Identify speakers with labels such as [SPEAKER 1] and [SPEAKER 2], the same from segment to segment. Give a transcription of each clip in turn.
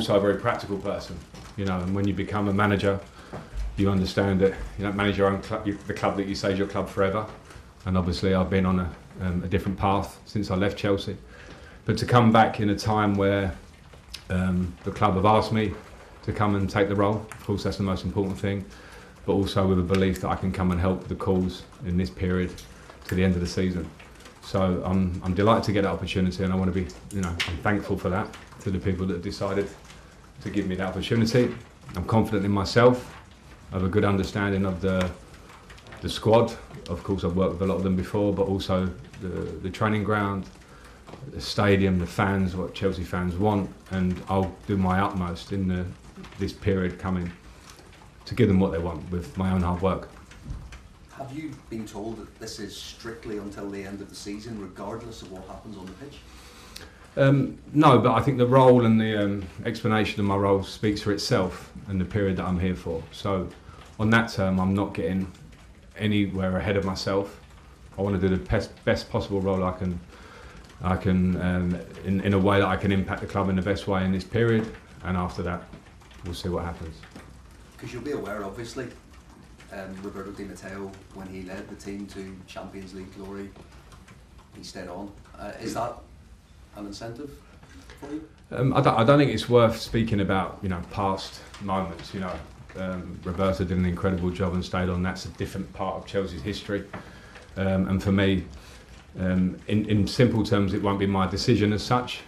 [SPEAKER 1] also a very practical person, you know, and when you become a manager, you understand that you don't manage your own club, the club that you say is your club forever. And obviously I've been on a different path since I left Chelsea. But to come back in a time where the club have asked me to come and take the role, of course that's the most important thing, but also with a belief that I can come and help the cause in this period to the end of the season. So I'm delighted to get that opportunity, and I want to be, you know, I'm thankful for that, to the people that have decided to give me that opportunity. I'm confident in myself. I have a good understanding of the squad. Of course, I've worked with a lot of them before, but also the training ground, the stadium, the fans, what Chelsea fans want, and I'll do my utmost in this period coming to give them what they want with my own hard work.
[SPEAKER 2] Have you been told that this is strictly until the end of the season, regardless of what happens on the pitch?
[SPEAKER 1] No, but I think the role and the explanation of my role speaks for itself and the period that I'm here for. So on that term, I'm not getting anywhere ahead of myself. I want to do the best possible role I can in a way that I can impact the club in the best way in this period, and after that we'll see what happens.
[SPEAKER 2] Because you'll be aware, obviously, Roberto Di Matteo, when he led the team to Champions League glory, he stayed on. Is that an incentive for you?
[SPEAKER 1] I don't think it's worth speaking about, you know, past moments. You know, Roberto did an incredible job and stayed on. That's a different part of Chelsea's history, and for me, in simple terms, it won't be my decision as such.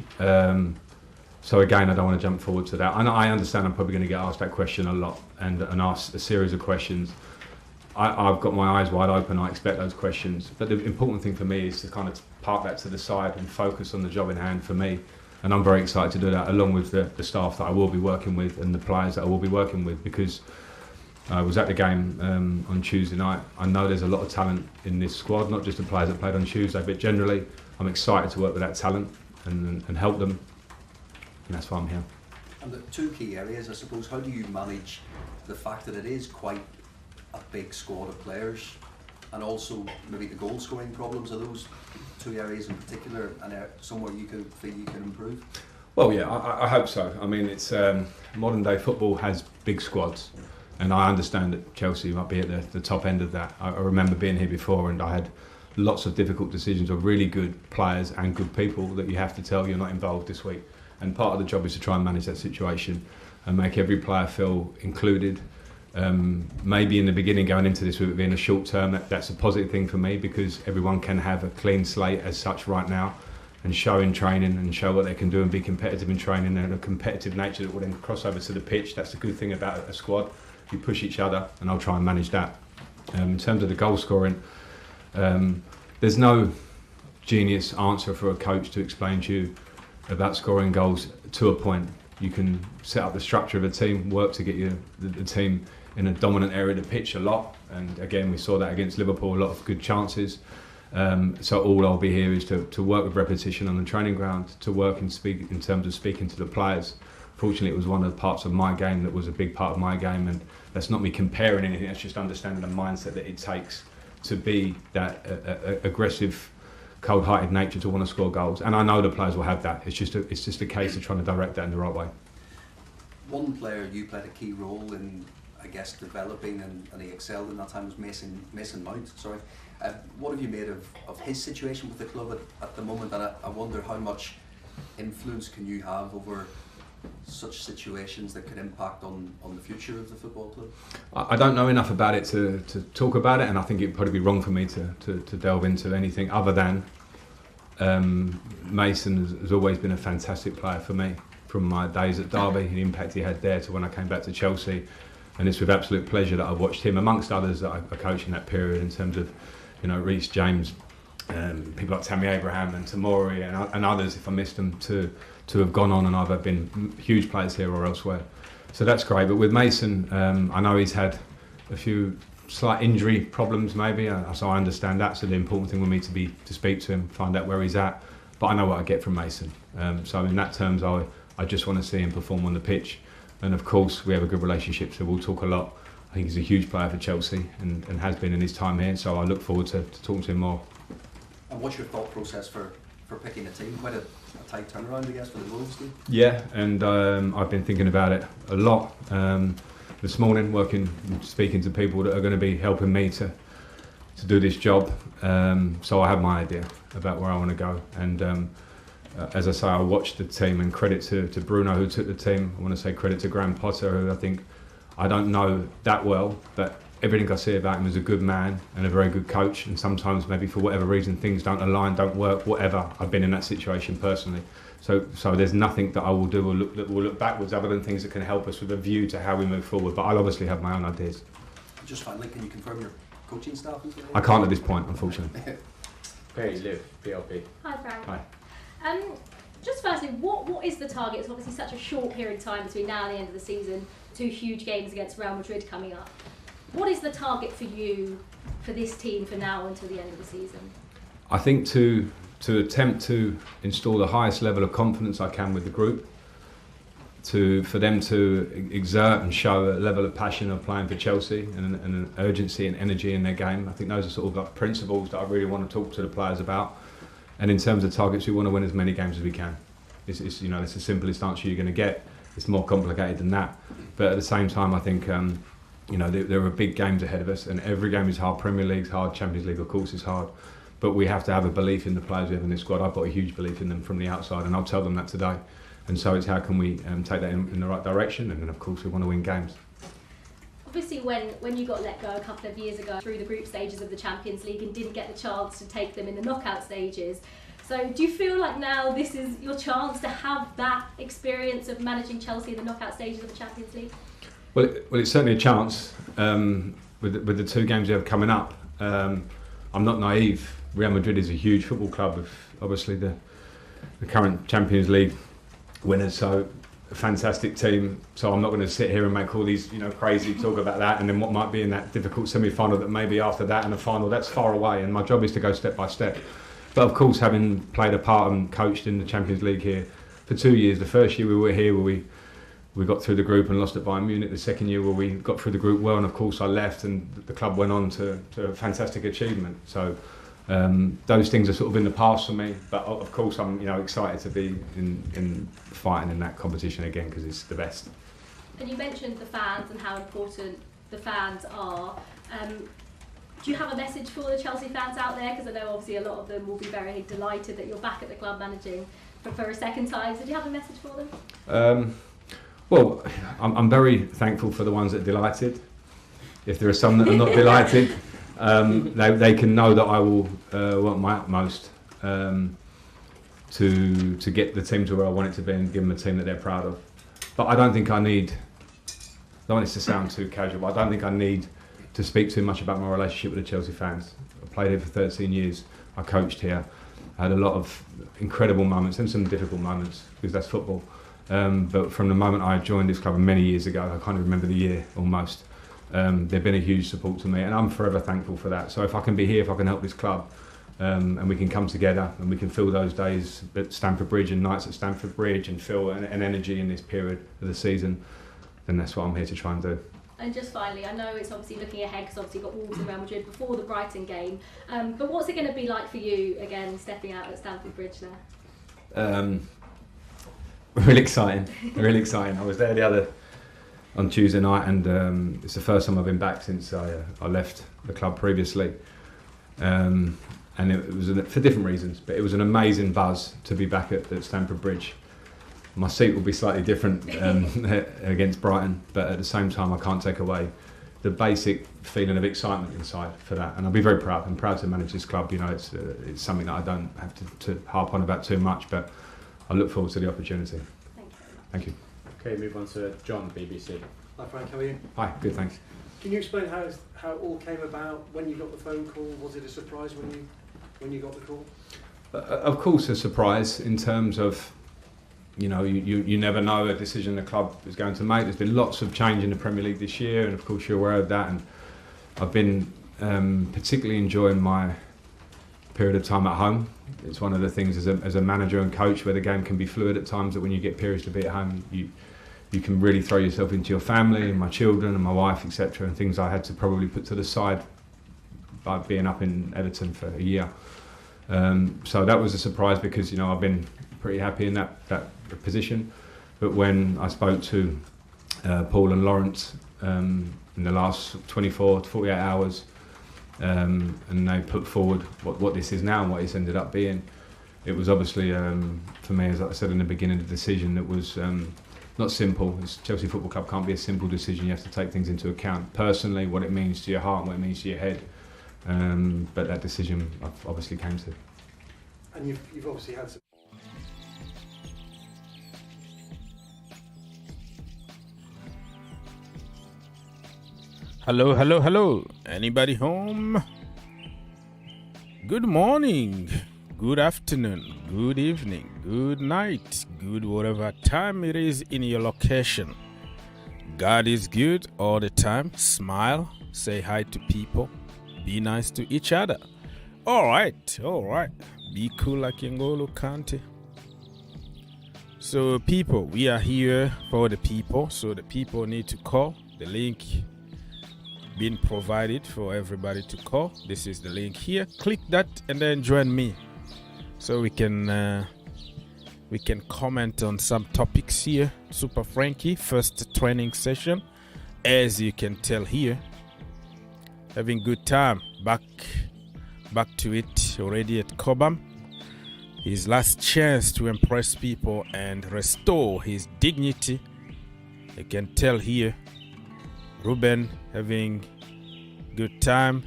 [SPEAKER 1] So again, I don't want to jump forward to that. And I understand I'm probably going to get asked that question a lot and asked a series of questions. I've got my eyes wide open. I expect those questions. But the important thing for me is to kind of park that to the side and focus on the job in hand for me. And I'm very excited to do that, along with the staff that I will be working with and the players that I will be working with, because I was at the game on Tuesday night. I know there's a lot of talent in this squad, not just the players that played on Tuesday, but generally I'm excited to work with that talent and help them. And that's why I'm here.
[SPEAKER 2] And the two key areas, I suppose, how do you manage the fact that it is quite a big squad of players, and also maybe the goal scoring problems? Are those two areas in particular and somewhere you can feel you can improve?
[SPEAKER 1] Well, yeah, I hope so. I mean, it's modern day football has big squads, and I understand that Chelsea might be at the top end of that. I remember being here before, and I had lots of difficult decisions of really good players and good people that you have to tell you're not involved this week. And part of the job is to try and manage that situation and make every player feel included. Maybe in the beginning, going into this with it being a short term, that's a positive thing for me, because everyone can have a clean slate as such right now and show in training and show what they can do and be competitive in training, and a competitive nature that will then cross over to the pitch. That's the good thing about a squad. You push each other, and I'll try and manage that. In terms of the goal scoring, there's no genius answer for a coach to explain to you about scoring goals to a point. You can set up the structure of a team, work to get the team in a dominant area of the pitch a lot, and again we saw that against Liverpool, a lot of good chances. So all I'll be here is to work with repetition on the training ground, to work and speak in terms of speaking to the players. Fortunately, it was one of the parts of my game that was a big part of my game, and that's not me comparing anything, that's just understanding the mindset that it takes to be that aggressive, cold-hearted nature to want to score goals, and I know the players will have that. It's just a case of trying to direct that in the right way.
[SPEAKER 2] One player you played a key role in, I guess, developing, and he excelled in that time, was Mason Mount. Sorry, what have you made of his situation with the club at the moment? And I wonder how much influence can you have over such situations that could impact on the future of the football club?
[SPEAKER 1] I don't know enough about it to talk about it, and I think it'd probably be wrong for me to delve into anything other than Mason has always been a fantastic player for me, from my days at Derby, the impact he had there, to when I came back to Chelsea. And it's with absolute pleasure that I've watched him, amongst others that I coached in that period, in terms of, you know, Reece James, people like Tammy Abraham and Tamori and others, if I missed them, to have gone on and either been huge players here or elsewhere. So that's great. But with Mason, I know he's had a few slight injury problems maybe, so I understand that. So the important thing with me to speak to him, find out where he's at. But I know what I get from Mason. So in that terms, I just want to see him perform on the pitch. And of course, we have a good relationship, so we'll talk a lot. I think he's a huge player for Chelsea and has been in his time here. So I look forward to talking to him more.
[SPEAKER 2] And what's your thought process for for picking a team. Quite a tight turnaround, I guess, for the Wolves team.
[SPEAKER 1] Yeah, and I've been thinking about it a lot this morning, speaking to people that are going to be helping me to do this job. So I have my idea about where I want to go, and as I say, I watched the team, and credit to Bruno who took the team. I want to say credit to Graham Potter, who I don't know that well, but everything I see about him is a good man and a very good coach, and sometimes maybe for whatever reason things don't align, don't work, whatever. I've been in that situation personally. So there's nothing that I will do that will look backwards other than things that can help us with a view to how we move forward. But I'll obviously have my own ideas.
[SPEAKER 2] Just finally, can you confirm your coaching staff?
[SPEAKER 1] I can't at this point, unfortunately.
[SPEAKER 3] Hey, Liv, PLP.
[SPEAKER 4] Hi, Frank.
[SPEAKER 1] Hi.
[SPEAKER 4] Just firstly, what is the target? It's obviously such a short period of time between now and the end of the season, 2 huge games against Real Madrid coming up. What is the target for you, for this team, for now until the end of the season?
[SPEAKER 1] I think to attempt to install the highest level of confidence I can with the group, for them to exert and show a level of passion of playing for Chelsea and an urgency and energy in their game. I think those are sort of like principles that I really want to talk to the players about. And in terms of targets, we want to win as many games as we can. It's the simplest answer you're going to get. It's more complicated than that. But at the same time, I think there are big games ahead of us, and every game is hard. Premier League's hard, Champions League, of course, is hard. But we have to have a belief in the players we have in this squad. I've got a huge belief in them from the outside, and I'll tell them that today. And so it's how can we take that in the right direction, and then of course we want to win games.
[SPEAKER 4] Obviously, when you got let go a couple of years ago through the group stages of the Champions League and didn't get the chance to take them in the knockout stages, so do you feel like now this is your chance to have that experience of managing Chelsea in the knockout stages of the Champions League?
[SPEAKER 1] Well, it's certainly a chance with the 2 games we have coming up. I'm not naive. Real Madrid is a huge football club with obviously the current Champions League winners, so a fantastic team. So I'm not going to sit here and make all these crazy talk about that, and then what might be in that difficult semi-final that maybe after that and a final, that's far away, and my job is to go step by step. But of course, having played a part and coached in the Champions League here for 2 years, the first year we were here where we got through the group and lost at Bayern Munich, the second year where we got through the group well, and of course I left and the club went on to a fantastic achievement. So those things are sort of in the past for me, but of course I'm excited to be in fighting in that competition again because it's the best.
[SPEAKER 4] And you mentioned the fans and how important the fans are. Do you have a message for the Chelsea fans out there? Because I know obviously a lot of them will be very delighted that you're back at the club managing for a second time. So do you have a message for them?
[SPEAKER 1] Well, I'm very thankful for the ones that are delighted. If there are some that are not delighted, they can know that I will want my utmost to get the team to where I want it to be and give them a team that they're proud of. But I don't think I need, I don't want this to sound too casual, but I don't think I need to speak too much about my relationship with the Chelsea fans. I played here for 13 years, I coached here, I had a lot of incredible moments and some difficult moments because that's football. But from the moment I joined this club many years ago, I can't even remember the year almost, they've been a huge support to me, and I'm forever thankful for that. So if I can be here, if I can help this club, and we can come together and we can fill those days at Stamford Bridge and nights at Stamford Bridge and feel an energy in this period of the season, then that's what I'm here to try and do.
[SPEAKER 4] And just finally, I know it's obviously looking ahead because obviously you've got Wolves and Real Madrid before the Brighton game, but what's it going to be like for you again stepping out at Stamford Bridge now?
[SPEAKER 1] Really exciting, really exciting. I was there on Tuesday night, and it's the first time I've been back since I left the club previously. And it was for different reasons, but it was an amazing buzz to be back at Stamford Bridge. My seat will be slightly different against Brighton, but at the same time I can't take away the feeling of excitement inside for that, and I'll be very proud. I'm proud to manage this club. It's something that I don't have to harp on about too much, but I look forward to the opportunity.
[SPEAKER 4] Thank you.
[SPEAKER 3] Okay, move on to John, BBC.
[SPEAKER 5] Hi Frank, how are you?
[SPEAKER 1] Hi, good, thanks.
[SPEAKER 5] Can you explain how it all came about, when you got the phone call? Was it a surprise when you got the call?
[SPEAKER 1] Of course a surprise in terms of, you never know a decision the club is going to make. There's been lots of change in the Premier League this year, and of course you're aware of that, and I've been particularly enjoying my period of time at home. It's one of the things as a manager and coach where the game can be fluid at times, that when you get periods to be at home, you can really throw yourself into your family and my children and my wife, etc., and things I had to probably put to the side by being up in Everton for a year. So that was a surprise because I've been pretty happy in that position. But when I spoke to Paul and Lawrence in the last 24 to 48 hours, and they put forward what this is now and what it's ended up being, it was obviously for me, as I said in the beginning, a decision that was not simple. Chelsea Football Club can't be a simple decision. You have to take things into account personally, what it means to your heart and what it means to your head. But that decision I've obviously came to.
[SPEAKER 5] And you've obviously had some...
[SPEAKER 6] Hello, hello, hello. Anybody home? Good morning, good afternoon, good evening, good night, good whatever time it is in your location. God is good all the time. Smile, say hi to people, be nice to each other. All right. Be cool like N'Golo Kante. So people, we are here for the people. So the people need to call. The link been provided for everybody to call. This is the link here. Click that and then join me, so we can comment on some topics here. Super Frankie, first training session, as you can tell here. Having good time. Back to it already at Cobham. His last chance to impress people and restore his dignity. You can tell here. Ruben having good time.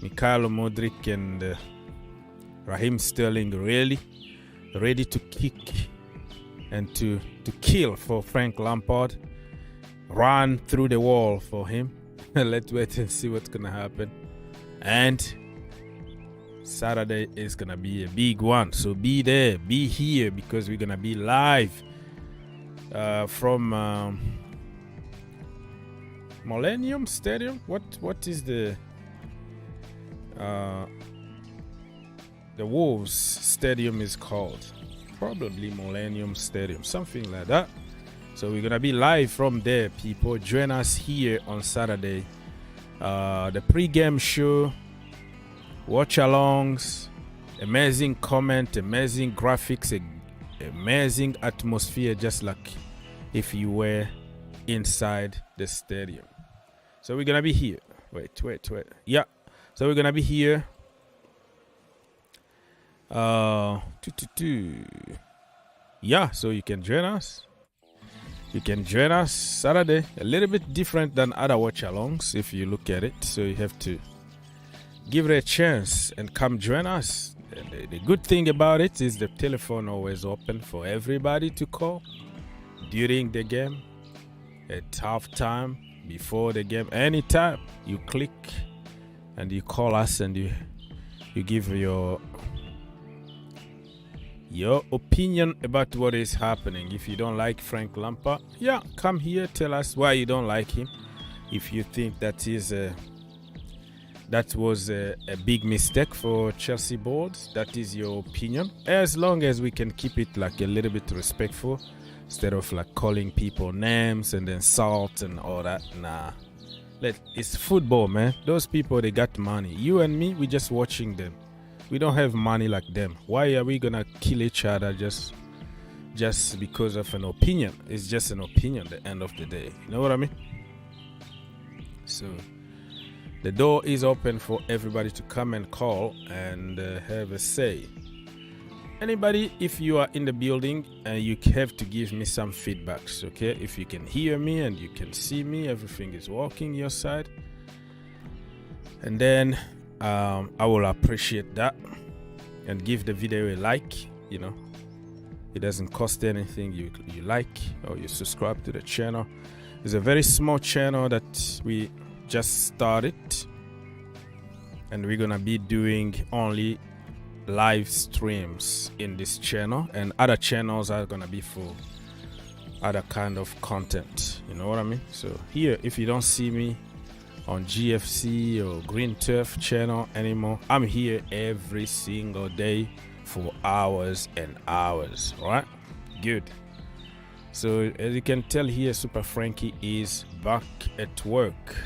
[SPEAKER 6] Mikhailo Modric and Raheem Sterling really ready to kick and to kill for Frank Lampard. Run through the wall for him. Let's wait and see what's gonna happen. And Saturday is gonna be a big one, so be there, be here, because we're gonna be live from Millennium Stadium. What is the Wolves Stadium is called? Probably Millennium Stadium, something like that. So we're gonna be live from there, people. Join us here on Saturday. The pre-game show, watch-alongs, amazing comment, amazing graphics, amazing atmosphere, just like if you were inside the stadium. So we're gonna be here. Wait. Yeah. So we're gonna be here. Yeah. So you can join us. You can join us Saturday. A little bit different than other watch-alongs if you look at it. So you have to give it a chance and come join us. The good thing about it is the telephone always open for everybody to call during the game, at halftime, before the game, anytime. You click and you call us and you give your opinion about what is happening. If you don't like Frank Lampard, come here, tell us why you don't like him. If you think that was a big mistake for Chelsea board, that is your opinion. As long as we can keep it like a little bit respectful, instead of like calling people names and insult and all that. Nah, it's football, man. Those people, they got money. You and me, we just watching them. We don't have money like them. Why are we gonna kill each other just because of an opinion? It's just an opinion at the end of the day. You know what I mean? So the door is open for everybody to come and call and have a say. Anybody, if you are in the building, you have to give me some feedbacks, okay? If you can hear me and you can see me, everything is working your side. And then I will appreciate that. And give the video a like, you know. It doesn't cost anything. You like or you subscribe to the channel. It's a very small channel that we just started. And we're gonna be doing only live streams in this channel, and other channels are gonna be for other kind of content, you know what I mean? So here, if you don't see me on GFC or Green Turf channel anymore, I'm here every single day for hours and hours. All right, good. So as you can tell here, Super Frankie is back at work.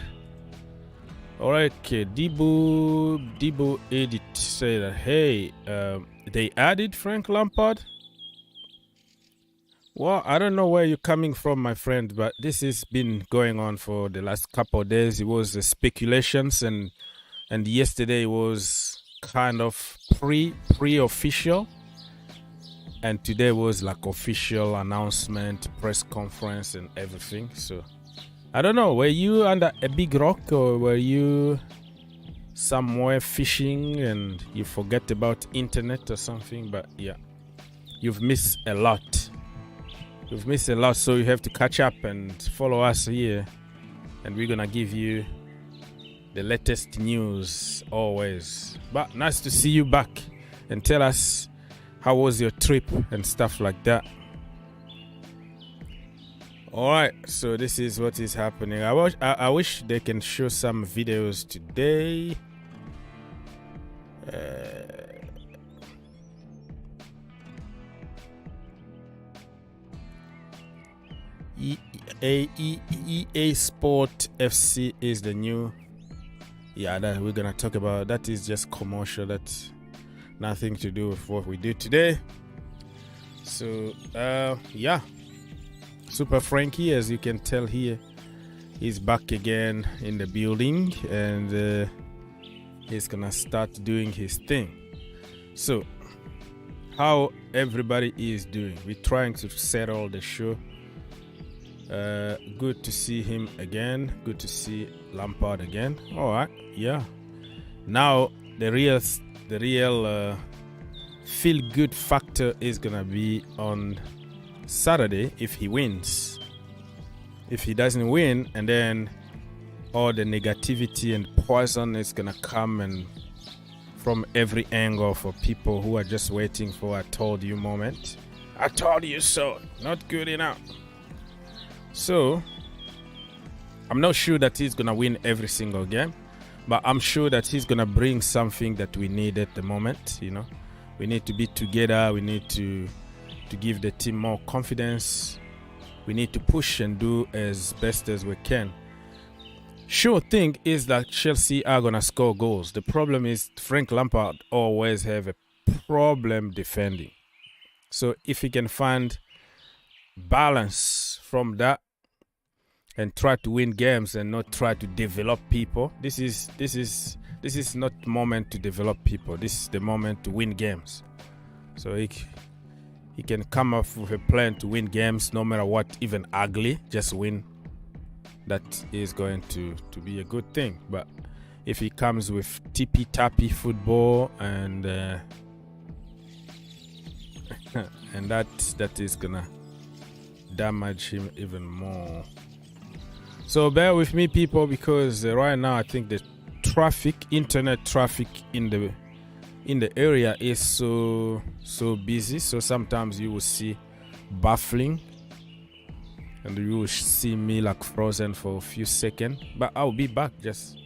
[SPEAKER 6] All right, okay. Debo Edit say that, hey, they added Frank Lampard. Well, I don't know where you're coming from, my friend, but this has been going on for the last couple of days. It was speculations, and yesterday was kind of pre-official, and today was like official announcement, press conference, and everything. So I don't know. Were you under a big rock, or were you somewhere fishing and you forget about internet or something? But yeah, you've missed a lot. You've missed a lot, so you have to catch up and follow us here, and we're gonna give you the latest news always. But nice to see you back, and tell us how was your trip and stuff like that. All right, so this is what is happening. I wish they can show some videos today. EA Sport FC is the new. Yeah, that we're gonna talk about. That is just commercial. That's nothing to do with what we do today. So yeah, Super Frankie, as you can tell here, he's back again in the building, and he's gonna start doing his thing. So how everybody is doing? We're trying to settle the show. Good to see him again. Good to see Lampard again. All right, yeah. Now the real feel-good factor is gonna be on Saturday if he wins. If he doesn't win, and then all the negativity and poison is gonna come and from every angle for people who are just waiting for a "told you" moment. I told you so. Not good enough. So I'm not sure that he's gonna win every single game, but I'm sure that he's gonna bring something that we need at the moment. You know, we need to be together. We need to give the team more confidence. We need to push and do as best as we can. Sure thing is that Chelsea are gonna score goals. The problem is Frank Lampard always have a problem defending. So if he can find balance from that and try to win games and not try to develop people, this is not moment to develop people. This is the moment to win games. So he can come up with a plan to win games no matter what, even ugly, just win. That is going to be a good thing. But if he comes with tippy-tappy football and and that is gonna damage him even more. So bear with me, people, because right now I think the internet traffic in the area is so busy. So sometimes you will see baffling, and you will see me like frozen for a few seconds. But I'll be back. Just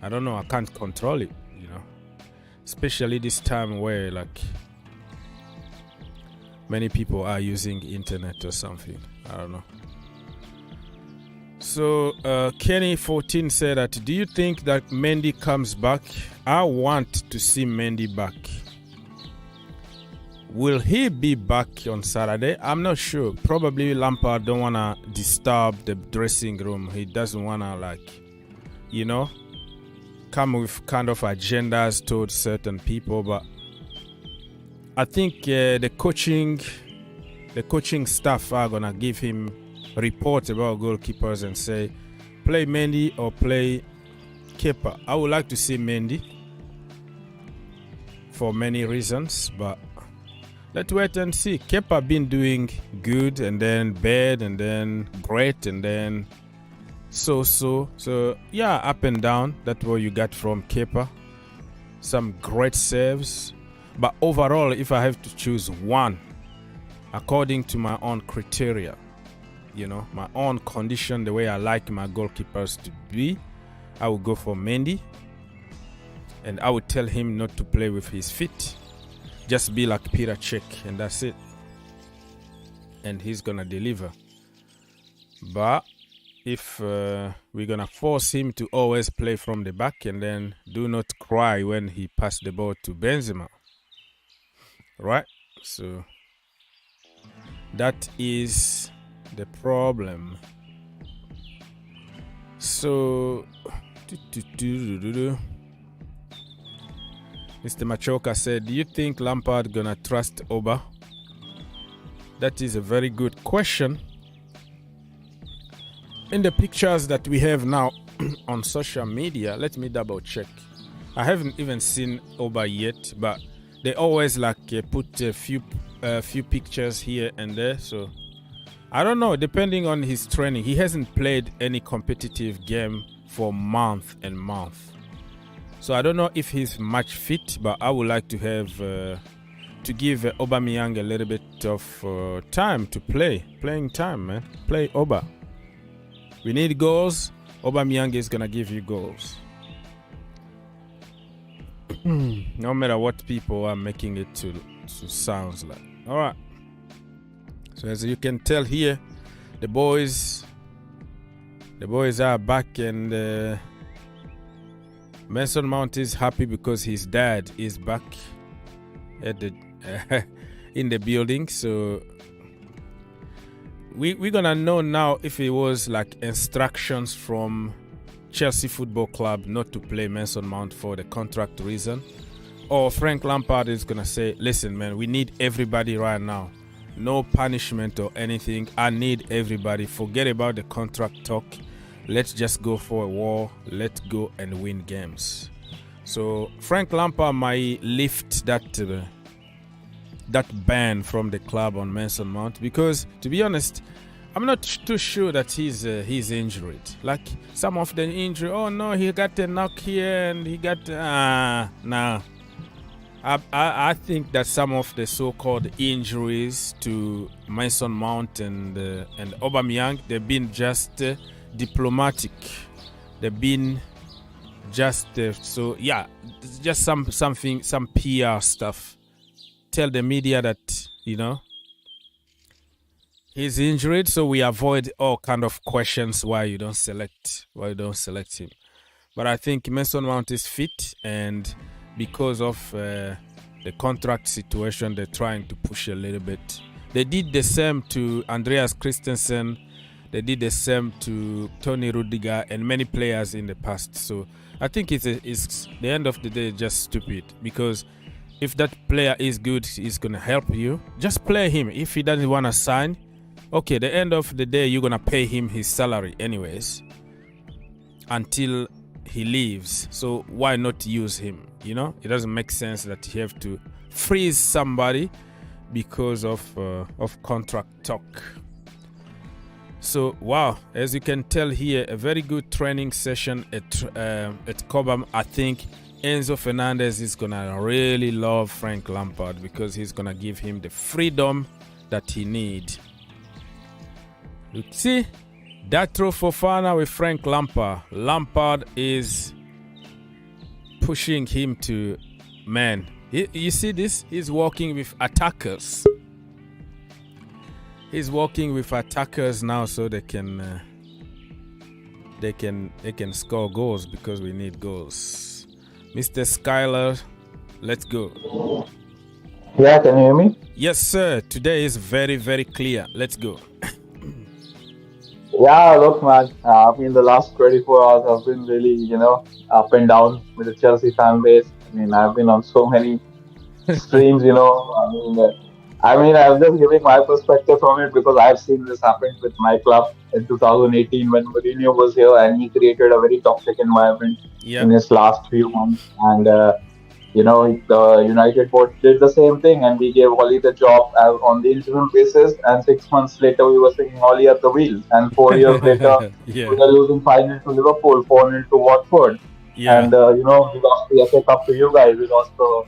[SPEAKER 6] I don't know. I can't control it, you know. Especially this time where like many people are using internet or something. I don't know. So Kenny14 said that, do you think that Mendy comes back? I want to see Mendy back. Will he be back on Saturday? I'm not sure. Probably Lampard don't want to disturb the dressing room. He doesn't want to, like, you know, come with kind of agendas towards certain people. But I think the coaching staff are going to give him reports about goalkeepers and say, play Mendy or play Kepa. I would like to see Mendy for many reasons, but let's wait and see. Kepa been doing good, and then bad, and then great, and then so. So yeah, up and down. That's what you got from Kepa. Some great saves, but overall, if I have to choose one, according to my own criteria, you know, my own condition, the way I like my goalkeepers to be, I would go for Mendy, and I would tell him not to play with his feet. Just be like Peter Cech, and that's it. And he's gonna deliver. But if we're gonna force him to always play from the back and then do not cry when he passed the ball to Benzema. Right? So that is the problem. So Mr. Machoka said, do you think Lampard gonna trust Oba? That is a very good question. In the pictures that we have now on social media, let me double check. I haven't even seen Oba yet, but they always put a few pictures here and there. So I don't know, depending on his training. He hasn't played any competitive game for month and month. So I don't know if he's match fit, but I would like to have to give Aubameyang a little bit of time to playing time, man. Play Oba. We need goals. Aubameyang is gonna give you goals. No matter what people are making it to sounds like. All right. So as you can tell here, the boys are back, and Mason Mount is happy because his dad is back at the in the building. So we're gonna know now if it was like instructions from Chelsea Football Club not to play Mason Mount for the contract reason, or Frank Lampard is gonna say, listen man, we need everybody right now, no punishment or anything, I need everybody, forget about the contract talk, let's just go for a war, let's go and win games. So Frank Lampard might lift that ban from the club on Mason Mount, because to be honest, I'm not too sure that he's injured. Like some of the injury, oh no, he got a knock here and he got nah. I think that some of the so-called injuries to Mason Mount and Aubameyang, they've been just diplomatic. They've been just just some PR stuff. Tell the media that, you know, he's injured, so we avoid all kind of questions why you don't select him. But I think Mason Mount is fit, and because of the contract situation, they're trying to push a little bit. They did the same to Andreas Christensen. They did the same to Tony Rudiger and many players in the past. So I think it's the end of the day just stupid, because if that player is good, he's going to help you, just play him. If he doesn't want to sign, okay, the end of the day, you're going to pay him his salary anyways until he leaves. So why not use him? You know, it doesn't make sense that you have to freeze somebody because of contract talk. So, wow, as you can tell here, a very good training session at Cobham. I think Enzo Fernandez is going to really love Frank Lampard, because he's going to give him the freedom that he needs. You see, Datro Fofana with Frank Lampard. Lampard is pushing him to, man. You see this? He's working with attackers. He's working with attackers now, so they can score goals, because we need goals. Mr. Skyler, let's go.
[SPEAKER 7] Yeah, can you hear me?
[SPEAKER 6] Yes, sir. Today is very, very clear. Let's go.
[SPEAKER 7] Yeah, look, man. The last 24 hours have been really, up and down with the Chelsea fan base. I've been on so many streams, I'm just giving my perspective from it, because I've seen this happen with my club in 2018 when Mourinho was here, and he created a very toxic environment in his last few months. And, the United board did the same thing, and we gave Oli the job on the interim basis. And 6 months later, we were singing Oli at the wheel. And 4 years later, we were losing 5-0 to Liverpool, 4-0 to Watford. Yeah. And, we lost the FA Cup to you guys. We lost the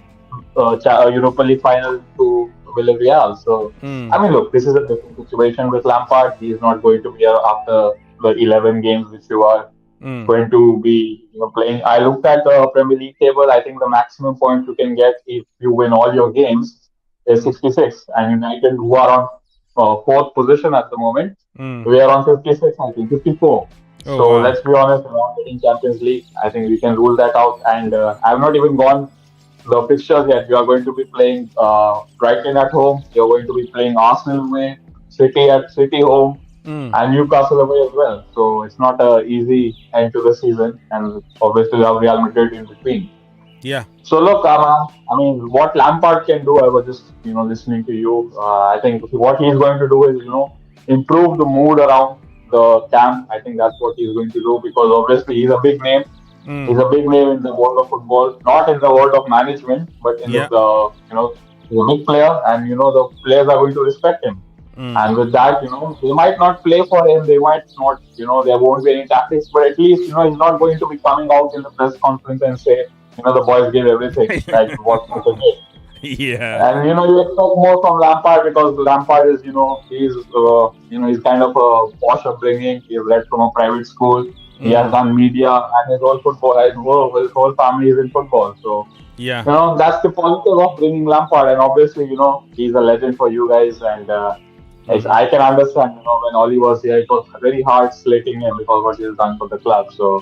[SPEAKER 7] Europa League final to Villarreal. So, look, this is a different situation with Lampard. He is not going to be here after the 11 games which you are going to be playing. I looked at the Premier League table. I think the maximum points you can get if you win all your games is 66. And United, who are on fourth position at the moment.
[SPEAKER 6] Mm.
[SPEAKER 7] We are on 56, I think, 54.
[SPEAKER 6] Oh,
[SPEAKER 7] So
[SPEAKER 6] wow.
[SPEAKER 7] let's be honest, we're not getting Champions League. I think we can rule that out. And I've not even gone the fixtures yet. We are going to be playing Brighton at home. You're going to be playing Arsenal away, City at City home, and Newcastle away as well. So it's not an easy end to the season. And obviously, we have Real Madrid in between.
[SPEAKER 6] Yeah.
[SPEAKER 7] So look, I mean, what Lampard can do, I was just, listening to you. I think what he's going to do is, improve the mood around the camp. I think that's what he's going to do because obviously he's a big name. He's a big name in the world of football, not in the world of management, but in the, he's a big player, and the players are going to respect him. And with that, they might not play for him, they might not, there won't be any tactics, but at least, he's not going to be coming out in the press conference and say, the boys gave everything, like what was the game.
[SPEAKER 6] Yeah.
[SPEAKER 7] And you expect more from Lampard because Lampard is, he's kind of a posh upbringing. He's led from a private school. He has done media and his whole football. His whole family is in football. So
[SPEAKER 6] yeah,
[SPEAKER 7] that's the positive of bringing Lampard. And obviously, he's a legend for you guys. And I can understand, when Oli was here, it was very hard slating him because what he's done for the club. So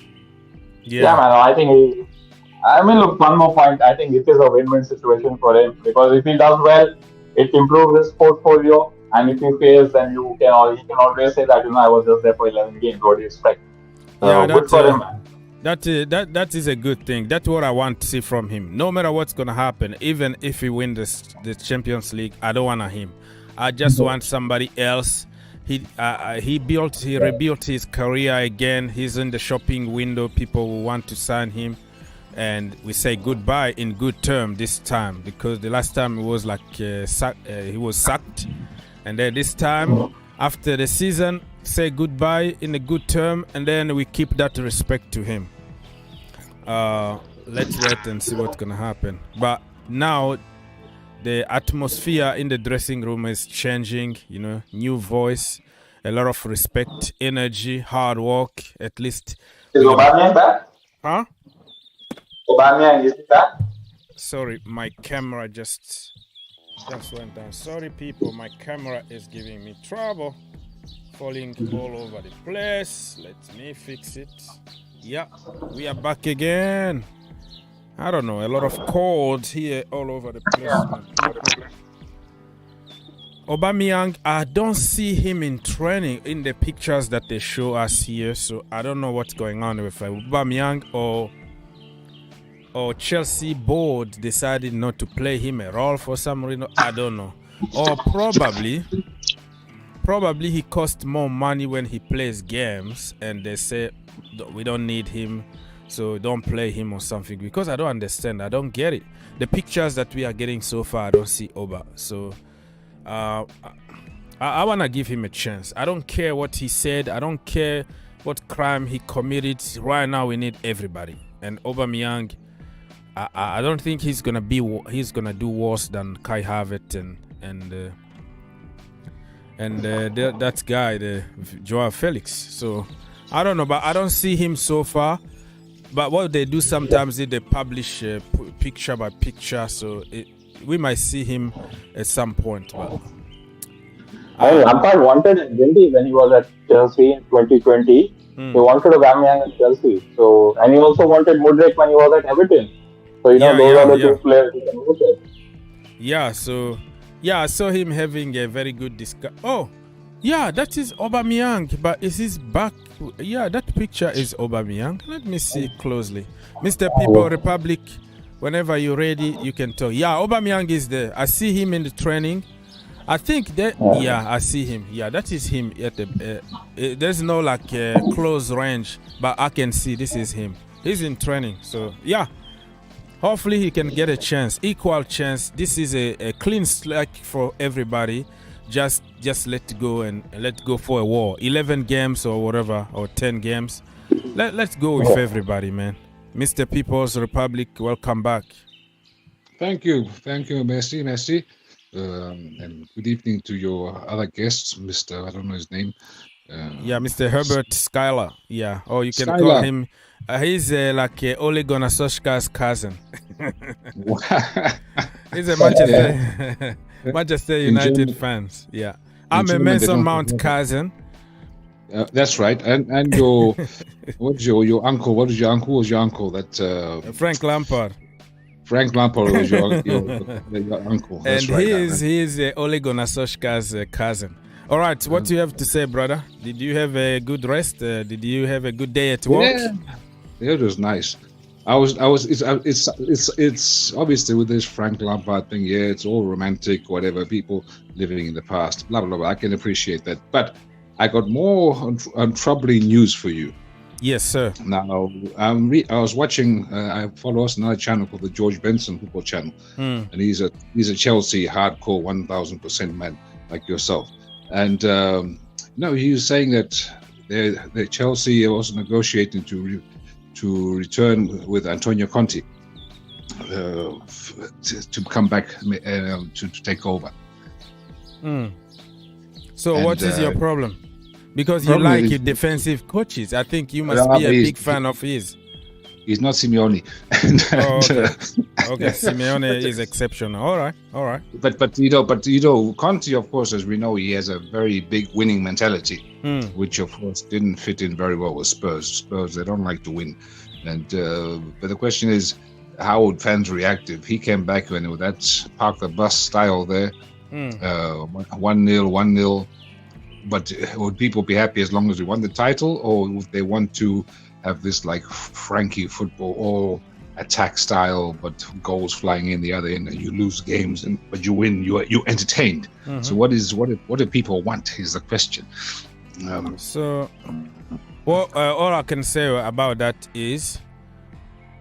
[SPEAKER 7] yeah man, I think look, one more point. I think it is a win-win situation for him because if he does well, it improves his portfolio, and if he fails, then he can always say that I was just there for 11 games. What do you expect? Good for him, man.
[SPEAKER 6] That is a good thing. That's what I want to see from him. No matter what's gonna happen, even if he wins the Champions League, I don't want him. I just want somebody else. He rebuilt his career again. He's in the shopping window. People will want to sign him. And we say goodbye in good term this time because the last time it was like he was sacked, and then this time after the season say goodbye in a good term, and then we keep that respect to him. Let's wait and see what's gonna happen. But now the atmosphere in the dressing room is changing. New voice, a lot of respect, energy, hard work. At least.
[SPEAKER 7] Is Aubameyang back?
[SPEAKER 6] Huh?
[SPEAKER 7] Aubameyang, is he back?
[SPEAKER 6] Sorry, my camera just went down. Sorry, people, my camera is giving me trouble. Falling all over the place. Let me fix it. Yeah, we are back again. I don't know, a lot of cords here all over the place. Aubameyang, I don't see him in training in the pictures that they show us here, so I don't know what's going on with Aubameyang or Chelsea board decided not to play him at all for some reason. I don't know. Or probably he costs more money when he plays games and they say we don't need him, so don't play him or something, because I don't understand. I don't get it. The pictures that we are getting so far, I don't see Oba. So I want to give him a chance. I don't care what he said. I don't care what crime he committed. Right now we need everybody. And Aubameyang, I don't think he's gonna do worse than Kai Havertz and that guy, the Joao Felix. So I don't know, but I don't see him so far. But what they do sometimes is they publish picture by picture, so we might see him at some point. But
[SPEAKER 7] Lampard wanted him, didn't he, when he was at Chelsea in 2020? He wanted Aubameyang at Chelsea. So, and he also wanted Mudryk when he was at Everton. So, those are the two players he can look at.
[SPEAKER 6] Yeah, so, I saw him having a very good discussion. Oh, yeah, that is Aubameyang, but is his back? Yeah, that picture is Aubameyang. Let me see closely. Mr. People Republic, whenever you're ready, you can talk. Yeah, Aubameyang is there. I see him in the training. I think that, I see him. Yeah, that is him. At the, there's no close range, but I can see this is him. He's in training, so yeah. Hopefully he can get a chance, equal chance. This is a clean slate for everybody. Just let go for a war. 11 games or whatever, or 10 games. Let's go with everybody, man. Mr. People's Republic, welcome back.
[SPEAKER 8] Thank you, Messi. And good evening to your other guests, Mr. I don't know his name.
[SPEAKER 6] Mr. Herbert Skyler. Yeah, or you can
[SPEAKER 8] Skyler.
[SPEAKER 6] call him. He's like Ole Gunnar Solskjaer's cousin. He's a Manchester United fans. Yeah. I'm a Mason Mount cousin.
[SPEAKER 8] That's right. And your what's your uncle? What is your uncle? Was your uncle that
[SPEAKER 6] Frank Lampard?
[SPEAKER 8] Frank Lampard was your uncle. That's
[SPEAKER 6] and
[SPEAKER 8] right.
[SPEAKER 6] he is Ole Gunnar Solskjaer's cousin. All right, what do you have to say, brother? Did you have a good rest? Did you have a good day at work?
[SPEAKER 8] Yeah, it was nice. It's obviously with this Frank Lampard thing. Yeah, it's all romantic, whatever. People living in the past, blah blah blah. I can appreciate that, but I got more troubling news for you.
[SPEAKER 6] Yes, sir.
[SPEAKER 8] Now, I was watching. I follow another channel called the George Benson Football Channel, and he's a Chelsea hardcore 1000% man like yourself. And he was saying that the Chelsea was negotiating to return with Antonio Conte to come back to take over.
[SPEAKER 6] So, what is your problem? Because you like your defensive coaches. I think you must be a big fan of his.
[SPEAKER 8] He's not Simeone.
[SPEAKER 6] Okay, Simeone is exceptional. All right.
[SPEAKER 8] But Conte, of course, as we know, he has a very big winning mentality, which of course didn't fit in very well with Spurs. Spurs, they don't like to win, and but the question is, how would fans react if he came back with that park the bus style there, 1-0. But would people be happy as long as we won the title, or would they want to have this like Frankie football, all attack style, but goals flying in the other end, and you lose games, but you win, you're entertained. So what do people want is the question.
[SPEAKER 6] All I can say about that is,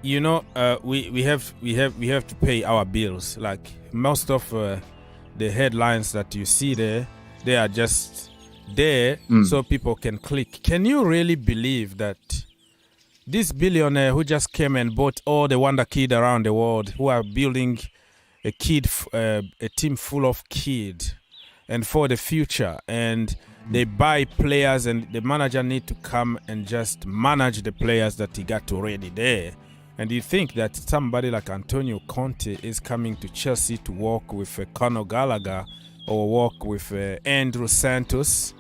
[SPEAKER 6] we have to pay our bills. Like most of the headlines that you see there, they are just there so people can click. Can you really believe that this billionaire who just came and bought all the wonder kid around the world, who are building a team full of kids and for the future, and they buy players, and the manager need to come and just manage the players that he got already there? And you think that somebody like Antonio Conte is coming to Chelsea to work with Conor Gallagher, or work with Andrew Santos,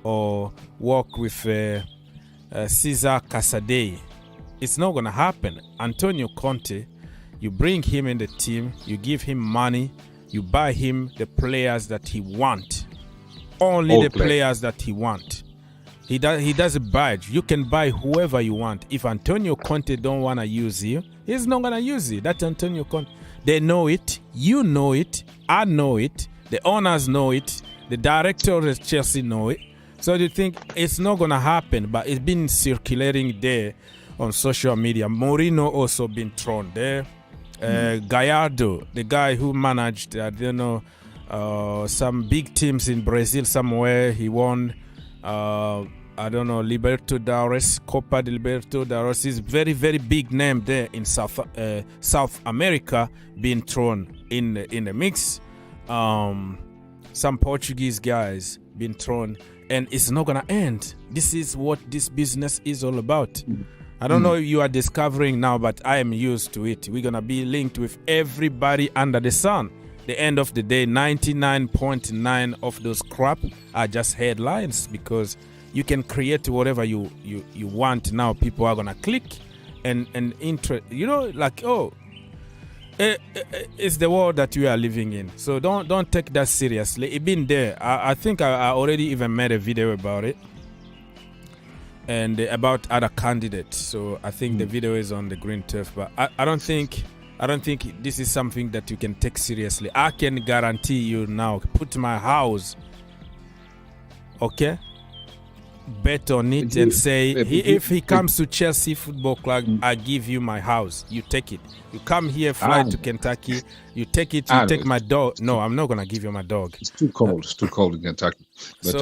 [SPEAKER 6] or work with Cesar Casadei? It's not going to happen. Antonio Conte, you bring him in the team, you give him money, you buy him the players that he want. Only the players that he want. He doesn't budge. You can buy whoever you want. If Antonio Conte don't want to use you, he's not going to use you. That's Antonio Conte. They know it. You know it. I know it. The owners know it. The director of Chelsea know it. So you think it's not going to happen, but it's been circulating there on social media. Mourinho also been thrown there. Gallardo, the guy who managed, some big teams in Brazil somewhere. He won, Libertadores, Copa de Libertadores. Is very, very big name there in South America, being thrown in the mix. Some Portuguese guys been thrown, and it's not gonna end. This is what this business is all about. I don't know if you are discovering now, but I am used to it. We're gonna be linked with everybody under the sun. The end of the day, 99.9 of those crap are just headlines, because you can create whatever you want. Now people are gonna click and it's the world that we are living in. So don't take that seriously. It's been there. I think I already even made a video about it, and about other candidates. So I think the video is on the Green Turf. But I don't think this is something that you can take seriously. I can guarantee you now. Put my house, okay? Bet on it and say, if he comes to Chelsea Football Club, I give you my house. You take it. You come here, fly to Kentucky. You take it. You take my dog. No, I'm not gonna give you my dog.
[SPEAKER 8] It's too cold. It's too cold in Kentucky. But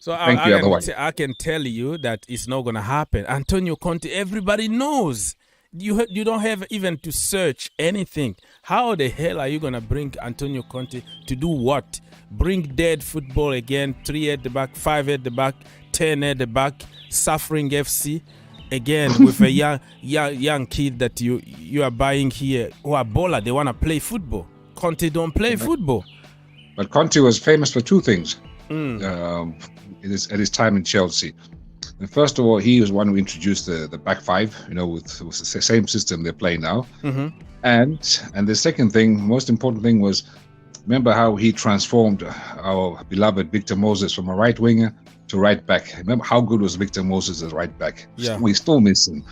[SPEAKER 6] thank you. Otherwise, I can tell you that it's not gonna happen. Antonio Conte, everybody knows. You don't have even to search anything. How the hell are you gonna bring Antonio Conte to do what? Bring dead football again? 3 at the back, 5 at the back, 10 at the back, suffering FC again with a young kid that you are buying here who are baller. They want to play football. Conte don't play football.
[SPEAKER 8] But Conte was famous for two things: at his time in Chelsea. And first of all, he was one who introduced the back five, with the same system they play now. And the second thing, most important thing was, remember how he transformed our beloved Victor Moses from a right winger to right back. Remember how good was Victor Moses as right back?
[SPEAKER 6] Yeah.
[SPEAKER 8] We still miss him.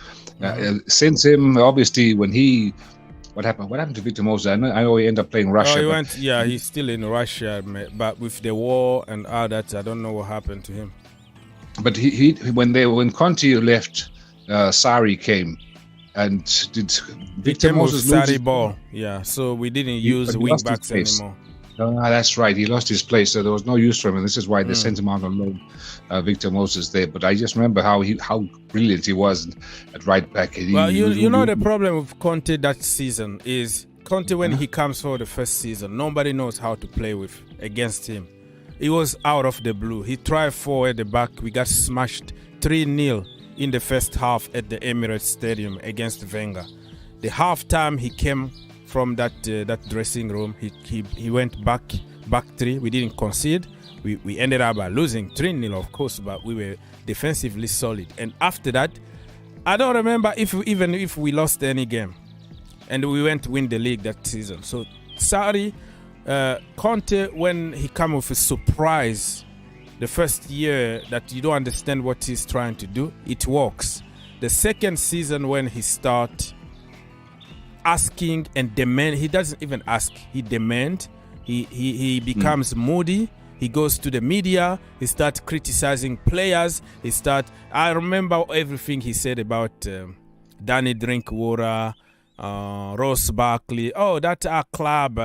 [SPEAKER 8] Since him, obviously, what happened to Victor Moses? I know he ended up playing Russia.
[SPEAKER 6] He's still in Russia, but with the war and all that, I don't know what happened to him.
[SPEAKER 8] But when Conte left, Sarri came, and did Victor Moses lose
[SPEAKER 6] Sarri ball? Yeah, so we didn't use wing backs anymore.
[SPEAKER 8] That's right. He lost his place, so there was no use for him, and this is why they sent him out on loan, Victor Moses there. But I just remember how brilliant he was at right back.
[SPEAKER 6] The problem with Conte that season is Conte when he comes for the first season, nobody knows how to play with against him. He was out of the blue. He tried 4 at the back. We got smashed 3-0 in the first half at the Emirates Stadium against Wenger. The halftime he came from that dressing room. He went back 3. We didn't concede. We ended up by losing 3-0, of course, but we were defensively solid. And after that, I don't remember if we lost any game, and we went to win the league that season. So sorry. Conte, when he come with a surprise the first year that you don't understand what he's trying to do, it works. The second season when he start asking and demand, he doesn't even ask, he demand. He becomes moody. He goes to the media. He starts criticizing players. I remember everything he said about Danny Drinkwater, Ross Barkley. Oh, that's our club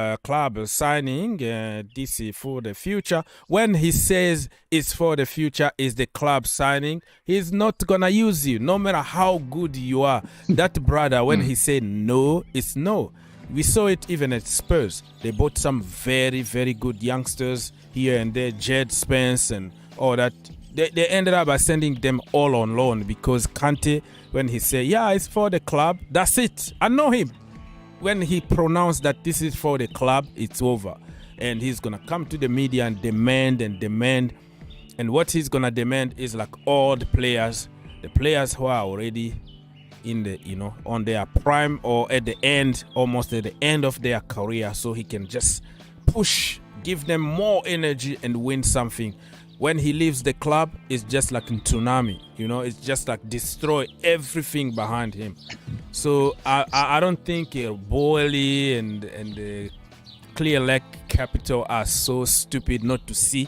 [SPEAKER 6] signing. This is for the future. When he says it's for the future, is the club signing, he's not gonna use you, no matter how good you are. That brother, when he said no, it's no. We saw it even at Spurs. They bought some very, very good youngsters here and there, Jed Spence and all that. They ended up by sending them all on loan because Kante, when he said, yeah, it's for the club, that's it. I know him. When he pronounced that this is for the club, it's over. And he's going to come to the media and demand. And what he's going to demand is like all the players who are already in the, on their prime or at the end, almost at the end of their career, so he can just push, give them more energy and win something. When he leaves the club, it's just like a tsunami, it's just like destroy everything behind him. So I don't think Boehly and Clear Lake Capital are so stupid not to see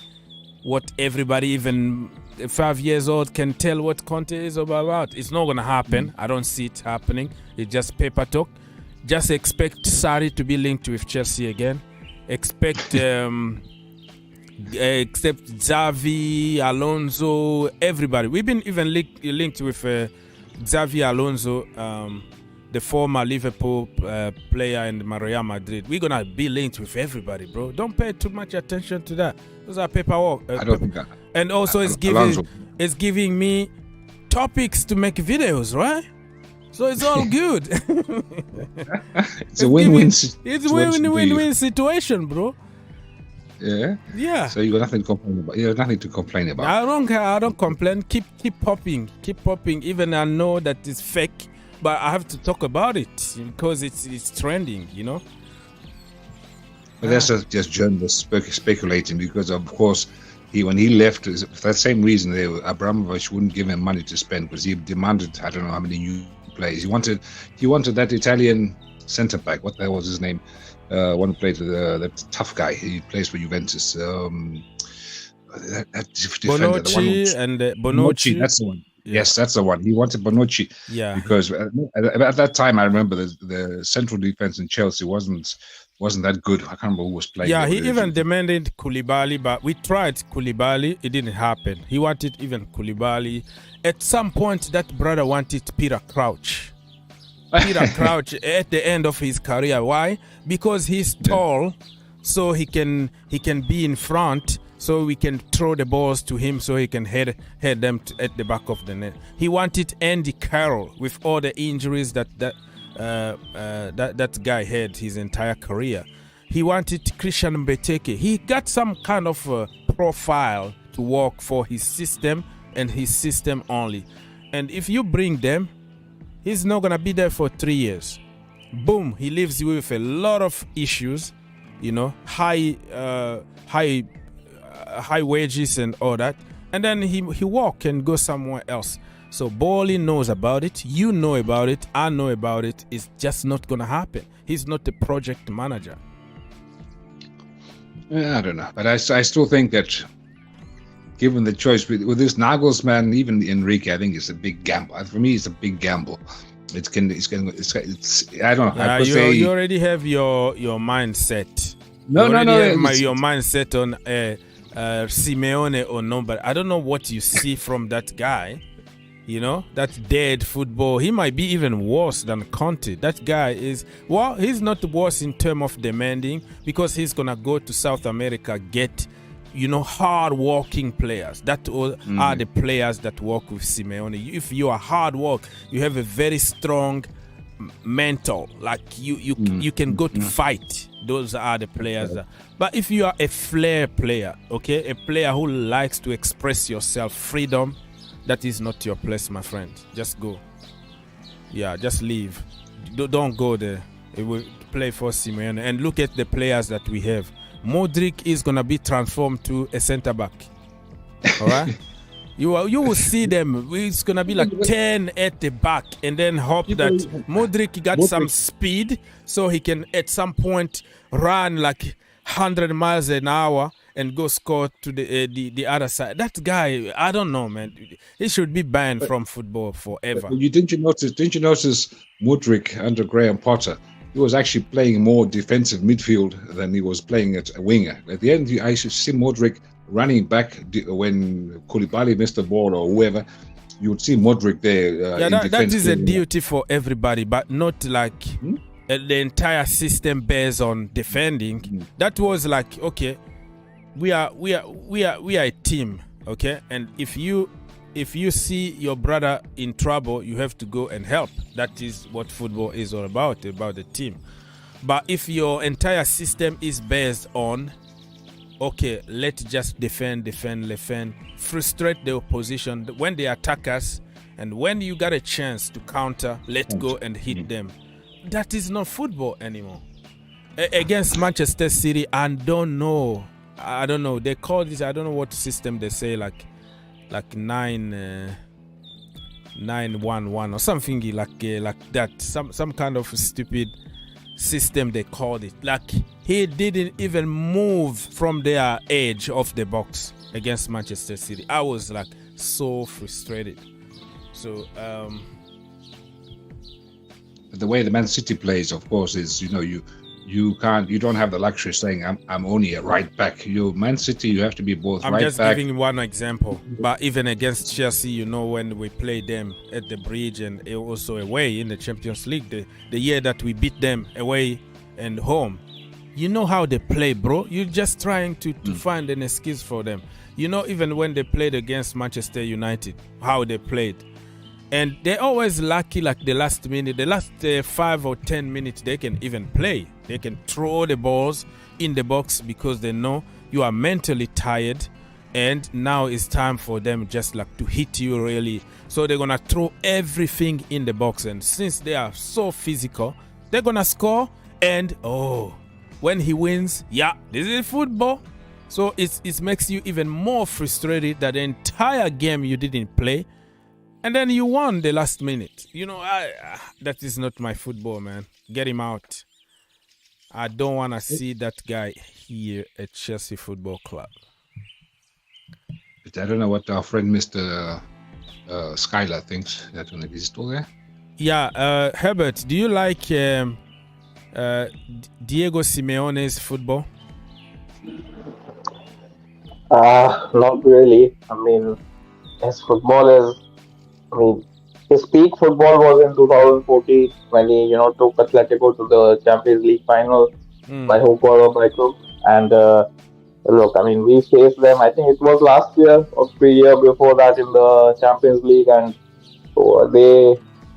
[SPEAKER 6] what everybody, even 5 years old, can tell what Conte is about. It's not going to happen. I don't see it happening. It's just paper talk. Just expect Sarri to be linked with Chelsea again. Expect except Xavi, Alonso, everybody. We've been even linked with Xavi Alonso, the former Liverpool player and Real Madrid. We're gonna be linked with everybody, bro. Don't pay too much attention to that. Those are paperwork.
[SPEAKER 8] I don't think that.
[SPEAKER 6] And also, it's giving me topics to make videos, right? So it's all good.
[SPEAKER 8] It's a win-win.
[SPEAKER 6] It's a win-win situation, bro.
[SPEAKER 8] Yeah. So you got nothing to complain about. You have nothing to complain about.
[SPEAKER 6] I don't complain. Keep popping. Even I know that it's fake, but I have to talk about it because it's trending.
[SPEAKER 8] But that's just journalists speculating because, of course, when he left, for that same reason, Abramovich wouldn't give him money to spend because he demanded, I don't know how many new players. He wanted that Italian centre back. What the hell was his name? One who played that tough guy. He plays for Juventus.
[SPEAKER 6] Bonucci.
[SPEAKER 8] That's the one. Yeah. Yes, that's the one. He wanted Bonucci.
[SPEAKER 6] Yeah.
[SPEAKER 8] Because at that time, I remember the central defense in Chelsea wasn't that good. I can't remember who was playing.
[SPEAKER 6] Yeah, he even demanded Koulibaly, but we tried Koulibaly. It didn't happen. He wanted even Koulibaly. At some point, that brother wanted Peter Crouch. Peter Crouch at the end of his career. Why? Because he's tall, so he can be in front, so we can throw the balls to him, so he can head them at the back of the net. He wanted Andy Carroll with all the injuries that guy had his entire career. He wanted Christian Benteke. He got some kind of profile to work for his system and his system only. And if you bring them, he's not gonna be there for 3 years. Boom, he leaves you with a lot of issues, high wages and all that, and then he walk and go somewhere else. So Bowley knows about it, you know about it, I know about it. It's just not gonna happen. He's not the project manager.
[SPEAKER 8] I don't know, but I still think that given the choice with this Nagelsmann, even Enrique, I think it's a big gamble. For me, it's a big gamble. I don't know.
[SPEAKER 6] You already have your mindset.
[SPEAKER 8] No.
[SPEAKER 6] Your mindset on Simeone or no, but I don't know what you see from that guy. That dead football. He might be even worse than Conte. That guy he's not worse in terms of demanding, because he's gonna go to South America, get hard-working players. That are the players that work with Simeone. If you are hard work, you have a very strong mental. Like you can go to fight. Those are the players. But if you are a flair player, okay, a player who likes to express yourself, freedom, that is not your place, my friend. Just go. Yeah, just leave. Don't go there. It will play for Simeone. And look at the players that we have. Modric is gonna be transformed to a centre back. All right, you will see them. It's gonna be like 10 at the back, and then hope that Modric got some speed, so he can at some point run like 100 miles an hour and go score to the other side. That guy, I don't know, man. He should be banned from football forever.
[SPEAKER 8] Didn't you notice Modric under Graham Potter? He was actually playing more defensive midfield than he was playing at a winger. At the end, I should see Modric running back when Koulibaly missed the ball or whoever. You would see Modric there.
[SPEAKER 6] That is a duty for everybody, but not like the entire system based on defending. That was like, okay, we are a team, okay, and if you see your brother in trouble, you have to go and help. That is what football is all about the team. But if your entire system is based on, okay, let's just defend, frustrate the opposition when they attack us, and when you got a chance to counter, let's go and hit them. That is not football anymore. Against Manchester City, I don't know. They call this, I don't know what system they say, like 9-1-1 or something like that. Some kind of stupid system they called it. Like he didn't even move from their edge of the box against Manchester City. I was like so frustrated. So
[SPEAKER 8] the way the Man City plays, of course, is you don't have the luxury of saying I'm only a right back. You Man City, you have to be both
[SPEAKER 6] I'm
[SPEAKER 8] right
[SPEAKER 6] just
[SPEAKER 8] back.
[SPEAKER 6] giving one example, but even against Chelsea, when we played them at the Bridge and also away in the Champions League, the year that we beat them away and home, you know how they play, bro. You're just trying to find an excuse for them. Even when they played against Manchester United, how they played. And they're always lucky, like the last minute, the last 5 or 10 minutes, they can even play. They can throw the balls in the box because they know you are mentally tired, and now it's time for them just like to hit you really. So they're going to throw everything in the box. And since they are so physical, they're going to score. And, when he wins, this is football. So it makes you even more frustrated that the entire game you didn't play. And then you won the last minute. That is not my football, man. Get him out. I don't want to see that guy here at Chelsea Football Club.
[SPEAKER 8] But I don't know what our friend Mr. Skylar thinks. I don't know if he's still there.
[SPEAKER 6] Yeah, Herbert, do you like Diego Simeone's football?
[SPEAKER 7] Not really. I mean, his football is... his peak football was in 2014 when he, took Atletico to the Champions League final by hook or by crook. And look, we faced them. I think it was last year or 3 years before that in the Champions League, and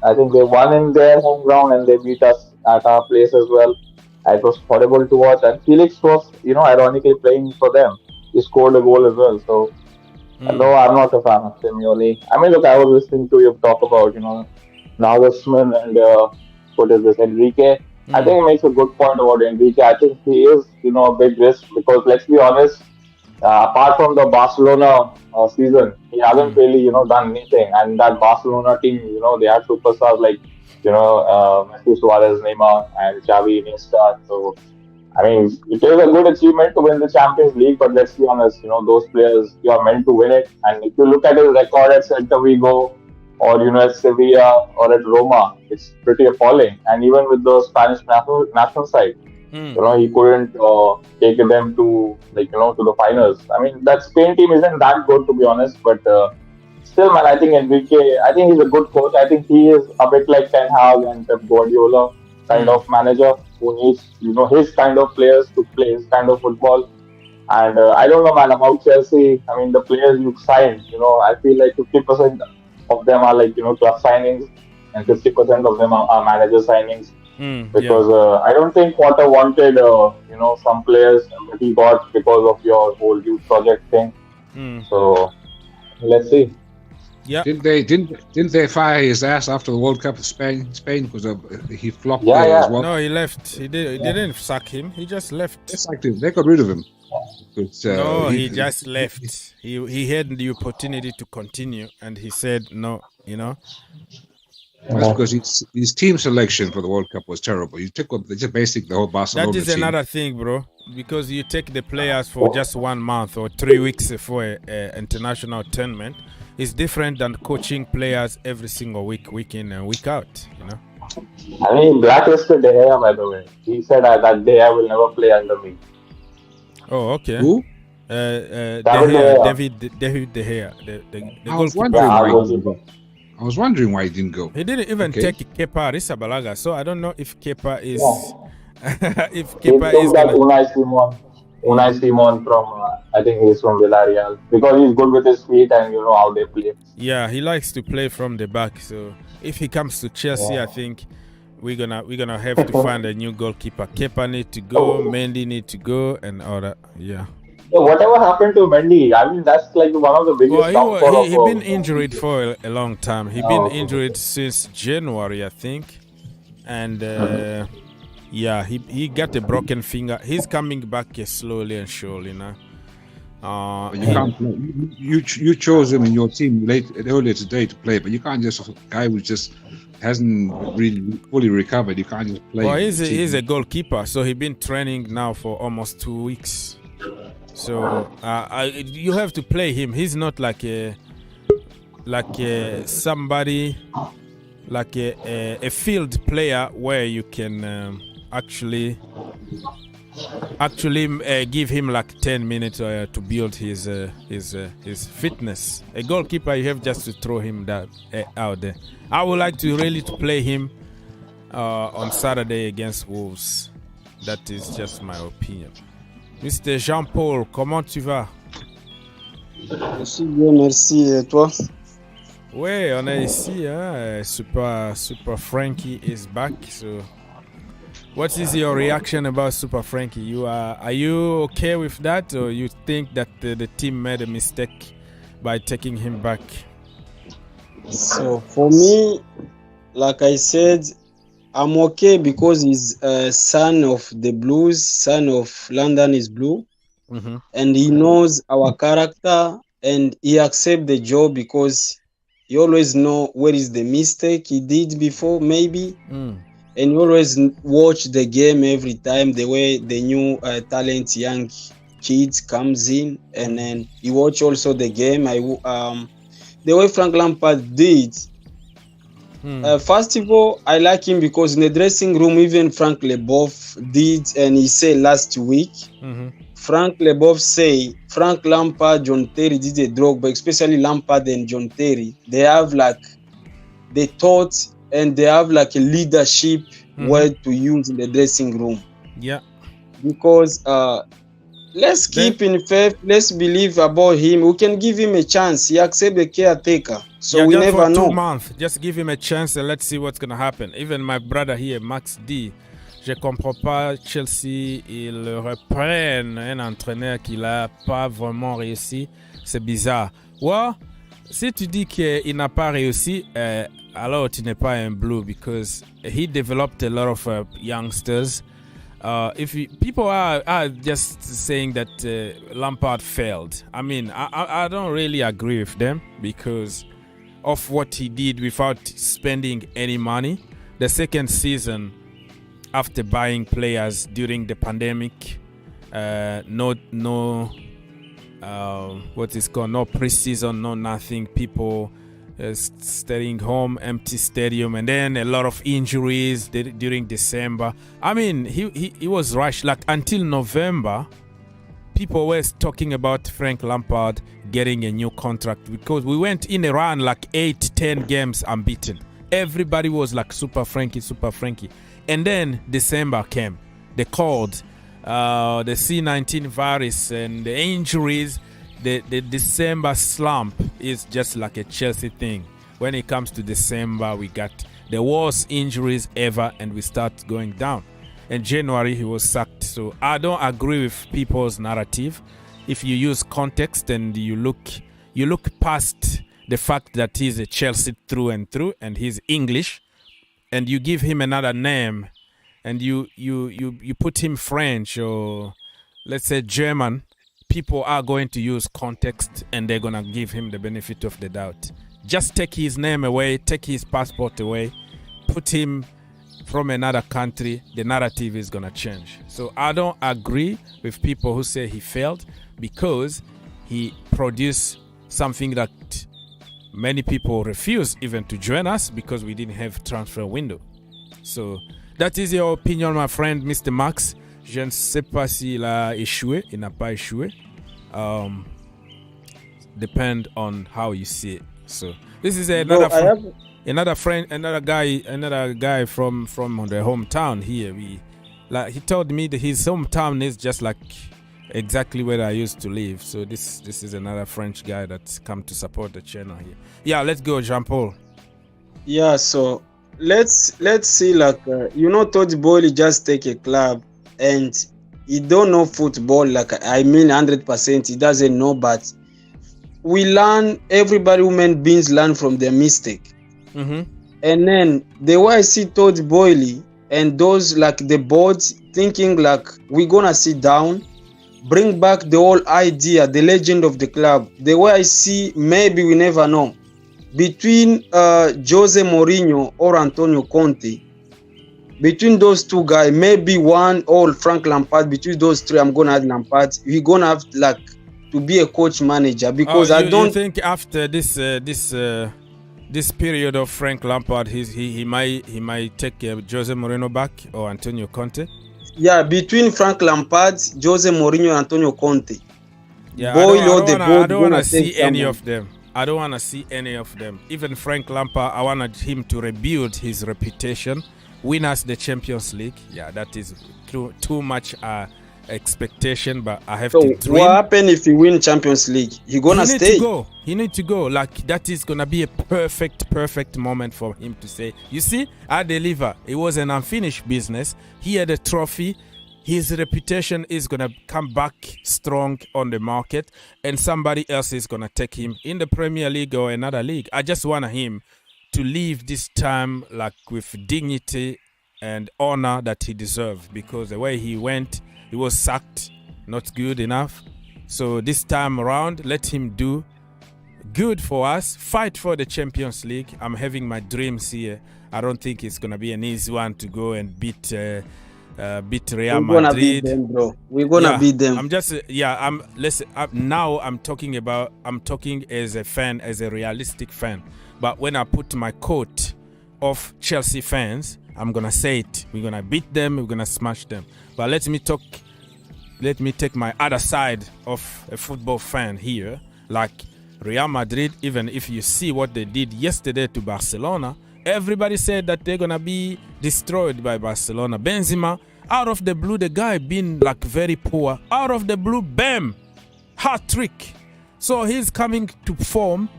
[SPEAKER 7] I think they won in their home ground and they beat us at our place as well. It was horrible to watch. And Felix was, ironically playing for them. he scored a goal as well. So, no, I'm not a fan of Simeone. I mean, look, I was listening to you talk about, Nagelsmann and what is this, Enrique. I think he makes a good point about Enrique. I think he is, a big risk because let's be honest, apart from the Barcelona season, he hasn't really, done anything. And that Barcelona team, they had superstars like, Messi, Suarez, Neymar, and Xavi, Iniesta. So, I mean, it is a good achievement to win the Champions League, but let's be honest, those players, you are meant to win it. And if you look at his record at Celta Vigo, or at Sevilla or at Roma, it's pretty appalling. And even with the Spanish national side, he couldn't take them to to the finals. I mean, that Spain team isn't that good, to be honest, but still, man, I think Enrique, I think he's a good coach. I think he is a bit like Ten Hag and Pep Guardiola kind of manager who needs his kind of players to play his kind of football. And I don't know, man, about Chelsea. I mean, the players you've signed, I feel like 50% of them are club signings and 50% of them are manager signings. Because I don't think Potter wanted some players that he got because of your whole youth project thing. So let's see.
[SPEAKER 8] Yeah. Didn't they fire his ass after the World Cup of Spain because he flopped
[SPEAKER 7] as well?
[SPEAKER 6] No, he left. He didn't sack him. He just left.
[SPEAKER 8] They sacked him. They got rid of him.
[SPEAKER 6] But, he just left. He had the opportunity to continue, and he said no.
[SPEAKER 8] That's because his team selection for the World Cup was terrible. You took just basically the whole Barcelona
[SPEAKER 6] That is
[SPEAKER 8] team.
[SPEAKER 6] another thing, bro. Because you take the players for just 1 month or 3 weeks for an international tournament. It's different than coaching players every single week in and week out.
[SPEAKER 7] I mean, blacklisted De Gea, by the way. He said that De Gea will never play under me.
[SPEAKER 6] Oh, okay.
[SPEAKER 8] Who?
[SPEAKER 6] David De Gea, the
[SPEAKER 8] goalkeeper. I was wondering why he didn't go.
[SPEAKER 6] He didn't even take Kepa Arrizabalaga, so I don't know if Kepa is. If Kepa
[SPEAKER 7] is that Unai Simon from, I think he's from Villarreal, because he's good with his feet and how they play.
[SPEAKER 6] Yeah, he likes to play from the back. So if he comes to Chelsea, I think we're gonna have to find a new goalkeeper. Kepa need to go, Mendy need to go, and all that. Yeah.
[SPEAKER 7] So whatever happened to Mendy? I mean, that's one of the biggest.
[SPEAKER 6] Well, he been injured for a long time. He been injured since January, I think, and he got a broken finger. He's coming back slowly and surely now.
[SPEAKER 8] You can't play. You chose him in your team earlier today to play, but you can't just a guy who just hasn't really fully recovered. You can't just play.
[SPEAKER 6] Well, he's a goalkeeper, so he's been training now for almost 2 weeks. So you have to play him. He's not like somebody like a field player where you can actually give him like 10 minutes to build his fitness. A goalkeeper, you have just to throw him out there. I would like to really play him on Saturday against Wolves. That is just my opinion. Mr. Jean-Paul, comment tu vas?
[SPEAKER 9] Bien, merci. Et toi?
[SPEAKER 6] Ouais, on est ici. Hein? Super Frankie is back. So, what is your reaction about Super Frankie? Are you okay with that, or you think that the team made a mistake by taking him back?
[SPEAKER 9] So for me, like I said, I'm okay because he's a son of the Blues, son of London is Blue, and he knows our character and he accepts the job because he always know where is the mistake he did before maybe, and he always watch the game every time the way the new talent young kids comes in, and then he watch also the game. The way Frank Lampard did. First of all, I like him because in the dressing room, even Frank Leboeuf did, and he said last week, Frank Leboeuf say Frank Lampard, John Terry did a drug, but especially Lampard and John Terry, they have like the thought and they have like a leadership word to use in the dressing room.
[SPEAKER 6] Yeah.
[SPEAKER 9] Because let's keep in faith, let's believe about him. We can give him a chance. He accept the caretaker. So we never know.
[SPEAKER 6] 2 months. Just give him a chance and let's see what's gonna happen. Even my brother here, Max D, Je comprends pas. Chelsea, ils reprennent un entraîneur qui n'a pas vraiment réussi. C'est bizarre. Ouais, si tu dis qu'il n'a pas réussi, alors tu n'es pas un blue because he developed a lot of youngsters. People are just saying that Lampard failed. I mean, I don't really agree with them because of what he did without spending any money. The second season, after buying players during the pandemic, no preseason, no nothing. People staying home, empty stadium, and then a lot of injuries during December. I mean, he was rushed. Like until November, people were talking about Frank Lampard getting a new contract because we went in a run like 8-10 games unbeaten. Everybody was like super Frankie. And then December came. They called the C-19 virus and the injuries. The December slump is just like a Chelsea thing. When it comes to December, we got the worst injuries ever and we start going down. In January, he was sacked. So I don't agree with people's narrative. If you use context and you look past the fact that he's a Chelsea through and through and he's English, and you give him another name and you put him French or let's say German, people are going to use context and they're going to give him the benefit of the doubt. Just take his name away, take his passport away, put him from another country, the narrative is going to change. So I don't agree with people who say he failed because he produced something that many people refuse even to join us because we didn't have transfer window. So that is your opinion, my friend, Mr. Max. Je ne sais pas s'il a échoué, il n'a pas échoué. Depend on how you see it. So this is another guy from the hometown here. He told me that his hometown is just like exactly where I used to live. So this is another French guy that's come to support the channel here. Yeah, let's go, Jean-Paul.
[SPEAKER 9] Yeah, so let's see, like Todd Boehly just take a club and he don't know football, like I mean 100%, he doesn't know, but we learn, everybody, human beings learn from their mistake.
[SPEAKER 6] Mm-hmm.
[SPEAKER 9] And then the way I see Todd Boehly and those like the board thinking like we're gonna sit down, bring back the whole idea, the legend of the club. The way I see, maybe we never know, between Jose Mourinho or Antonio Conte, between those two guys, maybe one or Frank Lampard, between those three, I'm gonna add Lampard. We're gonna have like to be a coach manager because you
[SPEAKER 6] think after this period of Frank Lampard, he might take Jose Mourinho back or Antonio Conte.
[SPEAKER 9] Yeah, between Frank Lampard, Jose Mourinho, and Antonio Conte.
[SPEAKER 6] Yeah, I don't want to see any of them. I don't want to see any of them. Even Frank Lampard, I wanted him to rebuild his reputation, win us the Champions League. Yeah, that is too much expectation, but I have to dream.
[SPEAKER 9] What happens if he win Champions League? He stay.
[SPEAKER 6] He need to go. Like that is gonna be a perfect moment for him to say, you see, I deliver. It was an unfinished business. He had a trophy. His reputation is gonna come back strong on the market, and somebody else is gonna take him in the Premier League or another league. I just want him to leave this time like with dignity and honor that he deserved, because the way he went, he was sacked, not good enough. So this time around, let him do good for us, fight for the Champions League. I'm having my dreams here. I don't think it's going to be an easy one to go and beat Real Madrid. We're going to beat
[SPEAKER 9] them, bro. We're going to beat them.
[SPEAKER 6] I'm talking as a fan, as a realistic fan. But when I put my coat of Chelsea fans, I'm going to say it. We're going to beat them. We're going to smash them. But let me take my other side of a football fan here. Like Real Madrid, even if you see what they did yesterday to Barcelona, everybody said that they're going to be destroyed by Barcelona. Benzema, out of the blue, the guy been like very poor. Out of the blue, bam, hat trick. So he's coming to form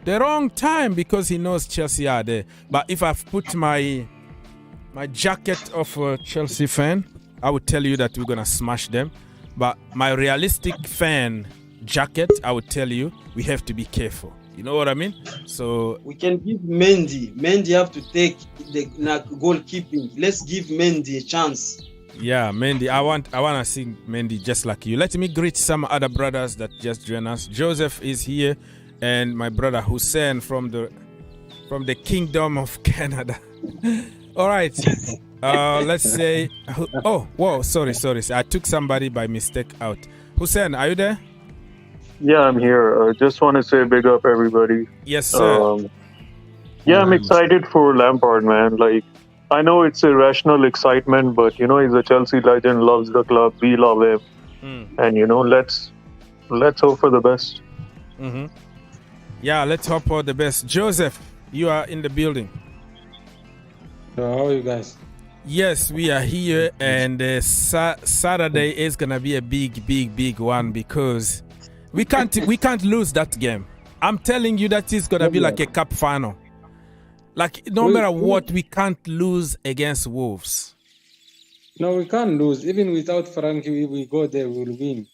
[SPEAKER 6] the wrong time because he knows Chelsea are there. But if I've put my my jacket of a Chelsea fan, I would tell you that we're gonna smash them. But my realistic fan jacket, I would tell you we have to be careful. You know what I mean? So
[SPEAKER 9] we can give Mendy. Mendy have to take the goalkeeping. Let's give Mendy a chance.
[SPEAKER 6] Yeah, Mendy. I want to see Mendy just like you. Let me greet some other brothers that just joined us. Joseph is here, and my brother Hussein from the Kingdom of Canada. All right. Let's say. Oh, whoa! Sorry. I took somebody by mistake out. Hussein, are you there?
[SPEAKER 10] Yeah, I'm here. Just want to say big up everybody.
[SPEAKER 6] Yes, sir.
[SPEAKER 10] I'm excited for Lampard, man. Like, I know it's irrational excitement, but he's a Chelsea legend, loves the club, we love him, and let's hope for the best.
[SPEAKER 6] Mm-hmm. Yeah, let's hope for the best. Joseph, you are in the building.
[SPEAKER 9] How are you guys?
[SPEAKER 6] Yes, we are here, and Saturday is gonna be a big one because we can't lose that game. I'm telling you that it's gonna be like a cup final. Like no matter what, we can't lose against Wolves.
[SPEAKER 9] No, we can't lose. Even without Frankie, we go there, we'll win.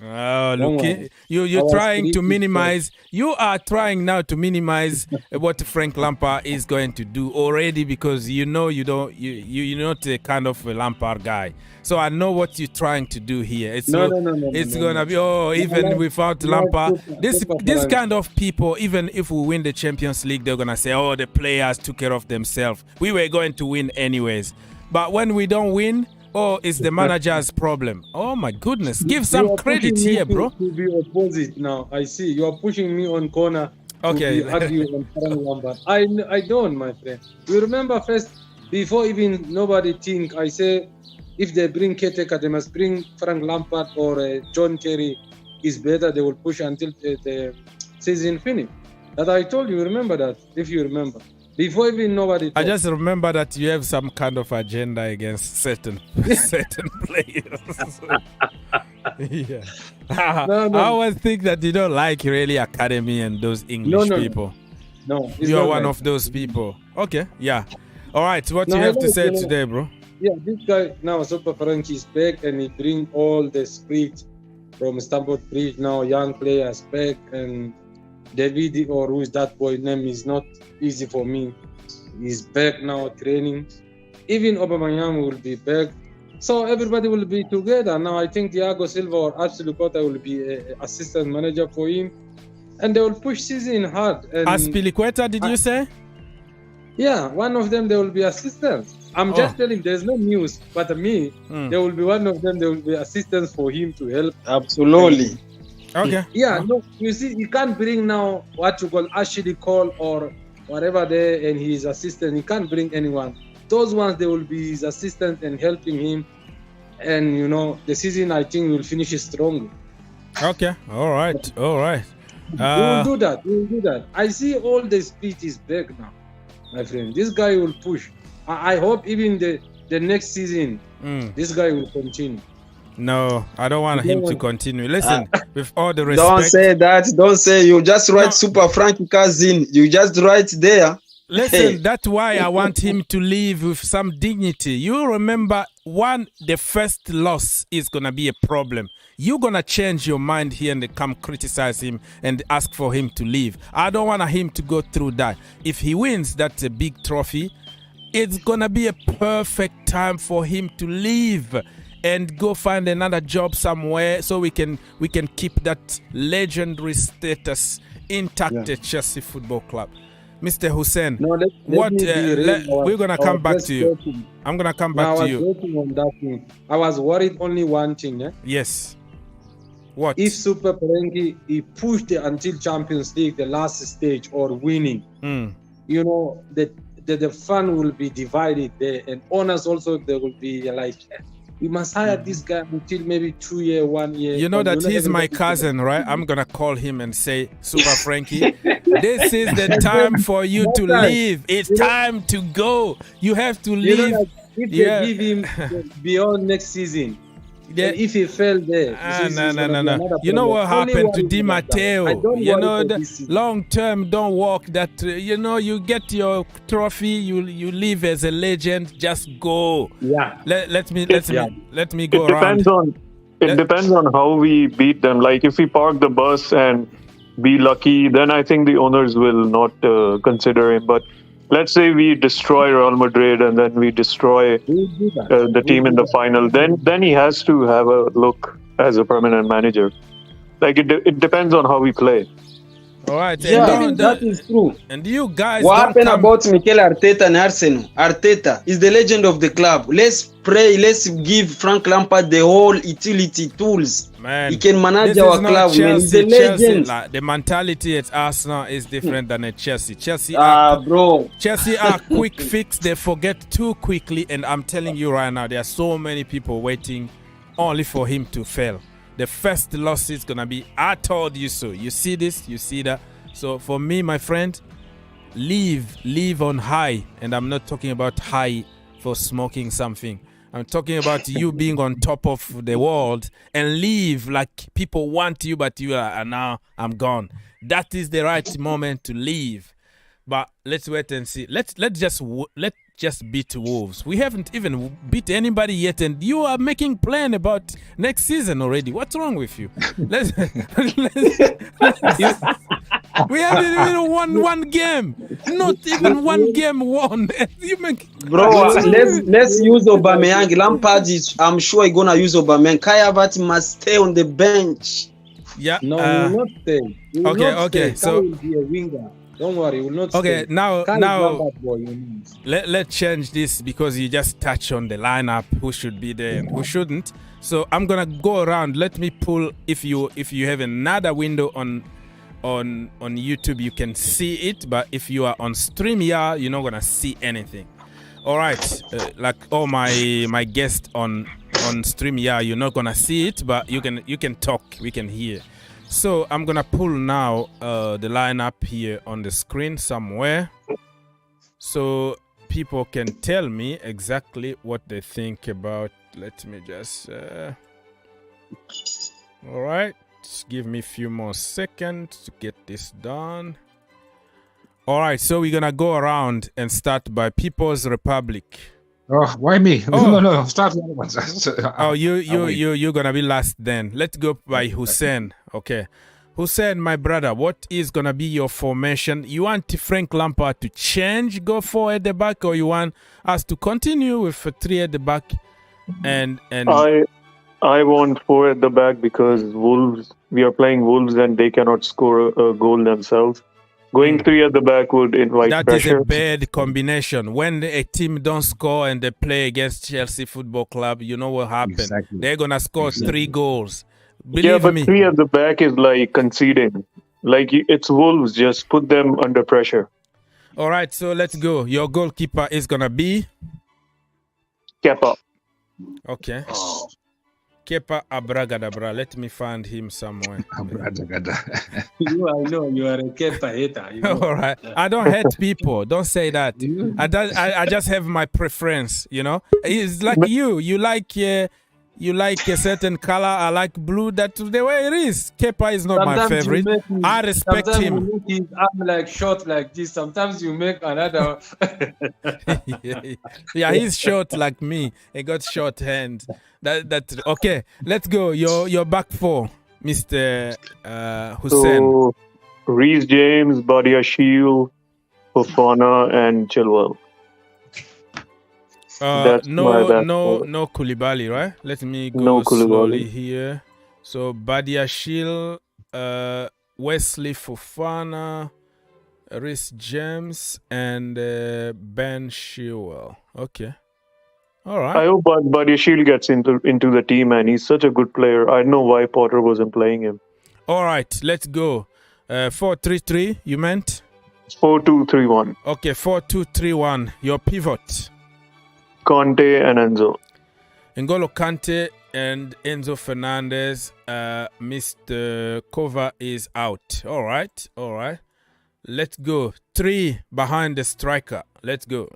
[SPEAKER 6] Oh, look, you're trying to minimize. You are trying now to minimize what Frank Lampard is going to do already because you're not a kind of a Lampard guy. So I know what you're trying to do here. It's gonna be even without Lampard. This kind of people, even if we win the Champions League, they're gonna say, the players took care of themselves. We were going to win anyways. But when we don't win, it's the manager's problem. Oh my goodness. Give some credit here, bro.
[SPEAKER 9] To be opposite now. I see. You are pushing me on corner.
[SPEAKER 6] Okay.
[SPEAKER 9] To argue on Frank Lampard. I don't, my friend. You remember first, before even nobody think, I say, if they bring Caretaker, they must bring Frank Lampard or John Terry is better. They will push until the season finish. That I told you. Remember that, if you remember. Before even nobody talked.
[SPEAKER 6] I just remember that you have some kind of agenda against certain players. Yeah. No. I always think that you don't like really academy and those English people.
[SPEAKER 9] No.
[SPEAKER 6] You're one of those people. Okay, yeah. All right, what do you have to say today, bro?
[SPEAKER 9] Yeah, this guy now, Super Frankie is back and he bring all the spirit from Stamford Bridge now, young players back, and David, or who is that boy name, is not easy for me. He's back now training. Even Aubameyang will be back. So everybody will be together. Now I think Thiago Silva or Azpilicueta will be assistant manager for him. And they will push season hard.
[SPEAKER 6] Azpilicueta, did you say?
[SPEAKER 9] Yeah, one of them, they will be assistants. I'm just telling, there's no news. But there will be one of them, there will be assistants for him to help.
[SPEAKER 11] Absolutely.
[SPEAKER 6] Okay.
[SPEAKER 9] Yeah, no, you see, you can't bring now what you call Ashley Cole or whatever there and his assistant. You can't bring anyone. Those ones, they will be his assistant and helping him. And, the season, I think, will finish strong.
[SPEAKER 6] Okay. All right.
[SPEAKER 9] We will do that. I see all the speed is back now, my friend. This guy will push. I hope even the next season, this guy will continue.
[SPEAKER 6] No, I don't want him to continue. Listen, with all the respect.
[SPEAKER 11] Don't say that. Don't say. You just write Super Frankie cousin. You just write there.
[SPEAKER 6] Listen, that's why I want him to leave with some dignity. You remember, the first loss is going to be a problem. You're going to change your mind here and come criticize him and ask for him to leave. I don't want him to go through that. If he wins that big trophy, it's going to be a perfect time for him to leave and go find another job somewhere so we can keep that legendary status intact at Chelsea Football Club. Mr. Hussein, we're going to come back to you. I'm going to come back to you.
[SPEAKER 9] On that thing. I was worried only one thing. Eh?
[SPEAKER 6] Yes. What?
[SPEAKER 9] If Super Frankie, he pushed it until Champions League, the last stage, or winning, the fun will be divided there. And owners also, they will be like, we must hire this guy until maybe 2 years, 1 year.
[SPEAKER 6] You know that he's my cousin, right? I'm going to call him and say, Super Frankie, this is the time for you to leave. It's time to go. You have to leave.
[SPEAKER 9] If they give him beyond next season,
[SPEAKER 6] Yeah.
[SPEAKER 9] And if he fell there,
[SPEAKER 6] no. You know what happened to Di Matteo? You know, the long term, don't walk that. You know, you get your trophy, you live as a legend. Just go.
[SPEAKER 9] Yeah.
[SPEAKER 6] Let me go
[SPEAKER 10] around. It depends on how we beat them. Like if we park the bus and be lucky, then I think the owners will not consider him. But let's say we destroy Real Madrid and then we destroy the team in the final. Then he has to have a look as a permanent manager. Like it depends on how we play.
[SPEAKER 6] All right.
[SPEAKER 9] Yeah, that is true.
[SPEAKER 6] And you guys,
[SPEAKER 9] what happened about Mikel Arteta and Arsenal? Arteta is the legend of the club. Let's pray. Let's give Frank Lampard the whole utility tools.
[SPEAKER 6] Man,
[SPEAKER 9] he can manage our club.
[SPEAKER 6] Chelsea,
[SPEAKER 9] man. He's a legend.
[SPEAKER 6] Like, the mentality at Arsenal is different than at Chelsea. Chelsea are quick fix. They forget too quickly. And I'm telling you right now, there are so many people waiting only for him to fail. The first loss is gonna be, I told you so. You see this, you see that. So for me, my friend, live on high. And I'm not talking about high for smoking something. I'm talking about you being on top of the world and live like people want you, but you are, and now I'm gone. That is the right moment to leave. But let's wait and see. Let's just beat Wolves. We haven't even beat anybody yet, and you are making plan about next season already. What's wrong with you? We haven't even won one game. Not even one game won.
[SPEAKER 9] Let's use Aubameyang. Lampard is, I'm sure, he's gonna use Aubameyang. Kai Havertz must stay on the bench.
[SPEAKER 6] Yeah.
[SPEAKER 9] No, he will not stay. He will not
[SPEAKER 6] okay.
[SPEAKER 9] stay.
[SPEAKER 6] So
[SPEAKER 9] Kai will be a winger. Don't worry, he will not
[SPEAKER 6] okay,
[SPEAKER 9] stay.
[SPEAKER 6] now let's change this because you just touch on the lineup, who should be there and who shouldn't. So I'm gonna go around. Let me pull, if you have another window on YouTube, you can see it, but if you are on StreamYard, you're not gonna see anything. All right, like all my guests on StreamYard, you're not gonna see it, but you can talk, we can hear. So I'm gonna pull now the lineup here on the screen somewhere, so people can tell me exactly what they think about. Let me just all right, just give me a few more seconds to get this done. All right, so we're gonna go around and start by People's Republic.
[SPEAKER 8] Oh, why me?
[SPEAKER 6] Oh.
[SPEAKER 8] No, start the other ones.
[SPEAKER 6] You're gonna be last then. Let's go by Hussein. Okay, Hussein, my brother, what is gonna be your formation? You want Frank Lampard to change, go 4 at the back, or you want us to continue with 3 at the back? And
[SPEAKER 10] I want 4 at the back because we are playing Wolves and they cannot score a goal themselves. Going 3 at the back would invite pressure.
[SPEAKER 6] That is a bad combination. When a team don't score and they play against Chelsea Football Club, you know what happens. Exactly. They're going to score 3 goals. Believe me.
[SPEAKER 10] 3 at the back is like conceding. Like it's Wolves, just put them under pressure.
[SPEAKER 6] All right, so let's go. Your goalkeeper is going to be?
[SPEAKER 10] Kepa.
[SPEAKER 6] Okay. Kepa Abragadabra. Let me find him somewhere.
[SPEAKER 9] I know you are a Kepa hater. You know?
[SPEAKER 6] All right. I don't hate people. Don't say that. I just have my preference. You know, it's like you like a certain color. I like blue. That's the way it is. Kepa is not my favorite. I respect him.
[SPEAKER 9] You make his arm like short like this. Sometimes you make another.
[SPEAKER 6] Yeah, he's short like me. He got short hands. That okay. Let's go. Your back 4, Mr. Hussein.
[SPEAKER 10] So, Reece James, Badiashile, Fofana, and Chilwell.
[SPEAKER 6] No Koulibaly, right? Let me go slowly here. So Badiashile, Wesley Fofana, Reece James, and Ben Chilwell. Okay. All right.
[SPEAKER 10] I hope Badiashile gets into the team, and he's such a good player. I don't know why Potter wasn't playing him.
[SPEAKER 6] All right, let's go. 4-3-3, you meant?
[SPEAKER 10] 4-2-3-1.
[SPEAKER 6] Okay, 4-2-3-1. Your pivot?
[SPEAKER 10] Conte and Enzo.
[SPEAKER 6] N'Golo Kante and Enzo Fernandez. Mr. Kova is out. All right. Let's go. 3 behind the striker. Let's go.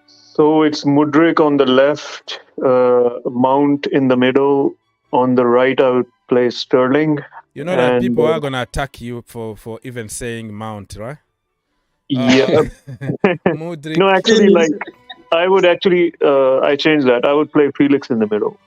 [SPEAKER 10] So it's Mudryk on the left, Mount in the middle, On the right, I would play Sterling.
[SPEAKER 6] You know that people are gonna attack you for even saying Mount, right?
[SPEAKER 10] Yeah.
[SPEAKER 6] Modric.
[SPEAKER 10] No, actually, like I would actually, I changed that. I would play Felix in the middle.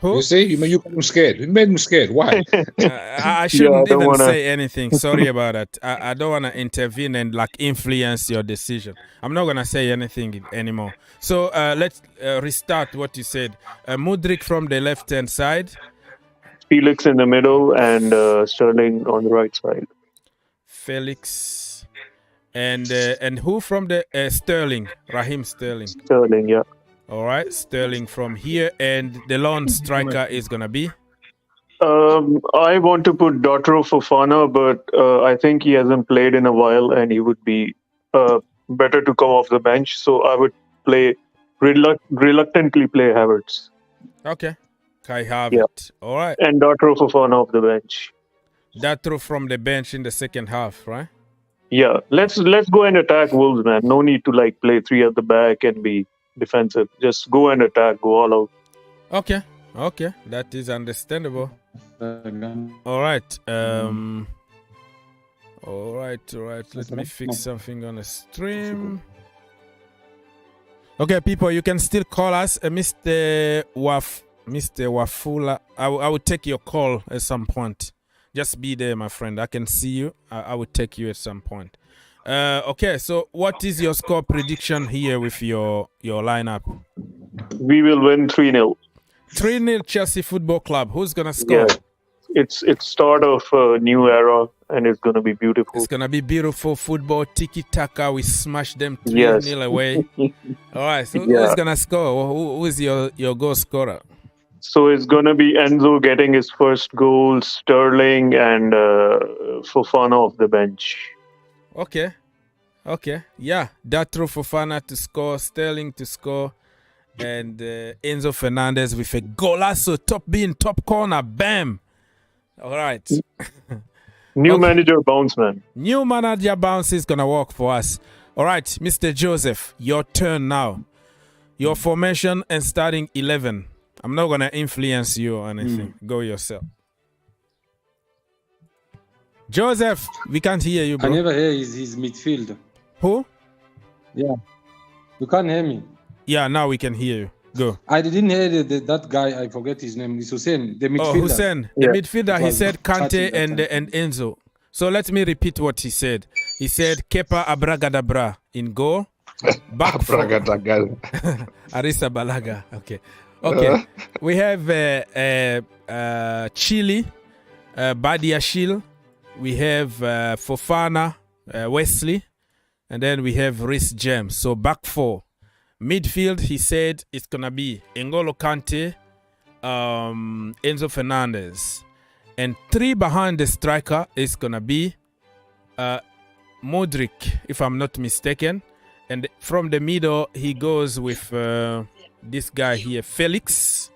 [SPEAKER 6] Who?
[SPEAKER 8] You see, you made him scared. You made him scared. Why?
[SPEAKER 6] I shouldn't even say anything. Sorry about that. I don't want to intervene and like influence your decision. I'm not gonna say anything anymore. So let's restart what you said. Modric from the left-hand side.
[SPEAKER 10] Felix in the middle and Sterling on the right side.
[SPEAKER 6] Felix and who from the Sterling? Raheem Sterling.
[SPEAKER 10] Sterling, yeah.
[SPEAKER 6] All right, Sterling from here, and the lone striker is gonna be.
[SPEAKER 10] I want to put Dotro Fofana, but I think he hasn't played in a while, and he would be better to come off the bench. So I would reluctantly play Havertz.
[SPEAKER 6] Okay. Kai Havertz. Yeah. All right.
[SPEAKER 10] And Dotro Fofana off the bench.
[SPEAKER 6] Dotro from the bench in the second half, right?
[SPEAKER 10] Yeah. Let's go and attack Wolves, man. No need to like play three at the back and be defensive. Just go and attack. Go all out.
[SPEAKER 6] Okay. Okay. That is understandable. All right. All right. Let me fix something on the stream. Okay, people, you can still call us, Mr. Wafula. I will take your call at some point. Just be there, my friend. I can see you. I will take you at some point. Okay, so what is your score prediction here with your lineup?
[SPEAKER 10] We will win 3-0.
[SPEAKER 6] 3-0 Chelsea Football Club. Who's going to score?
[SPEAKER 10] Yeah. It's start of a new era, and it's going to be beautiful.
[SPEAKER 6] It's going to be beautiful football, tiki-taka. We smash them 3-0 away. All right, so who's going to score? Who is your goal scorer?
[SPEAKER 10] So it's going to be Enzo getting his first goal, Sterling, and Fofana off the bench.
[SPEAKER 6] Okay. Yeah, Dotro Fofana to score, Sterling to score, and Enzo Fernandez with a golazo, top corner, bam. All right.
[SPEAKER 10] New manager bounce, man.
[SPEAKER 6] New manager bounce is going to work for us. All right, Mr. Joseph, your turn now. Your formation and starting 11. I'm not going to influence you or anything. Go yourself. Joseph, we can't hear you, bro.
[SPEAKER 12] I never hear his midfield.
[SPEAKER 6] Who?
[SPEAKER 12] Yeah. You can't hear me.
[SPEAKER 6] Yeah, now we can hear you. Go.
[SPEAKER 12] I didn't hear that guy. I forget his name. It's Hussein, the midfielder.
[SPEAKER 6] Oh, Hussein. The midfielder, he said Kante and Enzo. So let me repeat what he said. He said Kepa Abragadabra in goal. Back
[SPEAKER 8] Abragadabra.
[SPEAKER 6] Arisa Balaga. Okay. We have Chile, Badiashile. We have Fofana, Wesley. And then we have Reece James. So back four. Midfield, he said it's going to be N'Golo Kante, Enzo Fernandez. And three behind the striker is going to be Modric, if I'm not mistaken. And from the middle, he goes with this guy here, Felix.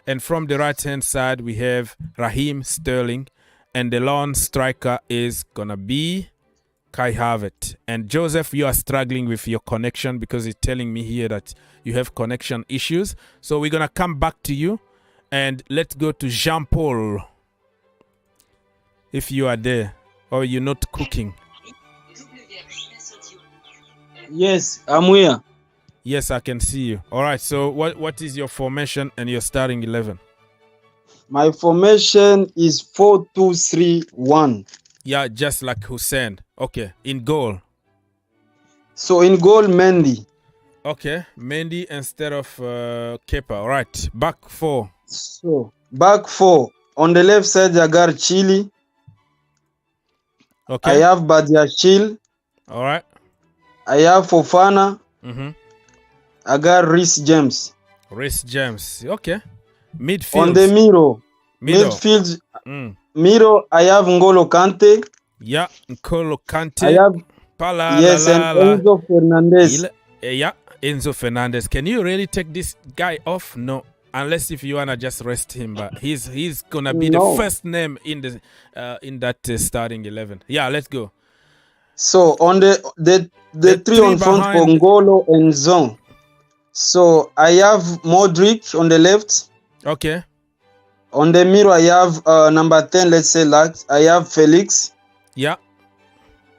[SPEAKER 6] And from the right-hand side, we have Raheem Sterling. And the lone striker is going to be Kai Havertz. And Joseph, you are struggling with your connection because it's telling me here that you have connection issues. So we're going to come back to you. And let's go to Jean-Paul. If you are there or you're not cooking.
[SPEAKER 9] Yes, I'm here.
[SPEAKER 6] Yes, I can see you. All right, so what is your formation and your starting 11?
[SPEAKER 9] My formation is 4-2-3-1.
[SPEAKER 6] Yeah, just like Hussein. Okay, in goal.
[SPEAKER 9] So in goal, Mendy.
[SPEAKER 6] Okay, Mendy instead of Kepa. All right, back four.
[SPEAKER 9] So back four. On the left side, I got Chile.
[SPEAKER 6] Okay.
[SPEAKER 9] I have Badiashile.
[SPEAKER 6] All right.
[SPEAKER 9] I have Fofana.
[SPEAKER 6] Mm-hmm.
[SPEAKER 9] I got Reece James.
[SPEAKER 6] Reece James. Okay. Midfield.
[SPEAKER 9] On the midfield. Middle, I have N'Golo Kante.
[SPEAKER 6] Yeah, N'Golo Kante.
[SPEAKER 9] I have Enzo Fernandez.
[SPEAKER 6] Yeah, Enzo Fernandez. Can you really take this guy off? No, unless if you wanna just rest him. But he's gonna be the first name in the in that starting 11. Yeah, let's go.
[SPEAKER 9] So on the three on front for N'Golo and Zong. So I have Modric on the left.
[SPEAKER 6] Okay.
[SPEAKER 9] On the mirror, I have number 10, let's say that. I have Felix.
[SPEAKER 6] Yeah.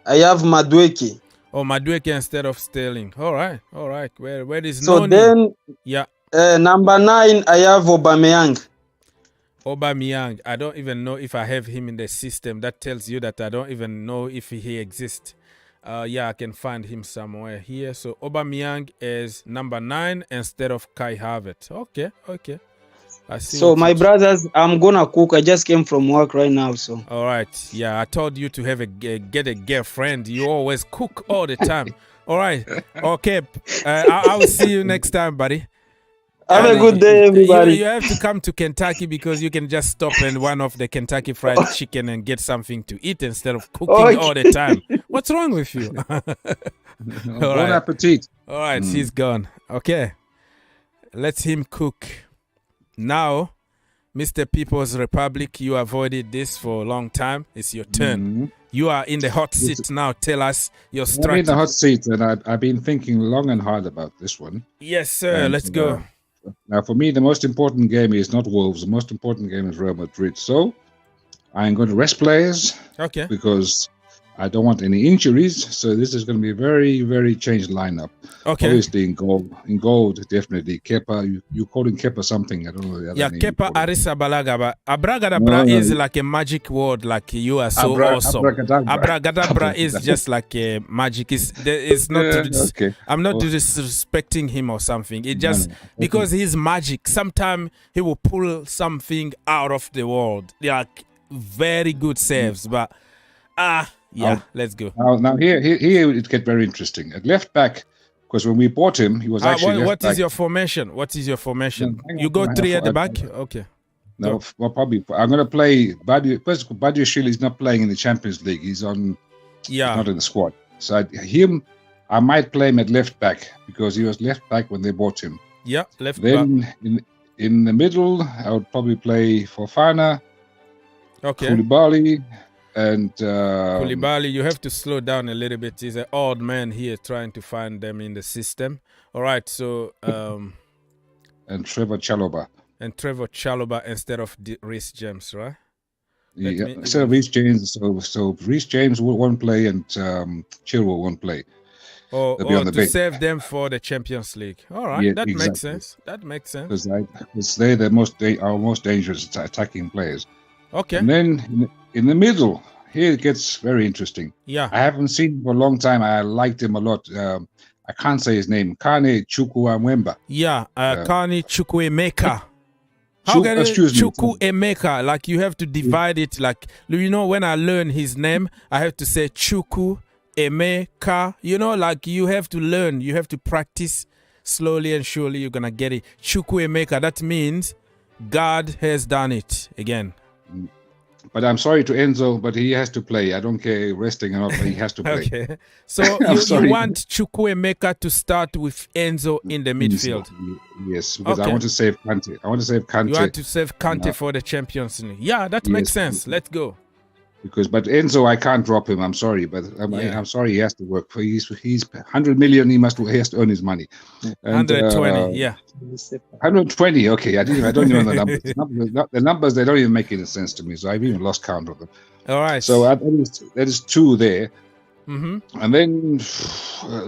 [SPEAKER 9] I have Madueke.
[SPEAKER 6] Oh, Madueke instead of Sterling. All right. Where is
[SPEAKER 9] So
[SPEAKER 6] Noni?
[SPEAKER 9] then,
[SPEAKER 6] yeah.
[SPEAKER 9] Number 9, I have Aubameyang.
[SPEAKER 6] Aubameyang. I don't even know if I have him in the system. That tells you that I don't even know if he exists. Yeah, I can find him somewhere here. So Aubameyang is number 9 instead of Kai Havertz. Okay. I see.
[SPEAKER 9] So my brothers, I'm gonna cook. I just came from work right now. So.
[SPEAKER 6] All right. Yeah, I told you to have get a girlfriend. You always cook all the time. All right. Okay. I will see you next time, buddy.
[SPEAKER 9] Have a good day, everybody.
[SPEAKER 6] You have to come to Kentucky because you can just stop and one of the Kentucky Fried Chicken and get something to eat instead of cooking all the time. What's wrong with you?
[SPEAKER 8] Bon appetit.
[SPEAKER 6] All right, he's gone. Okay. Let him cook. Now, Mr. People's Republic, you avoided this for a long time. It's your turn. You are in the hot seat now. Tell us your strategy.
[SPEAKER 8] I'm in the hot seat, and I've been thinking long and hard about this one.
[SPEAKER 6] Yes, sir. And, let's go.
[SPEAKER 8] Now, for me, the most important game is not Wolves. The most important game is Real Madrid. So, I'm going to rest players.
[SPEAKER 6] Okay.
[SPEAKER 8] Because I don't want any injuries. So, this is going to be a very, very changed lineup.
[SPEAKER 6] Okay.
[SPEAKER 8] Obviously, in goal, definitely. Kepa, you calling Kepa something. I don't know the other name.
[SPEAKER 6] Kepa Arrizabalaga. Abracadabra is like a magic word, like you are so awesome. Abracadabra is just like a magic. It's not. Okay. I'm not disrespecting him or something. It just because he's magic. Sometimes he will pull something out of the world. Like very good saves, but let's go.
[SPEAKER 8] Now here it gets very interesting. At left back. Because when we bought him, he was actually
[SPEAKER 6] What is your formation? You go 3 at the back? Okay.
[SPEAKER 8] No, well, probably. I'm going to play Badiashile is not playing in the Champions League. He's on. Yeah. He's not in the squad. So I might play him at left back because he was left back when they bought him.
[SPEAKER 6] Yeah, left back.
[SPEAKER 8] Then in the middle, I would probably play Fofana.
[SPEAKER 6] Okay.
[SPEAKER 8] Koulibaly. And
[SPEAKER 6] Koulibaly, you have to slow down a little bit. He's an odd man here trying to find them in the system. All right, so
[SPEAKER 8] and Trevor Chalobah.
[SPEAKER 6] And Trevor Chalobah instead of Reece James, right?
[SPEAKER 8] Instead of Reece James, so Reece James won't play and Chilwell won't play.
[SPEAKER 6] To save them for the Champions League. All right, that makes sense. That makes sense.
[SPEAKER 8] Because they're our most dangerous attacking players.
[SPEAKER 6] Okay.
[SPEAKER 8] And then in the middle, here it gets very interesting.
[SPEAKER 6] Yeah.
[SPEAKER 8] I haven't seen him for a long time. I liked him a lot. I can't say his name. Kane Chukwuemeka.
[SPEAKER 6] Yeah, Kane Chukwuemeka. How can Chukwuemeka? Like you have to divide it. Like when I learn his name, I have to say Chukwuemeka. Like you have to learn. You have to practice slowly and surely. You're gonna get it. Chukwuemeka. That means God has done it again.
[SPEAKER 8] But I'm sorry to Enzo, but he has to play. I don't care resting or not, but he has to play.
[SPEAKER 6] Okay. So you want Chukwuemeka to start with Enzo in the midfield?
[SPEAKER 8] Yes, because I want to save Kante. You want
[SPEAKER 6] to save Kante for the Champions League. Yeah, that makes sense. Let's go.
[SPEAKER 8] But Enzo, I can't drop him. I'm sorry, but I'm sorry. He has to work. He's 100 million. He has to earn his money. And,
[SPEAKER 6] 120.
[SPEAKER 8] 120. Okay, I don't even know the numbers. The numbers they don't even make any sense to me. So I've even lost count of them.
[SPEAKER 6] All right.
[SPEAKER 8] So that is 2 there.
[SPEAKER 6] Mm-hmm.
[SPEAKER 8] And then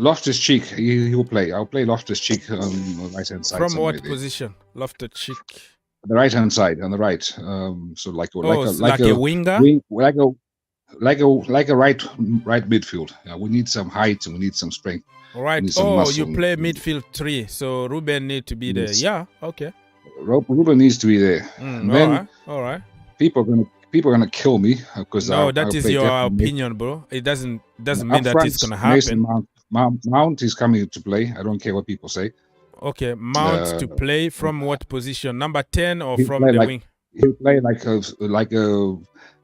[SPEAKER 8] Loftus-Cheek, he will play. I'll play Loftus-Cheek on the right hand side.
[SPEAKER 6] From what position? Loftus-Cheek.
[SPEAKER 8] The right hand side, on the right. So like a
[SPEAKER 6] winger,
[SPEAKER 8] like a right midfield. We need some height and we need some strength.
[SPEAKER 6] All right. You play midfield 3, so Ruben need to be there. Yeah. Okay.
[SPEAKER 8] Ruben needs to be there.
[SPEAKER 6] All right.
[SPEAKER 8] People are gonna kill me because
[SPEAKER 6] that is your opinion, bro. It doesn't mean that it's gonna happen.
[SPEAKER 8] Mount is coming to play. I don't care what people say.
[SPEAKER 6] Okay, Mount to play from what position? Number 10 or from the wing?
[SPEAKER 8] He'll play like a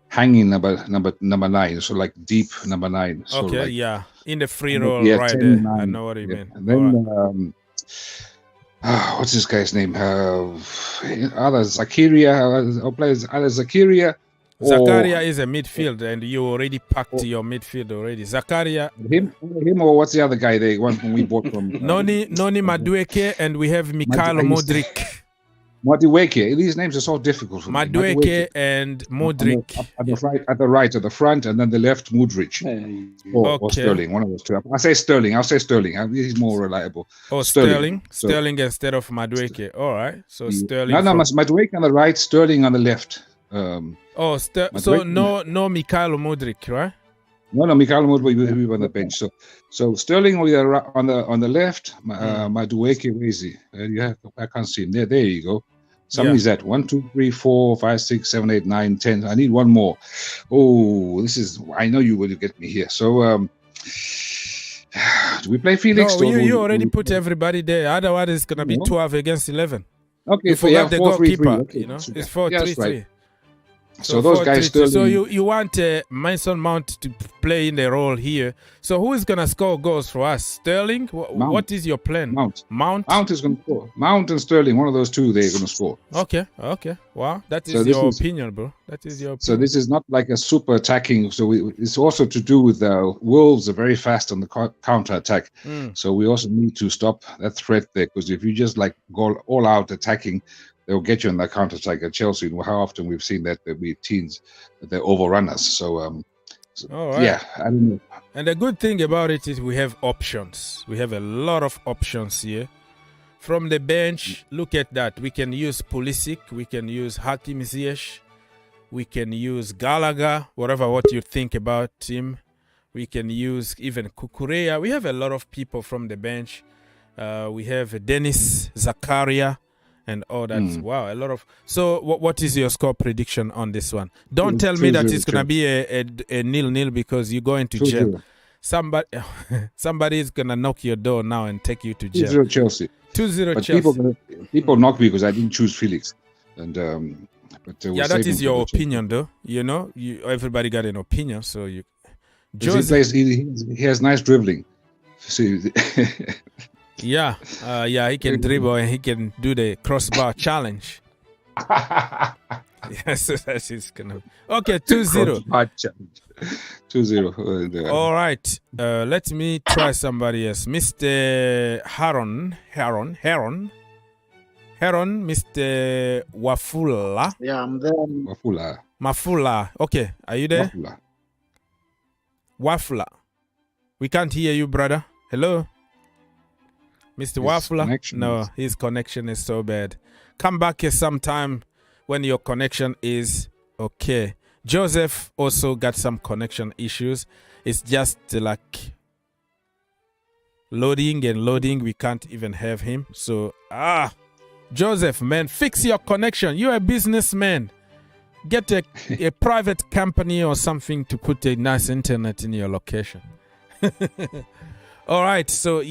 [SPEAKER 8] hanging number 9, so like deep number 9. So
[SPEAKER 6] okay, in the free roll right 10, there. I know what you mean.
[SPEAKER 8] And then what's this guy's name? Other Zakaria.
[SPEAKER 6] Zakaria is a midfield, and you already packed your midfield already. Zakaria.
[SPEAKER 8] Him or what's the other guy they one we bought from?
[SPEAKER 6] Noni Madueke, and we have Mikhail Modric.
[SPEAKER 8] Madueke. These names are so difficult for me.
[SPEAKER 6] Madueke and Modric.
[SPEAKER 8] At the right, at the front, and then the left, Modric. Or Sterling, one of those two. I'll say Sterling. He's more reliable.
[SPEAKER 6] Oh, Sterling instead of Madueke. All right. So Sterling.
[SPEAKER 8] No, Madueke on the right, Sterling on the left.
[SPEAKER 6] So no Mikhailo Modric, right?
[SPEAKER 8] No, Mikhailo Modric will be on the bench. So Sterling will be on the left. Madueke, where is he? I can't see him. There you go. Somebody's at 1, 2, 3, 4, 5, 6, 7, 8, 9, 10. I need one more. Oh, I know you will get me here. So do we play Felix?
[SPEAKER 6] No, you already put everybody there. Otherwise, it's gonna be 12 against 11.
[SPEAKER 8] Okay,
[SPEAKER 6] you forgot the goalkeeper.
[SPEAKER 8] Okay.
[SPEAKER 6] You know, it's 4-3-3.
[SPEAKER 8] Right. So those guys still.
[SPEAKER 6] So you want Mason Mount to play in the role here. So who is gonna score goals for us? Sterling? What is your plan?
[SPEAKER 8] Mount is gonna score. Mount and Sterling, one of those two, they're gonna score.
[SPEAKER 6] Okay. Wow, that is your opinion, bro. That is your opinion.
[SPEAKER 8] So this is not like a super attacking. So it's also to do with Wolves are very fast on the counter attack. So we also need to stop that threat there, because if you just like go all out attacking, they'll get you in that counter attack at Chelsea. How often we've seen that there'll be teams that they overrun us. So
[SPEAKER 6] all right.
[SPEAKER 8] Yeah, I don't know.
[SPEAKER 6] And the good thing about it is we have options. We have a lot of options here. From the bench, look at that. We can use Pulisic. We can use Hakim Ziyech. We can use Gallagher, whatever what you think about him. We can use even Kukureya. We have a lot of people from the bench. We have Dennis Zakaria and all that. Wow, a lot of. So what is your score prediction on this one? Don't tell me that it's going to be a 0-0 because you're going to jail. Somebody is going to knock your door now and take you to jail.
[SPEAKER 8] 2-0 Chelsea.
[SPEAKER 6] 2-0 Chelsea.
[SPEAKER 8] People knock me because I didn't choose Felix. And
[SPEAKER 6] that is your opinion, though. You know, everybody got an opinion, so you.
[SPEAKER 8] He has nice dribbling. See.
[SPEAKER 6] Yeah, he can dribble and he can do the crossbar challenge. Yes, that is gonna. Okay, 2-0.
[SPEAKER 8] 2-0.
[SPEAKER 6] All right. Let me try somebody else. Mr. Heron, Mr. Wafula.
[SPEAKER 13] Yeah, I'm there.
[SPEAKER 6] Mafula. Okay, are you there? Wafula. We can't hear you, brother. Hello? Mr. Wafula? No, his connection is so bad. Come back here sometime when your connection is okay. Joseph also got some connection issues. It's just like loading. We can't even have him. So, Joseph, man, fix your connection. You're a businessman. Get a private company or something to put a nice internet in your location. All right, so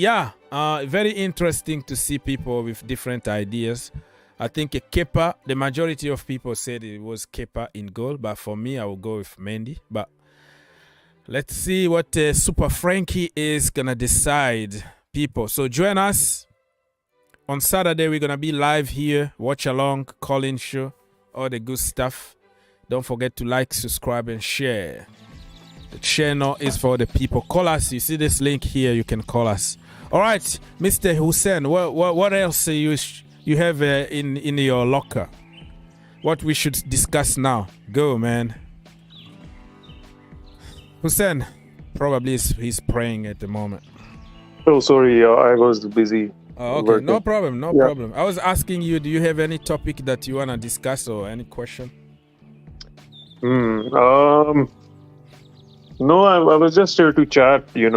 [SPEAKER 6] very interesting to see people with different ideas. I think Kepa, the majority of people said it was Kepa in goal, but for me, I will go with Mendy. But let's see what Super Frankie is going to decide, people. So join us. On Saturday, we're going to be live here. Watch along, call-in show, all the good stuff. Don't forget to like, subscribe, and share. The channel is for the people. Call us. You see this link here. You can call us. All right, Mr. Hussein, what else you have in your locker? What we should discuss now? Go, man. Hussein, probably he's praying at the moment.
[SPEAKER 10] Oh, sorry. I was busy.
[SPEAKER 6] Oh, okay. Working. No problem. I was asking you, do you have any topic that you want to discuss or any question?
[SPEAKER 10] No, I was just here to chat, and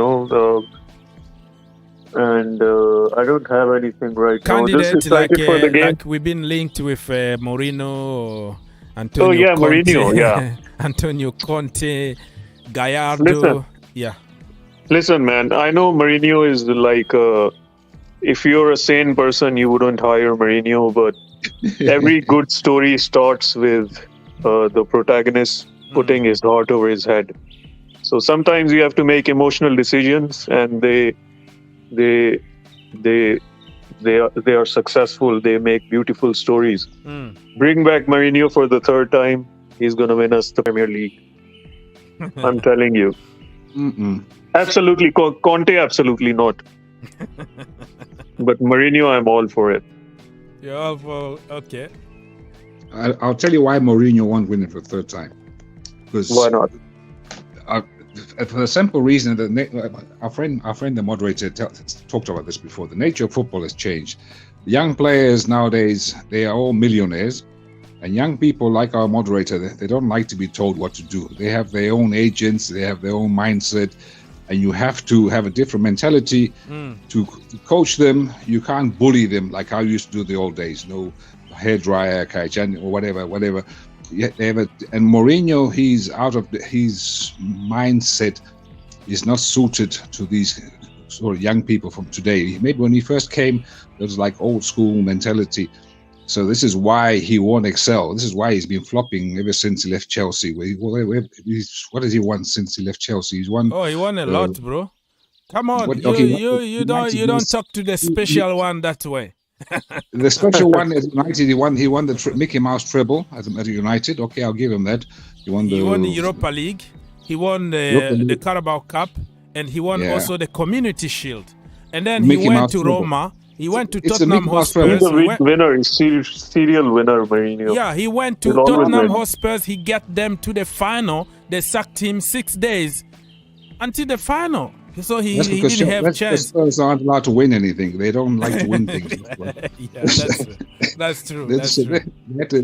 [SPEAKER 10] I don't have anything right now. Just excited for the game.
[SPEAKER 6] Like we've been linked with Mourinho or Antonio Conte.
[SPEAKER 10] Mourinho, yeah.
[SPEAKER 6] Antonio Conte, Gallardo.
[SPEAKER 10] Listen, man, I know Mourinho is like, if you're a sane person, you wouldn't hire Mourinho, but every good story starts with the protagonist putting his heart over his head. So sometimes you have to make emotional decisions, and they are successful. They make beautiful stories. Bring back Mourinho for the third time. He's going to win us the Premier League. I'm telling you. Absolutely. Conte, absolutely not. But Mourinho, I'm all for it.
[SPEAKER 6] You're all for okay.
[SPEAKER 8] I'll tell you why Mourinho won't win it for the third time. Because
[SPEAKER 10] Why not?
[SPEAKER 8] For the simple reason that our friend, the moderator, talked about this before. The nature of football has changed. Young players nowadays, they are all millionaires, and young people, like our moderator, they don't like to be told what to do. They have their own agents, they have their own mindset, and you have to have a different mentality to coach them. You can't bully them like how you used to do the old days. No hairdryer, or whatever. Yeah, and Mourinho, he's out of his mindset is not suited to these sort of young people from today. Maybe when he first came, it was like old school mentality. So this is why he won't excel. This is why he's been flopping ever since he left Chelsea. What has he won since he left Chelsea? He's won.
[SPEAKER 6] Oh, he won a lot, bro. Come on, you don't talk to the special one that way.
[SPEAKER 8] The special one at United, he won the Mickey Mouse treble at United. Okay, I'll give him that. He won the
[SPEAKER 6] Europa League. He won the Carabao Cup, and he won also the Community Shield. And then he went to Roma. He went to Tottenham Hotspur.
[SPEAKER 10] He's a winner, serial winner, Mourinho.
[SPEAKER 6] Yeah, he went to Tottenham Hotspur. He got them to the final. They sacked him 6 days until the final. So he didn't have a chance.
[SPEAKER 8] Spurs aren't allowed to win anything. They don't like to win things.
[SPEAKER 6] That's true.
[SPEAKER 8] They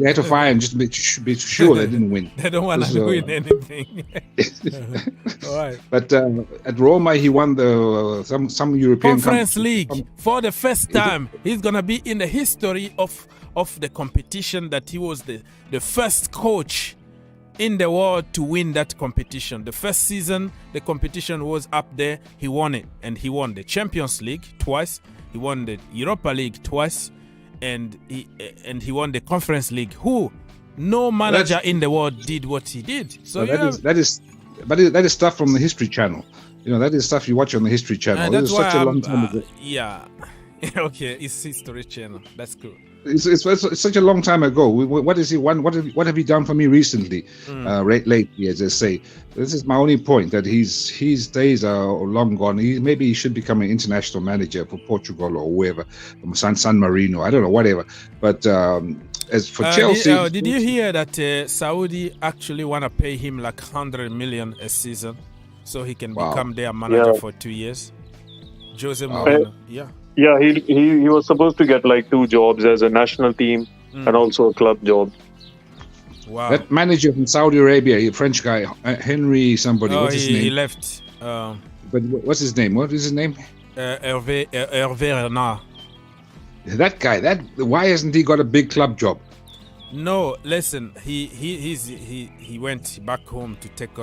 [SPEAKER 8] had to fire him just to be sure they didn't win.
[SPEAKER 6] They don't want to win anything. All right.
[SPEAKER 8] But at Roma, he won some European
[SPEAKER 6] Conference League for the first time. He's gonna be in the history of the competition that he was the first coach in the world to win that competition. The first season, the competition was up there. He won it, and he won the Champions League twice. He won the Europa League twice, and he won the Conference League. No manager in the world did what he did. So
[SPEAKER 8] that is stuff from the History Channel. You know, that is stuff you watch on the History Channel.
[SPEAKER 6] That's
[SPEAKER 8] why such a long time ago.
[SPEAKER 6] Yeah. Okay, it's History Channel. That's cool.
[SPEAKER 8] It's such a long time ago. What has he won? What have he done for me recently? Lately, as I say, this is my only point, that his days are long gone. Maybe he should become an international manager for Portugal or wherever, San Marino. I don't know, whatever. But as for Chelsea,
[SPEAKER 6] did you hear that Saudi actually want to pay him like 100 million a season so he can become their manager for 2 years? Jose Mourinho,
[SPEAKER 10] Yeah, he was supposed to get like 2 jobs as a national team and also a club job.
[SPEAKER 6] Wow.
[SPEAKER 8] That manager from Saudi Arabia, a French guy, Henry somebody. What's his name?
[SPEAKER 6] He left.
[SPEAKER 8] But what's his name? What is his name?
[SPEAKER 6] Hervé Renard.
[SPEAKER 8] That guy. Why hasn't he got a big club job?
[SPEAKER 6] No, listen. He went back home to take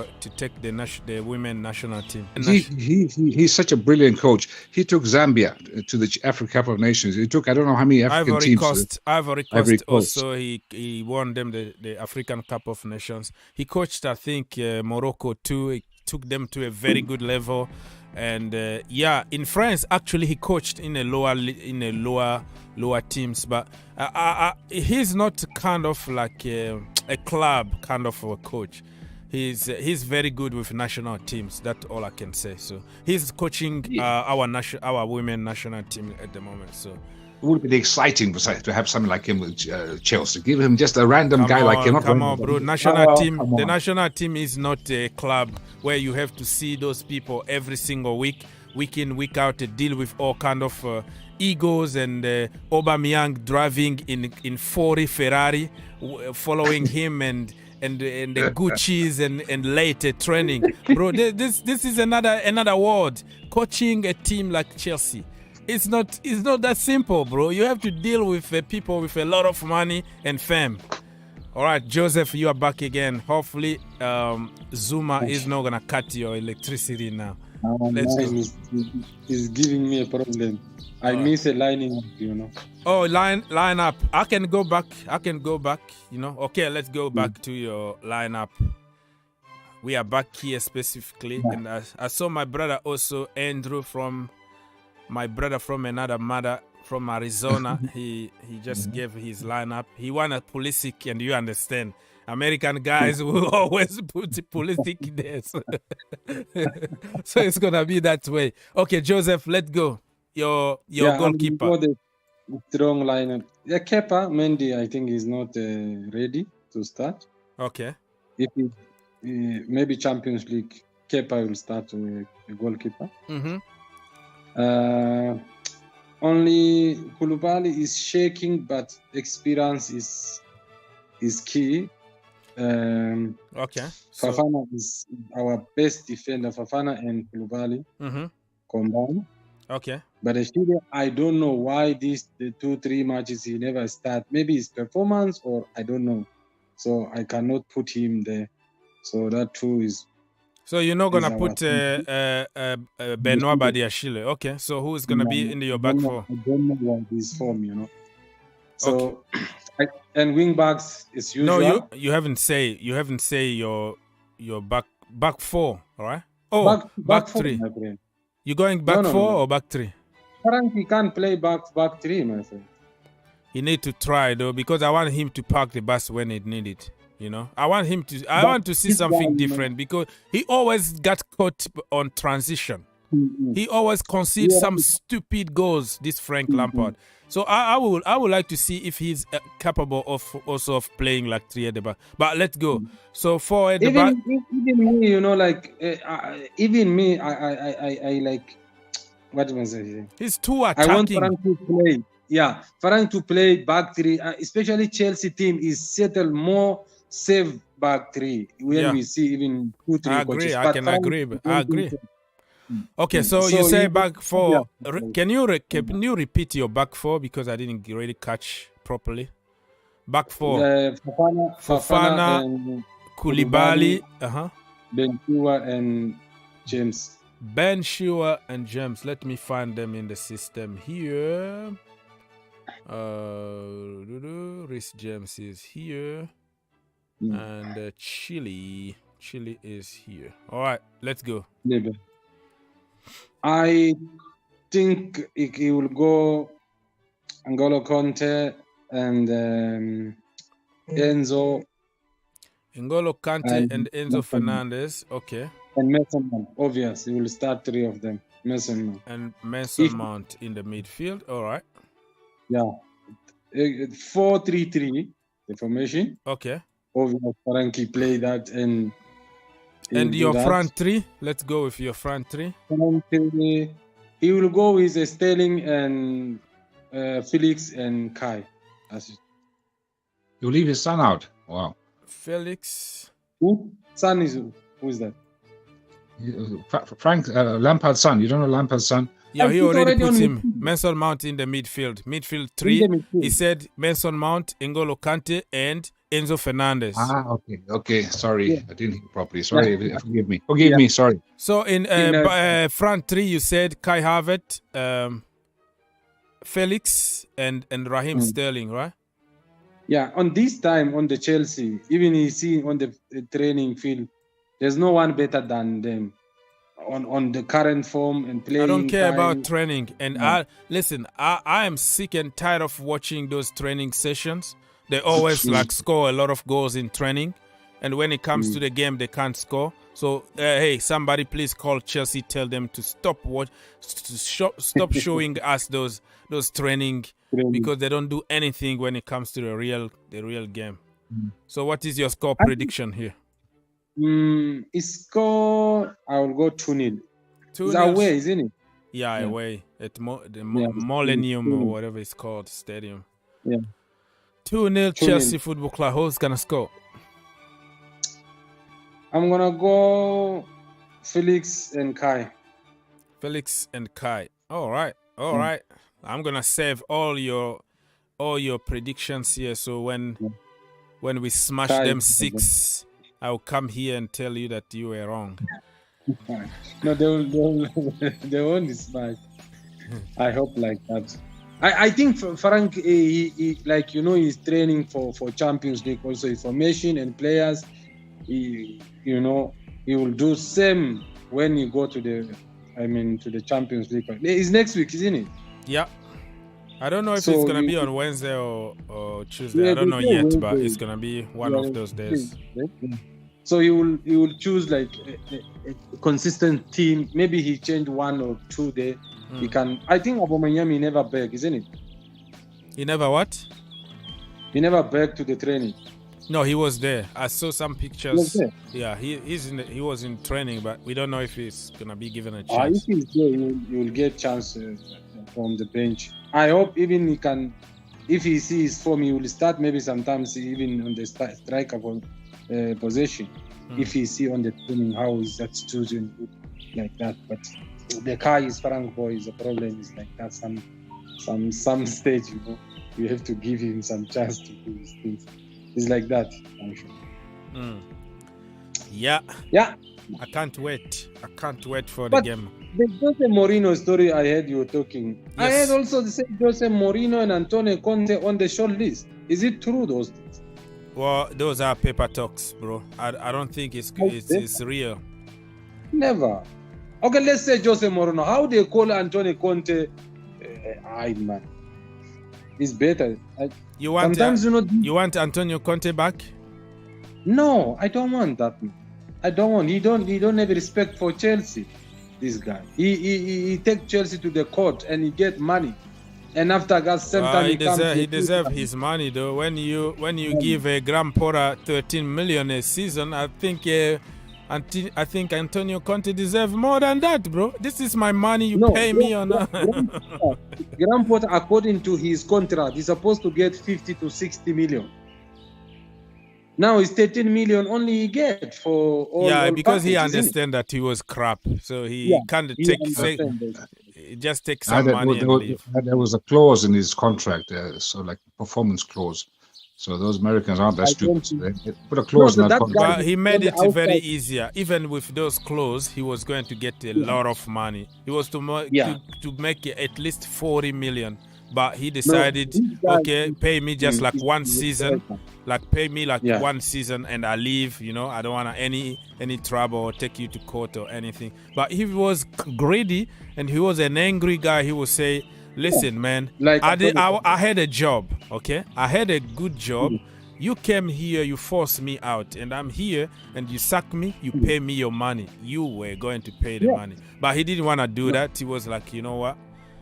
[SPEAKER 6] the women national team.
[SPEAKER 8] He's such a brilliant coach. He took Zambia to the African Cup of Nations. He took I don't know how many African teams.
[SPEAKER 6] Ivory Coast also. He won them the African Cup of Nations. He coached I think Morocco too. He took them to a very good level. And in France actually he coached in a lower teams, but he's not kind of like a club kind of a coach. He's very good with national teams. That's all I can say. So he's coaching our women national team at the moment. So
[SPEAKER 8] it would be exciting to have something like him with Chelsea. Give him just a random guy like him.
[SPEAKER 6] Come on, bro. National team. The national team is not a club where you have to see those people every single week in, week out, to deal with all kind of egos and Aubameyang driving in 40 Ferrari, following him and the Gucci's and later training, bro. This is another world. Coaching a team like Chelsea. It's not that simple, bro. You have to deal with people with a lot of money and fame. All right, Joseph, you are back again. Hopefully, Zuma is not gonna cut your electricity now. Let's go.
[SPEAKER 12] He's giving me a problem. I miss a lining up, you know.
[SPEAKER 6] Oh, line up. I can go back. You know. Okay, let's go back to your lineup. We are back here specifically, and I saw my brother also, Andrew my brother from another mother from Arizona. He just gave his lineup. He wanted Pulisic, and you understand, American guys will always put Pulisic there. So it's gonna be that way. Okay, Joseph, let's go. Your goalkeeper.
[SPEAKER 12] The strong lineup. Kepa Mendy, I think is not ready to start.
[SPEAKER 6] Okay.
[SPEAKER 12] If it, maybe Champions League, Kepa will start with a goalkeeper. Only Koulibaly is shaking, but experience is key.
[SPEAKER 6] Okay.
[SPEAKER 12] Fofana is our best defender. Fofana and Koulibaly combined.
[SPEAKER 6] Okay.
[SPEAKER 12] But actually, I don't know why the 2-3 matches he never start. Maybe his performance, or I don't know. So I cannot put him there. So that too is.
[SPEAKER 6] So you're not gonna put Benoit Badiashile. Okay. So who is gonna be in your back four?
[SPEAKER 12] I don't know what his form, you know. So and wing backs is usual.
[SPEAKER 6] No, you haven't say your back four, all right? Oh, back three.
[SPEAKER 12] Four, my friend.
[SPEAKER 6] You going back four or back three?
[SPEAKER 12] Frank, he can't play back three, my friend.
[SPEAKER 6] He need to try though, because I want him to park the bus when it needed. You know, I want to see something different, because he always got caught on transition. He always concedes some stupid goals. This Frank Lampard. So I would like to see if he's capable of also of playing like three at the back. But let's go. So four at the back.
[SPEAKER 12] Even me, you know, like even me, I like. What am I saying?
[SPEAKER 6] He's too attacking.
[SPEAKER 12] I want Frank to play. Yeah, Frank to play back three. Especially Chelsea team is settled more safe back three when we see even 2-3
[SPEAKER 6] I
[SPEAKER 12] coaches.
[SPEAKER 6] agree. I agree. Okay, so you say back four. Yeah. Can you repeat your back four, because I didn't really catch properly? Back four. Fofana and Koulibaly.
[SPEAKER 12] Ben Chilwell and James.
[SPEAKER 6] Ben Chilwell and James. Let me find them in the system here. Rhys James is here. And Chile is here. All right, let's go.
[SPEAKER 12] I think he will go N'Golo Kante and Enzo.
[SPEAKER 6] N'Golo Kante and Enzo Fernandez. Okay.
[SPEAKER 12] And Mason Mount. Obvious. He will start three of them. Mason Mount.
[SPEAKER 6] And Mason Mount in the midfield. All right.
[SPEAKER 12] Yeah. 4-3-3, the formation.
[SPEAKER 6] Okay.
[SPEAKER 12] Obviously, Frankie play that and
[SPEAKER 6] your front three? Let's go with your front three.
[SPEAKER 12] He will go with Sterling and Felix and Kai. That's it.
[SPEAKER 8] You leave his son out. Wow.
[SPEAKER 6] Felix.
[SPEAKER 12] Who? Son is who? Who is that?
[SPEAKER 8] Frank Lampard's son. You don't know Lampard's son?
[SPEAKER 6] Yeah, he already put him. Mason Mount in the midfield. Midfield three. He said Mason Mount, N'Golo Kante, and Enzo Fernandez.
[SPEAKER 8] Okay. Sorry, I didn't hear properly. Sorry, forgive me. Sorry.
[SPEAKER 6] So in front three, you said Kai Havertz, Felix, and Raheem Sterling, right?
[SPEAKER 12] Yeah. On this time on the Chelsea, even you see on the training field, there's no one better than them. On the current form and playing.
[SPEAKER 6] I don't care about training. And I am sick and tired of watching those training sessions. They always score a lot of goals in training, and when it comes to the game, they can't score. So hey, somebody please call Chelsea, tell them to stop showing us those training, because they don't do anything when it comes to the real game. So what is your score prediction here?
[SPEAKER 12] Score, I will go 2-0. It's away, isn't it?
[SPEAKER 6] Yeah, away at the Millennium or whatever it's called stadium.
[SPEAKER 12] Yeah.
[SPEAKER 6] 2-0 Chelsea Football Club. Who's gonna score?
[SPEAKER 12] I'm gonna go Felix and Kai.
[SPEAKER 6] Felix and Kai. All right. I'm gonna save all your predictions here. So when we smash them 6. I'll come here and tell you that you were wrong.
[SPEAKER 12] No, they won't smash. I hope like that. I think Frank, he like, you know, he's training for Champions League also, information and players. He will do same when you go to the Champions League. It's next week, isn't it?
[SPEAKER 6] Yeah. I don't know if it's gonna be on Wednesday or Tuesday. I don't know yet, but it's gonna be one of those days.
[SPEAKER 12] So he will choose like a consistent team. Maybe he changed 1 or 2 days. He can. I think Aubameyang never beg, isn't it?
[SPEAKER 6] He never what?
[SPEAKER 12] He never back to the training.
[SPEAKER 6] No, he was there. I saw some pictures.
[SPEAKER 12] He was there?
[SPEAKER 6] Yeah, he was in training, but we don't know if he's gonna be given a
[SPEAKER 12] If
[SPEAKER 6] chance.
[SPEAKER 12] he's there, you will get chance from the bench. I hope even he can, if he sees form, he will start maybe sometimes even on the striker position. If he see on the training how is that situation like that. But the guy is Frank boy is a problem. Is like that some stage, you know, you have to give him some chance to do his things. It's like that. I'm sure.
[SPEAKER 6] Yeah. I can't wait for the game.
[SPEAKER 12] The Jose Mourinho story I heard you were talking.
[SPEAKER 6] Yes.
[SPEAKER 12] I heard also the same Jose Mourinho and Antonio Conte on the short list. Is it true, those things?
[SPEAKER 6] Well, those are paper talks, bro. I don't think it's real.
[SPEAKER 12] Never. Okay, let's say Jose Mourinho. How they call Antonio Conte? Man, it's better.
[SPEAKER 6] You want Antonio Conte back?
[SPEAKER 12] No, I don't want that. Man. I don't want. He don't have respect for Chelsea. This guy. He take Chelsea to the court and he get money. And after that, same time
[SPEAKER 6] he deserves his money though. When you give a Graham Potter 13 million a season, I think Antonio Conte deserves more than that, bro. This is my money. You pay me or not?
[SPEAKER 12] Graham Potter, according to his contract, is supposed to get 50 to 60 million. Now it's 13 million only he get for all.
[SPEAKER 6] Yeah,
[SPEAKER 12] all
[SPEAKER 6] because he
[SPEAKER 12] package,
[SPEAKER 6] understands that he was crap, so he can't just take some money and leave.
[SPEAKER 8] There was a clause in his contract, so like performance clause. So those Americans aren't that stupid. They put a clause in that contract.
[SPEAKER 6] But he made it very easier. Even with those clauses, he was going to get a lot of money. He was to make at least 40 million. But he decided, okay, pay me just like one season, one season, and I leave. You know, I don't want any trouble or take you to court or anything. But if he was greedy and he was an angry guy, he would say, "Listen, man, I had a job. Okay, I had a good job. You came here, you forced me out, and I'm here, and you sack me. You pay me your money. You were going to pay the money." But he didn't want to do that. He was like, you know what?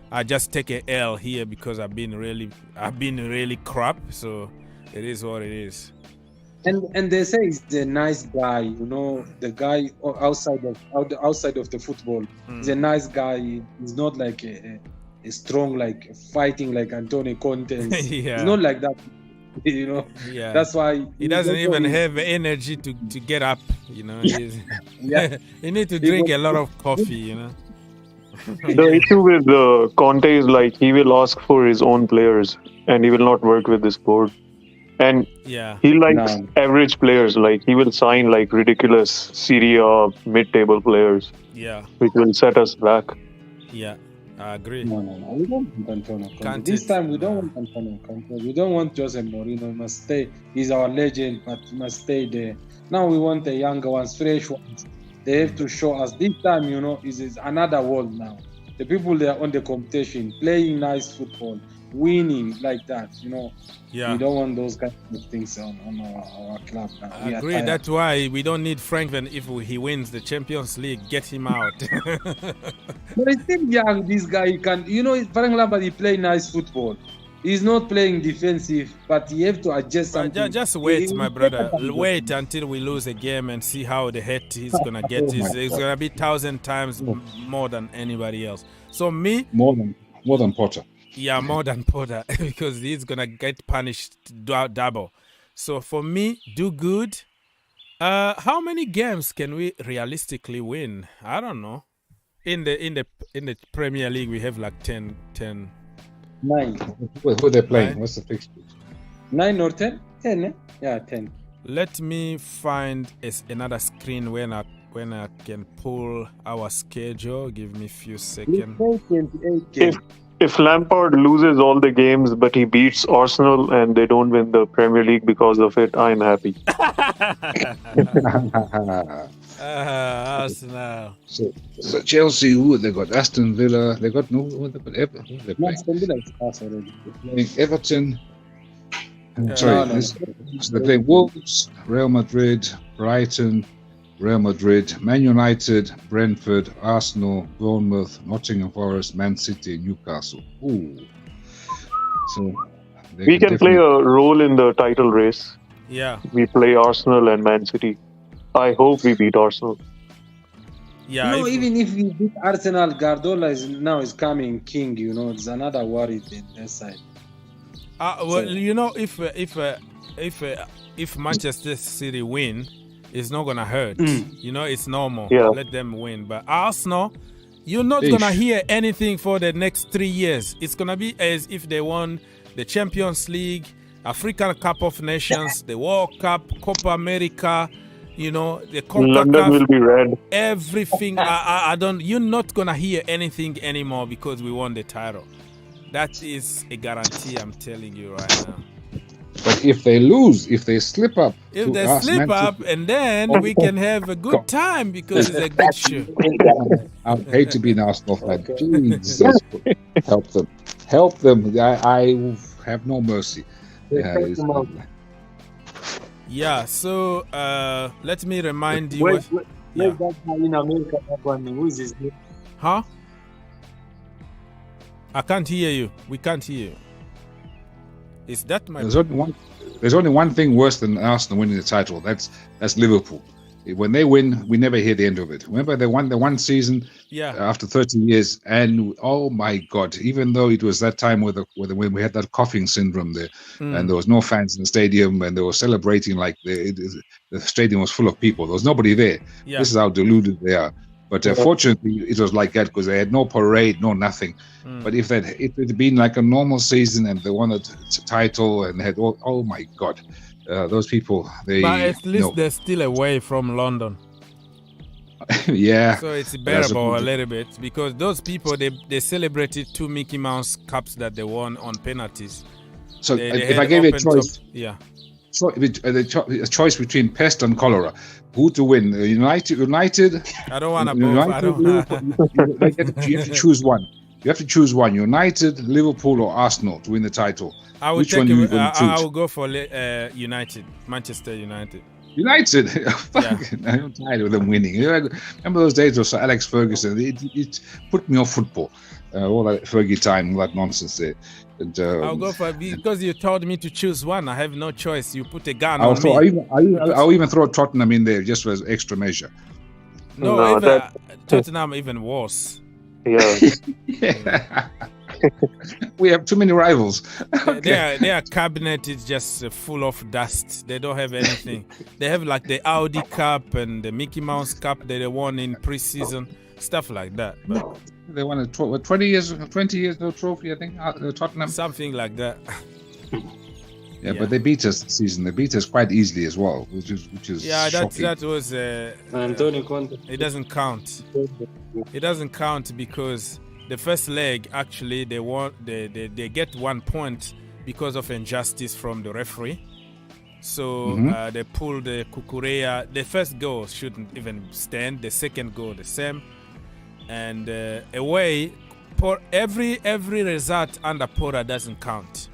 [SPEAKER 6] I just take a L here because I've been really crap. So it is what it is.
[SPEAKER 12] And they say he's a nice guy. You know, the guy outside of the football. He's a nice guy. He's not like a strong, like fighting like Antonio Conte. He's not like that. You know.
[SPEAKER 6] Yeah.
[SPEAKER 12] That's why
[SPEAKER 6] he doesn't even have energy to get up. You know. He need to drink a lot of coffee. You know.
[SPEAKER 10] The issue with Conte is like he will ask for his own players and he will not work with this board. And he likes average players. Like he will sign like ridiculous Serie A mid-table players.
[SPEAKER 6] Yeah.
[SPEAKER 10] Which will set us back.
[SPEAKER 6] Yeah, I agree.
[SPEAKER 12] No. We don't want Antonio Conte. This time we don't want Antonio Conte. We don't want Jose Mourinho. He must stay. He's our legend, but he must stay there. Now we want the younger ones, fresh ones. They have to show us this time, you know, is another world now. The people they are on the competition, playing nice football, winning like that, you know.
[SPEAKER 6] Yeah.
[SPEAKER 12] We don't want those kind of things on our club now.
[SPEAKER 6] I agree. That's why we don't need Frank if he wins the Champions League, get him out.
[SPEAKER 12] But he's still young, this guy. He can, you know, Frank Lampard, he play nice football. He's not playing defensive, but you have to adjust something.
[SPEAKER 6] Just wait, my brother. Wait until we lose a game and see how the hit he's going to get. It's going to be 1,000 times more than anybody else. So me...
[SPEAKER 8] More than Potter.
[SPEAKER 6] Yeah, more than Potter, because he's going to get punished double. So for me, do good. How many games can we realistically win? I don't know. In the Premier League, we have like 10.
[SPEAKER 12] 9.
[SPEAKER 8] Who are they playing? 9? What's the fixture?
[SPEAKER 12] 9 or 10? 10, eh? Yeah, 10.
[SPEAKER 6] Let me find another screen when I can pull our schedule. Give me a few seconds.
[SPEAKER 10] If Lampard loses all the games but he beats Arsenal and they don't win the Premier League because of it, I'm happy.
[SPEAKER 6] Arsenal.
[SPEAKER 8] So Chelsea, who have they got? Aston Villa. They got Everton. They're playing.
[SPEAKER 12] Aston Villa is past already.
[SPEAKER 8] Playing Everton. They're playing Wolves, Real Madrid, Brighton, Real Madrid, Man United, Brentford, Arsenal, Bournemouth, Nottingham Forest, Man City, and Newcastle. Ooh. So
[SPEAKER 10] We can play a role in the title race.
[SPEAKER 6] Yeah.
[SPEAKER 10] We play Arsenal and Man City. I hope we beat Arsenal.
[SPEAKER 6] Yeah.
[SPEAKER 12] No, even if we beat Arsenal, Guardiola is coming king. You know, it's another worry in their side.
[SPEAKER 6] Well, you know, if Manchester City win, it's not gonna hurt. You know, it's normal.
[SPEAKER 10] Yeah.
[SPEAKER 6] Let them win. But Arsenal, you're not gonna hear anything for the next 3 years. It's gonna be as if they won the Champions League, African Cup of Nations, the World Cup, Copa America. You know, the
[SPEAKER 10] London will be red.
[SPEAKER 6] Everything. I don't. You're not gonna hear anything anymore because we won the title. That is a guarantee. I'm telling you right now.
[SPEAKER 8] But if they lose, if they slip up,
[SPEAKER 6] and then we can have a good time because it's a good show.
[SPEAKER 8] I hate to be an Arsenal fan. Jesus, help them. I have no mercy.
[SPEAKER 6] Yeah. So let me remind you.
[SPEAKER 12] Where's that guy in America? That one, who is his name?
[SPEAKER 6] Huh? I can't hear you. We can't hear you. Is that my?
[SPEAKER 8] There's only one thing worse than Arsenal winning the title. That's Liverpool. When they win, we never hear the end of it. Remember, they won the one season after 30 years, and oh my God! Even though it was that time when we had that coughing syndrome there, and there was no fans in the stadium, and they were celebrating like the stadium was full of people. There was nobody there.
[SPEAKER 6] Yeah.
[SPEAKER 8] This is how deluded they are. But fortunately, it was like that because they had no parade, no nothing. But if it had been like a normal season and they won a title and had oh my God, those people, they.
[SPEAKER 6] But at least they're still away from London.
[SPEAKER 8] Yeah.
[SPEAKER 6] So it's bearable a little bit because those people they celebrated 2 Mickey Mouse Cups that they won on penalties.
[SPEAKER 8] So if I gave you a choice, a choice between pest and cholera, who to win? United.
[SPEAKER 6] I don't want to both.
[SPEAKER 8] You have to choose one. You have to choose one: United, Liverpool, or Arsenal to win the title. Which one are you going to choose?
[SPEAKER 6] I will go for United, Manchester United.
[SPEAKER 8] United. I'm tired of them winning. Remember those days of Sir Alex Ferguson? It put me off football. All that Fergie time, all that nonsense there. And,
[SPEAKER 6] I'll go for because you told me to choose one. I have no choice. You put a gun on me.
[SPEAKER 8] I'll even throw Tottenham in there just as extra measure.
[SPEAKER 6] No, Tottenham even worse.
[SPEAKER 10] Yeah.
[SPEAKER 8] We have too many rivals.
[SPEAKER 6] Okay. Their cabinet is just full of dust. They don't have anything. They have like the Audi Cup and the Mickey Mouse Cup that they won in pre-season, stuff like that. But
[SPEAKER 8] they won a 20 years no trophy, I think. Tottenham,
[SPEAKER 6] something like that.
[SPEAKER 8] Yeah, but they beat us this season. They beat us quite easily as well, which is shocking.
[SPEAKER 6] that was.
[SPEAKER 12] Antonio Conte.
[SPEAKER 6] It doesn't count. It doesn't count because the first leg actually they get 1 point because of injustice from the referee. So they pulled the Kukurea. The first goal shouldn't even stand. The second goal the same. And away, every result under Porra doesn't count.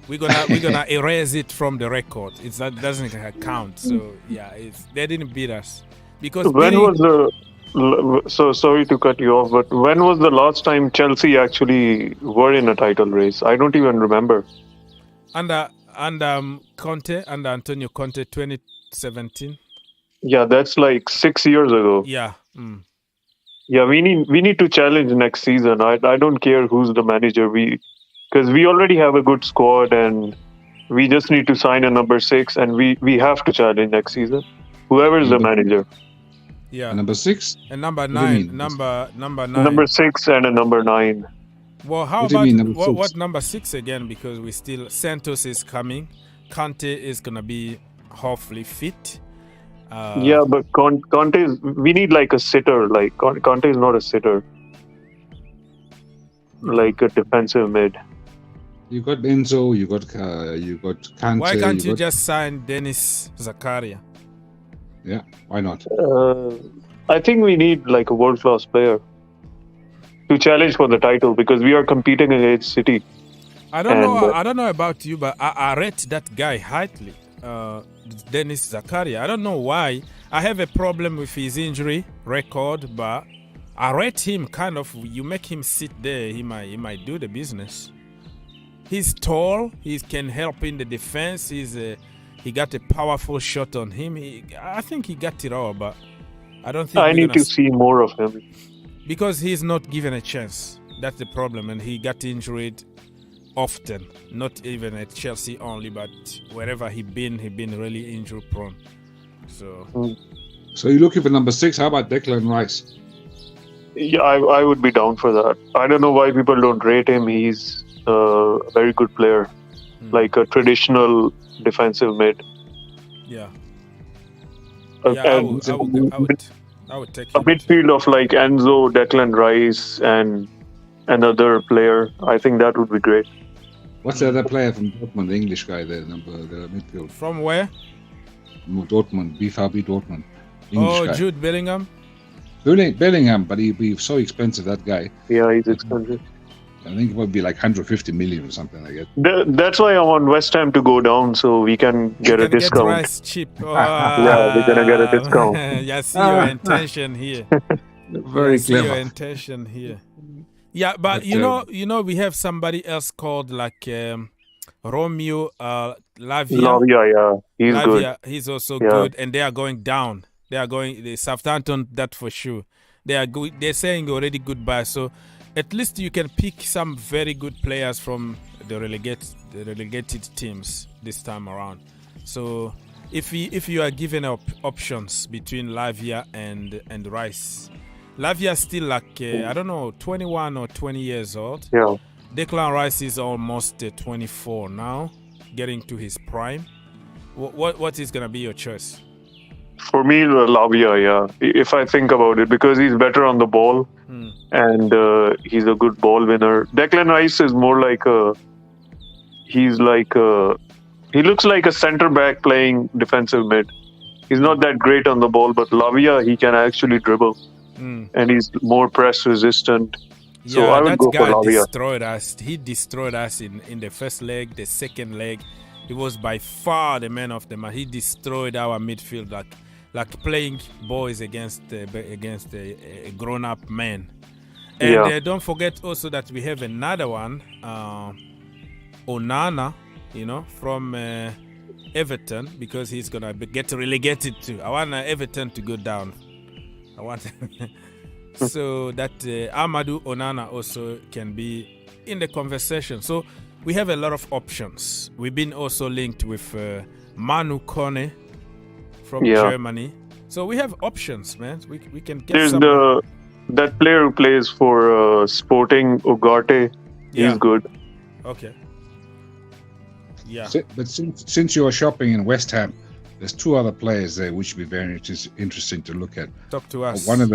[SPEAKER 6] We're gonna erase it from the record. That doesn't count. So yeah, they didn't beat us because
[SPEAKER 10] so sorry to cut you off, but when was the last time Chelsea actually were in a title race? I don't even remember.
[SPEAKER 6] Under Conte, under Antonio Conte, 2017.
[SPEAKER 10] Yeah, that's like 6 years ago.
[SPEAKER 6] Yeah.
[SPEAKER 10] Yeah, we need to challenge next season. I don't care who's the manager. Because we already have a good squad and we just need to sign a number 6 and we have to challenge next season. Whoever is the manager.
[SPEAKER 6] Yeah.
[SPEAKER 8] Number 6?
[SPEAKER 6] And number 9. Number 9.
[SPEAKER 10] Number 6 and a number 9.
[SPEAKER 6] Well, how about what number 6 again? Because we still Santos is coming. Conte is gonna be hopefully fit.
[SPEAKER 10] Yeah, but Conte is. We need like a sitter. Like Conte is not a sitter. Like a defensive mid.
[SPEAKER 8] You got Enzo. You got Kante.
[SPEAKER 6] Why can't you just sign Dennis Zakaria?
[SPEAKER 8] Yeah, why not?
[SPEAKER 10] I think we need like a world-class player to challenge for the title because we are competing against City.
[SPEAKER 6] I don't know about you, but I rate that guy highly. Dennis Zakaria. I don't know why. I have a problem with his injury record, but I rate him kind of. You make him sit there, he might do the business. He's tall. He can help in the defense. He got a powerful shot on him. I think he got it all, but I don't think
[SPEAKER 10] I need to see more of him.
[SPEAKER 6] Because he's not given a chance. That's the problem, and he got injured often. Not even at Chelsea only, but wherever he been really injury prone. So.
[SPEAKER 8] So you're looking for number 6? How about Declan Rice?
[SPEAKER 10] Yeah, I would be down for that. I don't know why people don't rate him. He's a very good player, like a traditional defensive mid.
[SPEAKER 6] Yeah.
[SPEAKER 10] I
[SPEAKER 6] would take
[SPEAKER 10] a midfield of like Enzo, Declan Rice, and another player. I think that would be great.
[SPEAKER 8] What's the other player from Dortmund, the English guy there, the midfield?
[SPEAKER 6] From where?
[SPEAKER 8] Dortmund, BVB Dortmund.
[SPEAKER 6] English
[SPEAKER 8] guy.
[SPEAKER 6] Jude Bellingham?
[SPEAKER 8] Bellingham, but he'd be so expensive, that guy.
[SPEAKER 10] Yeah, he's expensive.
[SPEAKER 8] I think it would be like 150 million or something like that.
[SPEAKER 10] That's why I want West Ham to go down so we can get a discount.
[SPEAKER 6] Get Rice cheap.
[SPEAKER 10] Yeah, we're gonna get a discount.
[SPEAKER 6] Yeah, I see your intention here.
[SPEAKER 8] Very clever.
[SPEAKER 6] Your intention here. Yeah, but you know, we have somebody else called like Romeo Lavia.
[SPEAKER 10] Lavia, yeah, he's good.
[SPEAKER 6] He's also good, and they are going down. They are going. The Southampton, that for sure. They are good. They're saying already goodbye. So at least you can pick some very good players from the relegated teams this time around. So if you are given options between Lavia and Rice, Lavia still like I don't know, 21 or 20 years old.
[SPEAKER 10] Yeah.
[SPEAKER 6] Declan Rice is almost 24 now, getting to his prime. What is gonna be your choice?
[SPEAKER 10] For me, Lavia, yeah. If I think about it, because he's better on the ball and he's a good ball winner. Declan Rice is more like he looks like a centre back playing defensive mid. He's not that great on the ball, but Lavia, he can actually dribble and he's more press resistant. So I would go for Lavia.
[SPEAKER 6] Destroyed us. He destroyed us in the first leg, the second leg. He was by far the man of the match. He destroyed our midfield like playing boys against a grown-up man. And don't forget also that we have another one, Onana, from Everton, because he's gonna get relegated too. I want Everton to go down. I want so that Amadou Onana also can be in the conversation. So we have a lot of options. We've been also linked with Manu Kone from Germany. So we have options, man. We can get
[SPEAKER 10] There's
[SPEAKER 6] some.
[SPEAKER 10] that player who plays for Sporting Ugarte. He's good.
[SPEAKER 6] Okay. Yeah.
[SPEAKER 8] But since you are shopping in West Ham, there's 2 other players there which would be very interesting to look at.
[SPEAKER 6] Talk to us.
[SPEAKER 8] One of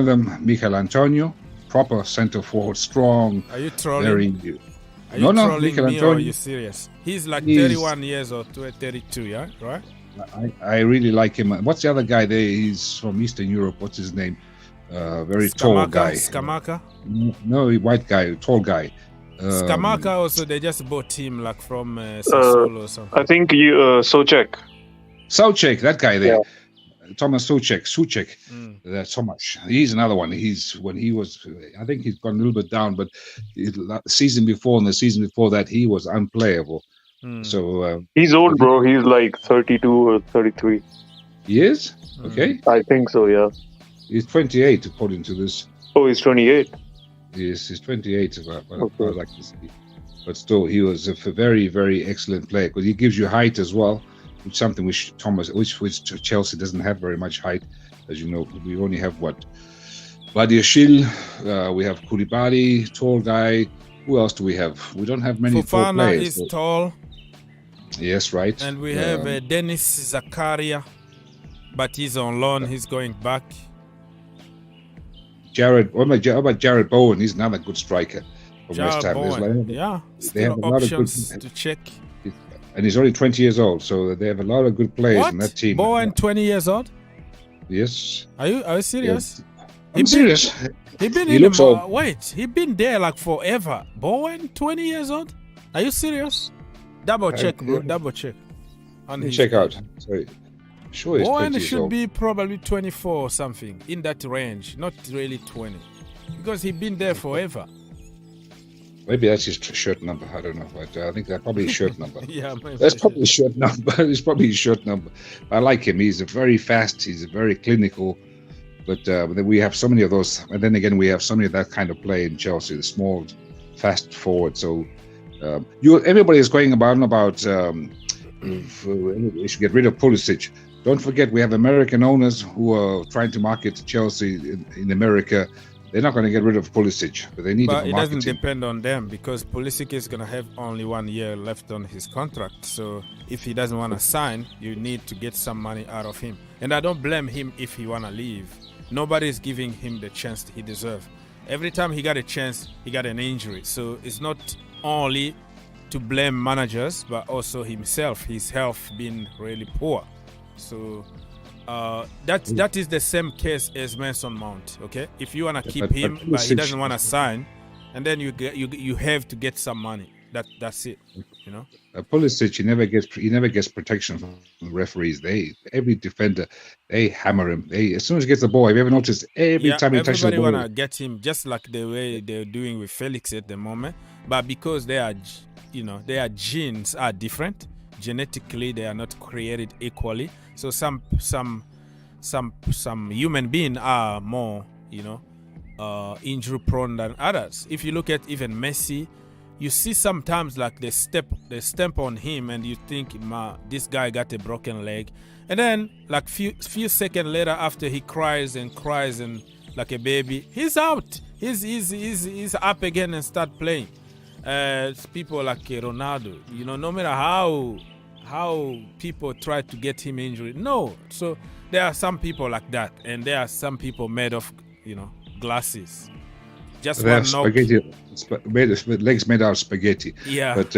[SPEAKER 8] them, Michael Antonio, proper centre forward, strong.
[SPEAKER 6] Are you trolling? Are you trolling me or are you serious? He's like 31 years or 32, yeah? Right?
[SPEAKER 8] I really like him. What's the other guy there? He's from Eastern Europe. What's his name? Very tall guy.
[SPEAKER 6] Scamacca?
[SPEAKER 8] No, white guy, tall guy.
[SPEAKER 6] Scamacca also, they just bought him like from Sassuolo or something.
[SPEAKER 10] I think
[SPEAKER 8] Soucek, that guy there. Yeah. Thomas Soucek. That's so much. He's another one. I think he's gone a little bit down, but the season before and the season before that, he was unplayable. So
[SPEAKER 10] he's old, bro. He's like 32 or 33.
[SPEAKER 8] He is? Okay.
[SPEAKER 10] I think so, yeah.
[SPEAKER 8] He's 28, according to this.
[SPEAKER 10] Oh, he's 28?
[SPEAKER 8] Yes, he's 28, I like to see. But still, he was a very, very excellent player because he gives you height as well, which is something which Chelsea doesn't have very much height. As you know, we only have Badiashile, we have Koulibaly, tall guy. Who else do we have? We don't have many tall players.
[SPEAKER 6] Fofana is tall.
[SPEAKER 8] Yes, right.
[SPEAKER 6] And we have Dennis Zakaria, but he's on loan. He's going back.
[SPEAKER 8] What about Jared Bowen? He's another good striker from West Ham.
[SPEAKER 6] They have a lot of good to check.
[SPEAKER 8] And he's only 20 years old, so they have a lot of good players in that team.
[SPEAKER 6] Bowen, 20 years old?
[SPEAKER 8] Yes.
[SPEAKER 6] Are you serious?
[SPEAKER 8] I'm serious.
[SPEAKER 6] He been there like forever. Bowen, 20 years old? Are you serious? Double check, bro. Double check.
[SPEAKER 8] Check out. Sorry. Sure,
[SPEAKER 6] Bowen should be probably 24 or something, in that range, not really 20, because he's been there forever.
[SPEAKER 8] Maybe that's his shirt number. I don't know, but I think that's probably his shirt number.
[SPEAKER 6] Yeah, maybe
[SPEAKER 8] that's probably his shirt number. It's probably his shirt number. I like him. He's very fast. He's very clinical. But then we have so many of those. And then again, we have so many of that kind of play in Chelsea. The small, fast forward. So everybody is going about we should get rid of Pulisic. Don't forget, we have American owners who are trying to market Chelsea in America. They're not going to get rid of Pulisic, but they need
[SPEAKER 6] But
[SPEAKER 8] it
[SPEAKER 6] it
[SPEAKER 8] for
[SPEAKER 6] doesn't
[SPEAKER 8] marketing.
[SPEAKER 6] depend on them because Pulisic is going to have only 1 year left on his contract. So if he doesn't want to sign, you need to get some money out of him. And I don't blame him if he want to leave. Nobody is giving him the chance he deserves. Every time he got a chance, he got an injury. So it's not only to blame managers, but also himself, his health being really poor. So that is the same case as Mason Mount. Okay, if you wanna keep him, but he doesn't wanna sign, and then you have to get some money. That's it. You know.
[SPEAKER 8] Pulisic, he never gets protection from the referees. Every defender, they hammer him. As soon as he gets the ball, have you ever noticed? Every time he touches the ball,
[SPEAKER 6] everybody wanna get him, just like the way they're doing with Felix at the moment. But because their genes are different, genetically they are not created equally. So some human beings are more, injury prone than others. If you look at even Messi, you see sometimes like they stamp on him and you think, this guy got a broken leg. And then like few seconds later, after he cries and like a baby, he's out. He's up again and start playing. People like Ronaldo, no matter how people try to get him injured. No. So there are some people like that, and there are some people made of, glasses. Just
[SPEAKER 8] they
[SPEAKER 6] one
[SPEAKER 8] have spaghetti, legs made out of spaghetti.
[SPEAKER 6] Yeah.
[SPEAKER 8] But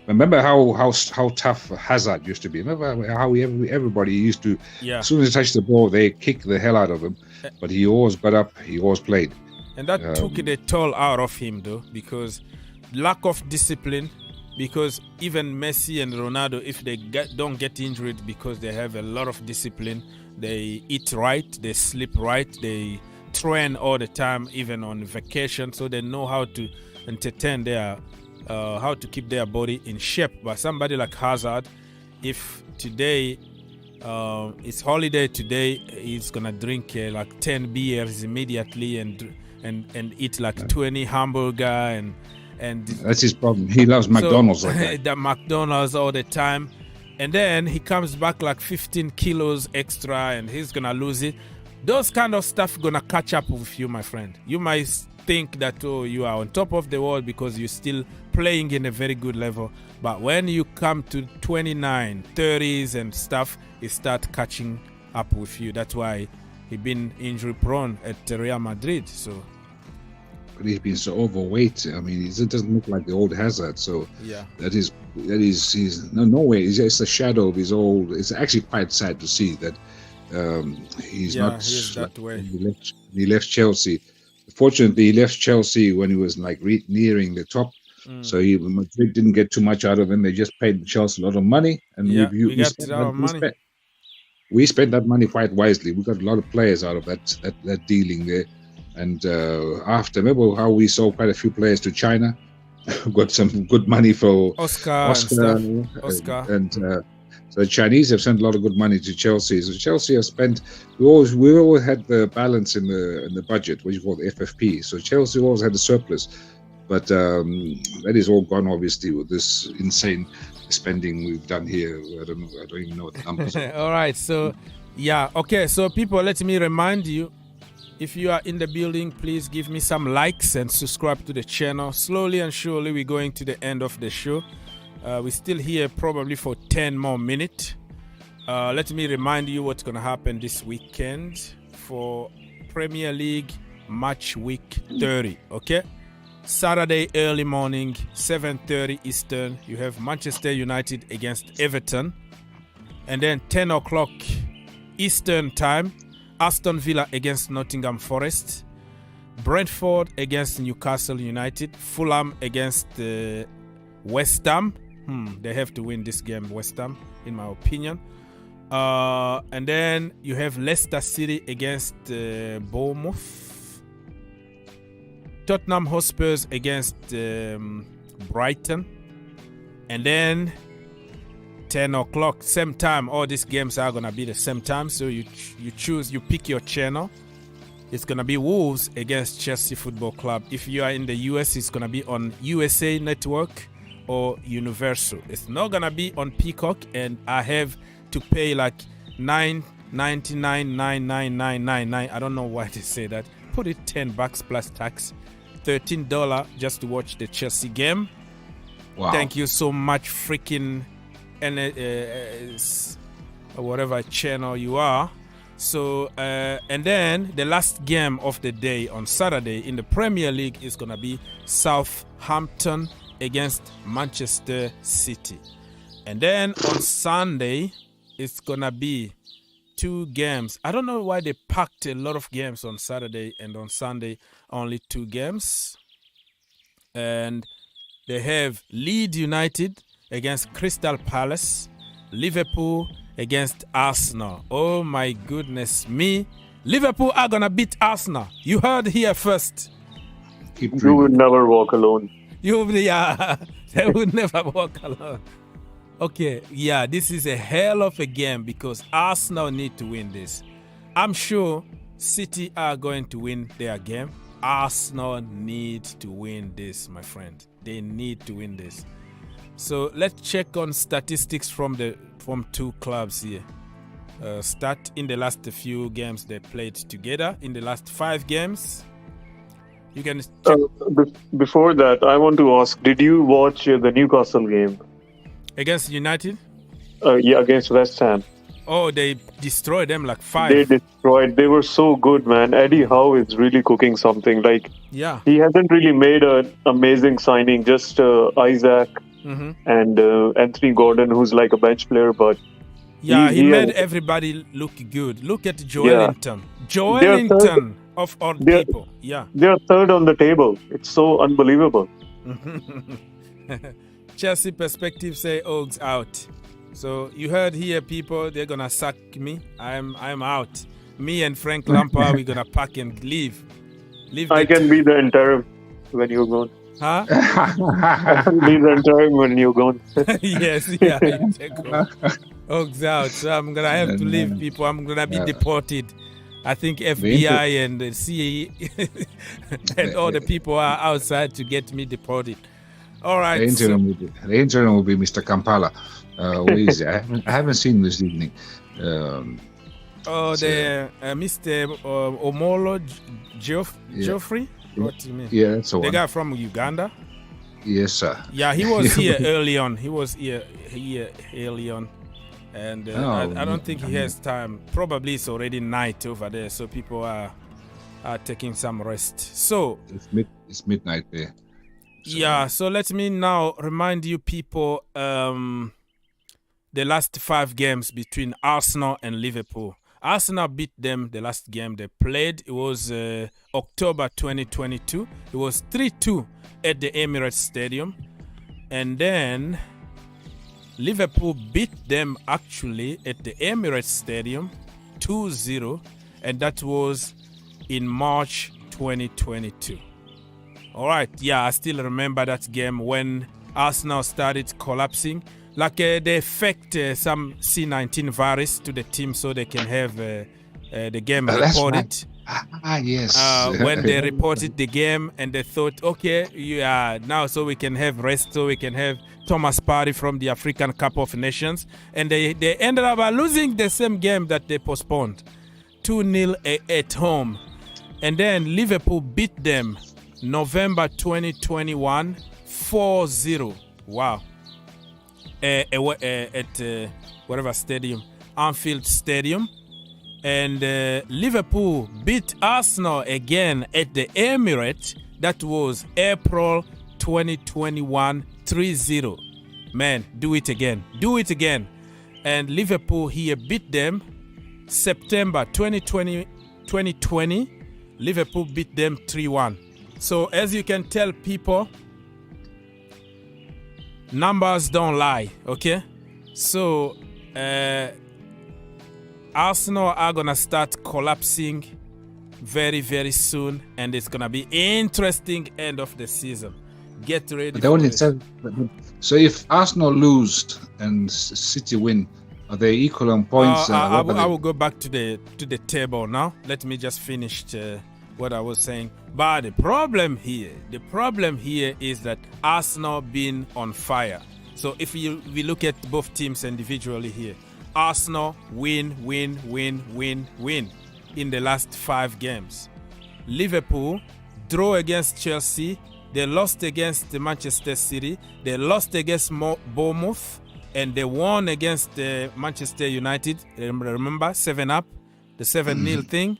[SPEAKER 8] remember how tough Hazard used to be. Remember how everybody used to, as soon as he touched the ball, they kick the hell out of him. But he always got up, he always played.
[SPEAKER 6] And that took a toll out of him, though, because lack of discipline. Because even Messi and Ronaldo, if they don't get injured because they have a lot of discipline, they eat right, they sleep right, they train all the time, even on vacation, so they know how to entertain how to keep their body in shape. But somebody like Hazard, if today it's holiday today, he's gonna drink like 10 beers immediately and eat like 20 hamburger and
[SPEAKER 8] that's his problem. He loves McDonald's
[SPEAKER 6] so,
[SPEAKER 8] like that.
[SPEAKER 6] The McDonald's all the time, and then he comes back like 15 kilos extra, and he's gonna lose it. Those kind of stuff gonna catch up with you, my friend. You might think that you are on top of the world because you're still playing in a very good level, but when you come to 29, 30s and stuff, it start catching up with you. That's why he been injury prone at Real Madrid. So.
[SPEAKER 8] But he's been so overweight. I mean, it doesn't look like the old Hazard. So
[SPEAKER 6] yeah,
[SPEAKER 8] he's no way. He's just a shadow of his old. It's actually quite sad to see that he's not.
[SPEAKER 6] He's that way.
[SPEAKER 8] He left Chelsea. Fortunately, he left Chelsea when he was like nearing the top. So Madrid didn't get too much out of him. They just paid Chelsea a lot of money, and we spent that money quite wisely. We got a lot of players out of that dealing there. And remember how we sold quite a few players to China? Got some good money for Oscar. And so the Chinese have sent a lot of good money to Chelsea. So Chelsea have spent. We always had the balance in the budget, what you call the FFP. So Chelsea always had the surplus, but that is all gone obviously with this insane spending we've done here. I don't even know what the numbers are.
[SPEAKER 6] All right. So okay. So people, let me remind you. If you are in the building, please give me some likes and subscribe to the channel. Slowly and surely, we're going to the end of the show. We're still here probably for 10 more minutes. Let me remind you what's going to happen this weekend for Premier League match week 30. Okay, Saturday early morning, 7:30 Eastern. You have Manchester United against Everton, and then 10 o'clock Eastern time. Aston Villa against Nottingham Forest, Brentford against Newcastle United, Fulham against West Ham. They have to win this game, West Ham, in my opinion. And then you have Leicester City against Bournemouth. Tottenham Hotspurs against Brighton. And then 10 o'clock, same time. All these games are going to be the same time. So you pick your channel. It's going to be Wolves against Chelsea Football Club. If you are in the US, it's going to be on USA Network or Universal. It's not going to be on Peacock, and I have to pay like $9.99. I don't know why they say that. Put it $10 plus tax. $13 just to watch the Chelsea game.
[SPEAKER 8] Wow.
[SPEAKER 6] Thank you so much, freaking whatever channel you are. So and then the last game of the day on Saturday in the Premier League is gonna be Southampton against Manchester City. And then on Sunday it's gonna be 2 games. I don't know why they packed a lot of games on Saturday, and on Sunday only 2 games. And they have Leeds United against Crystal Palace, Liverpool against Arsenal. Oh my goodness me. Liverpool are gonna beat Arsenal. You heard here first.
[SPEAKER 10] You would never walk alone.
[SPEAKER 6] They would never walk alone. Okay, yeah, this is a hell of a game because Arsenal need to win this. I'm sure City are going to win their game. Arsenal need to win this, my friend. They need to win this. So let's check on statistics from 2 clubs here. Start in the last few games they played together. In the last 5 games, you can check.
[SPEAKER 10] Before that, I want to ask, did you watch the Newcastle game?
[SPEAKER 6] Against United?
[SPEAKER 10] Yeah, against West Ham.
[SPEAKER 6] Oh, they destroyed them like 5.
[SPEAKER 10] They destroyed. They were so good, man. Eddie Howe is really cooking something. Like,
[SPEAKER 6] yeah,
[SPEAKER 10] he hasn't really made an amazing signing. Just Isaac and Anthony Gordon, who's like a bench player, but
[SPEAKER 6] yeah, he made everybody look good. Look at Joelinton.
[SPEAKER 10] Yeah.
[SPEAKER 6] Joelinton of all people. Yeah,
[SPEAKER 10] they're third on the table. It's so unbelievable.
[SPEAKER 6] Chelsea perspective say Oaks out. So you heard here, people, they're gonna sack me. I'm out. Me and Frank Lampard, we're gonna pack and leave.
[SPEAKER 10] I can be the interim when you're gone.
[SPEAKER 6] Huh?
[SPEAKER 10] I can be the interim when you're gone.
[SPEAKER 6] Yes, yeah. Oaks out. So I'm gonna have to leave, people. I'm gonna be deported. I think FBI and the CAE and all the people are outside to get me deported. All right.
[SPEAKER 8] The interim will be Mr. Kampala. Where is it? I haven't seen this evening.
[SPEAKER 6] Mr. Omolo Geoffrey? What do you mean?
[SPEAKER 8] Yeah, that's the one.
[SPEAKER 6] The guy from Uganda?
[SPEAKER 8] Yes, sir.
[SPEAKER 6] Yeah, he was here early on. He was here early on. And I don't think he has time. Probably it's already night over there, so people are taking some rest. So
[SPEAKER 8] it's midnight there. So.
[SPEAKER 6] Yeah, so let me now remind you people the last 5 games between Arsenal and Liverpool. Arsenal beat them the last game they played. It was October 2022. It was 3-2 at the Emirates Stadium. And then Liverpool beat them actually at the Emirates Stadium 2-0. And that was in March 2022. All right, yeah, I still remember that game when Arsenal started collapsing. Like they affect some C19 virus to the team so they can have the game reported.
[SPEAKER 8] Right. Yes.
[SPEAKER 6] When they reported the game and they thought, okay, yeah, now so we can have rest, so we can have Thomas Partey from the African Cup of Nations. And they ended up losing the same game that they postponed. 2-0 at home. And then Liverpool beat them November 2021, 4-0. Wow. At whatever stadium, Anfield Stadium. And Liverpool beat Arsenal again at the Emirates. That was April 2021, 3-0. Man, do it again. Do it again. And Liverpool here beat them September 2020. Liverpool beat them 3-1. So as you can tell, people, numbers don't lie, okay? So Arsenal are gonna start collapsing very, very soon, and it's gonna be interesting end of the season. Get ready.
[SPEAKER 8] So if Arsenal lose and City win, are they equal on points?
[SPEAKER 6] I will go back to the table now. Let me just finish what I was saying. But the problem here is that Arsenal been on fire. So if we look at both teams individually here, Arsenal win in the last 5 games. Liverpool draw against Chelsea. They lost against Manchester City. They lost against Bournemouth. And they won against Manchester United. Remember, 7-up, the 7-0 thing.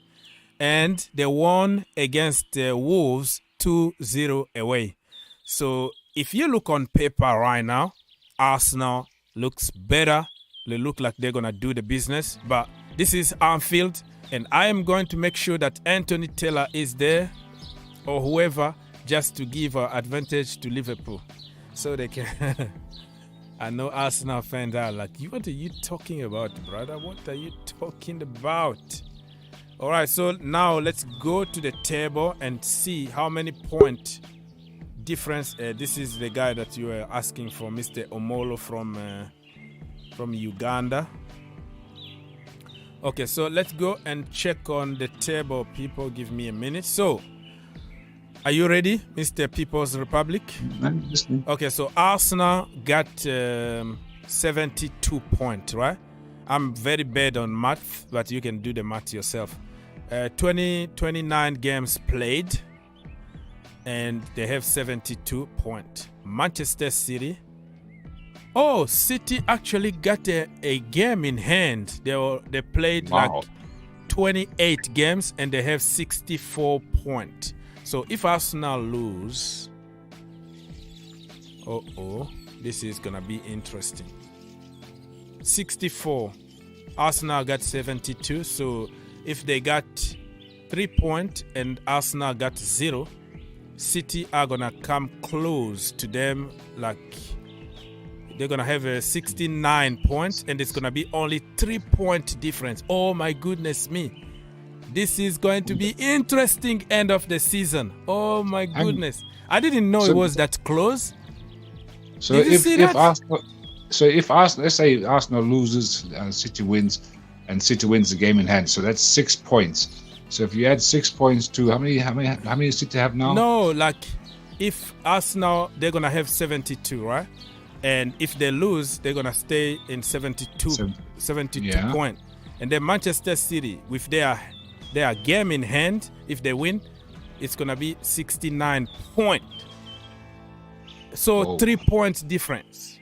[SPEAKER 6] And they won against Wolves 2-0 away. So if you look on paper right now, Arsenal looks better. They look like they're going to do the business. But this is Anfield, and I am going to make sure that Anthony Taylor is there or whoever, just to give an advantage to Liverpool. So they can... I know Arsenal fans are like, what are you talking about, brother? What are you talking about? All right, so now let's go to the table and see how many point difference. This is the guy that you were asking for, Mr. Omolo from Uganda. Okay, so let's go and check on the table, people. Give me a minute. So, are you ready, Mr. People's Republic?
[SPEAKER 8] I'm listening.
[SPEAKER 6] Okay, so Arsenal got 72 points, right? I'm very bad on math, but you can do the math yourself. 29 games played, and they have 72 points. Manchester City. Oh, City actually got a game in hand. They played like 28 games, and they have 64 points. So if Arsenal lose, this is gonna be interesting. 64, Arsenal got 72. So if they got 3 points and Arsenal got 0, City are gonna come close to them. Like they're gonna have 69 points, and it's gonna be only 3-point difference. Oh my goodness me! This is going to be interesting end of the season. Oh my goodness. I didn't know it was that close.
[SPEAKER 8] So if Arsenal, let's say Arsenal loses and City wins, and City wins the game in hand, so that's 6 points. So if you add 6 points to how many City have now?
[SPEAKER 6] No, like if Arsenal, they're gonna have 72, right? And if they lose, they're gonna stay in 72 points. And then Manchester City, with their game in hand, if they win, it's gonna be 69 points. So 3 points difference,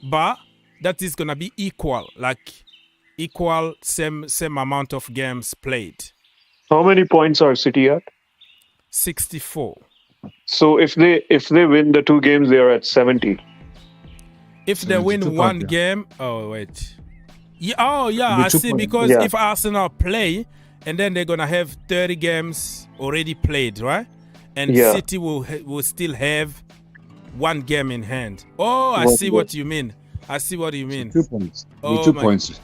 [SPEAKER 6] but that is gonna be equal, same amount of games played.
[SPEAKER 10] How many points are City at?
[SPEAKER 6] 64.
[SPEAKER 10] So if they win the 2 games, they are at 70.
[SPEAKER 6] If they win one game, I see. Because if Arsenal play, and then they're gonna have 30 games already played, right? And City will still have 1 game in hand. Oh, I see what you mean.
[SPEAKER 8] 2 points. 2 points.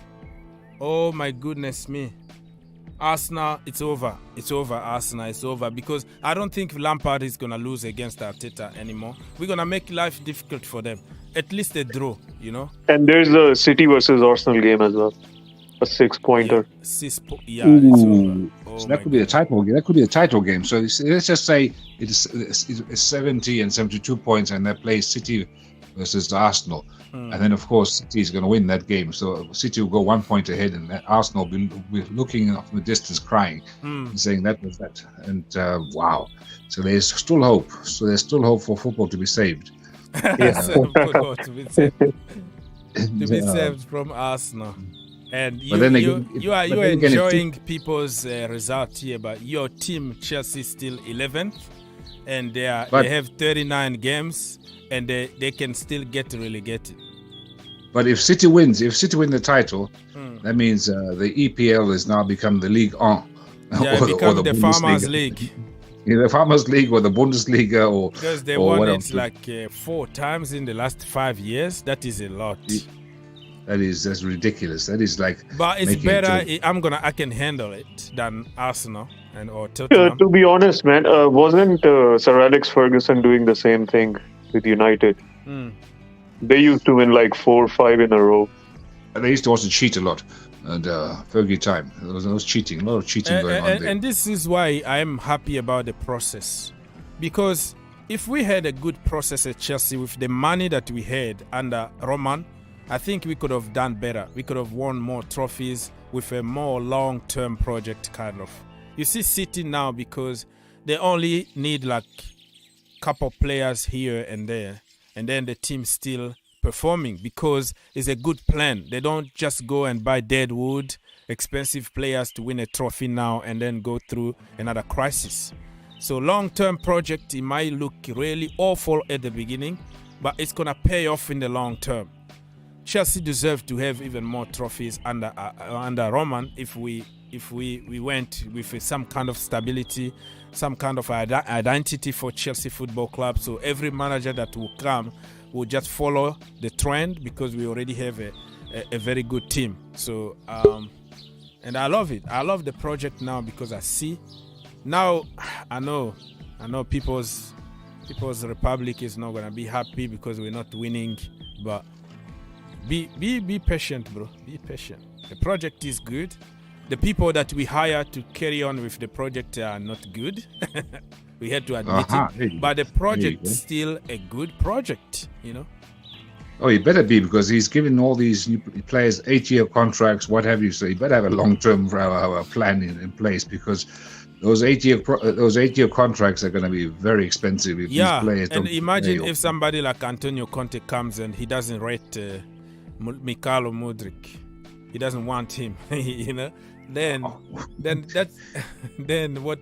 [SPEAKER 6] Oh my goodness me. Arsenal, it's over. Arsenal, it's over, because I don't think Lampard is gonna lose against Arteta anymore. We're gonna make life difficult for them. At least a draw, you know.
[SPEAKER 10] And there's a City versus Arsenal game as well. A 6-pointer.
[SPEAKER 6] It's over.
[SPEAKER 8] So that could be a title game. That could be a title game. So let's just say it's 70 and 72 points, and they play City versus Arsenal. And then, of course, City is going to win that game. So City will go 1 point ahead, and Arsenal will be looking from a distance, crying, and saying that was that. And wow. So there's still hope. For football to be saved.
[SPEAKER 6] Football to be saved from Arsenal. And you are enjoying people's result here, but your team Chelsea still 11th, and they have 39 games, and they can still get relegated.
[SPEAKER 8] But if City win the title, that means the EPL has now become the Ligue 1.
[SPEAKER 6] Become the Farmers League.
[SPEAKER 8] The Farmers League or the Bundesliga, or
[SPEAKER 6] because they won it like 4 times in the last 5 years. That is a lot.
[SPEAKER 8] that's ridiculous. That is like.
[SPEAKER 6] But it's better. I can handle it than Arsenal or Tottenham.
[SPEAKER 10] To be honest, man, wasn't Sir Alex Ferguson doing the same thing with United? They used to win like 4 or 5 in a row.
[SPEAKER 8] And they used to also cheat a lot. And Fergie time, there was cheating, a lot of cheating going on there.
[SPEAKER 6] And this is why I am happy about the process, because if we had a good process at Chelsea with the money that we had under Roman, I think we could have done better. We could have won more trophies with a more long-term project, kind of. You see City now, because they only need like a couple players here and there, and then the team still performing because it's a good plan. They don't just go and buy dead wood, expensive players to win a trophy now and then go through another crisis. So long-term project, it might look really awful at the beginning, but it's gonna pay off in the long term. Chelsea deserve to have even more trophies under Roman if we went with some kind of stability, some kind of identity for Chelsea Football Club. So every manager that will come will just follow the trend, because we already have a very good team. So and I love it. I love the project now, because I see now. I know people's Republic is not gonna be happy because we're not winning, but be patient, bro. Be patient. The project is good. The people that we hire to carry on with the project are not good. We had to admit it. But the project is still a good project, you know.
[SPEAKER 8] Oh, he better be, because he's given all these new players 8-year contracts, what have you. So he better have a long-term plan in place, because those 8-year contracts are going to be very expensive if these players don't.
[SPEAKER 6] And imagine if somebody like Antonio Conte comes and he doesn't rate Mikhailo Mudryk. He doesn't want him, you know. Then what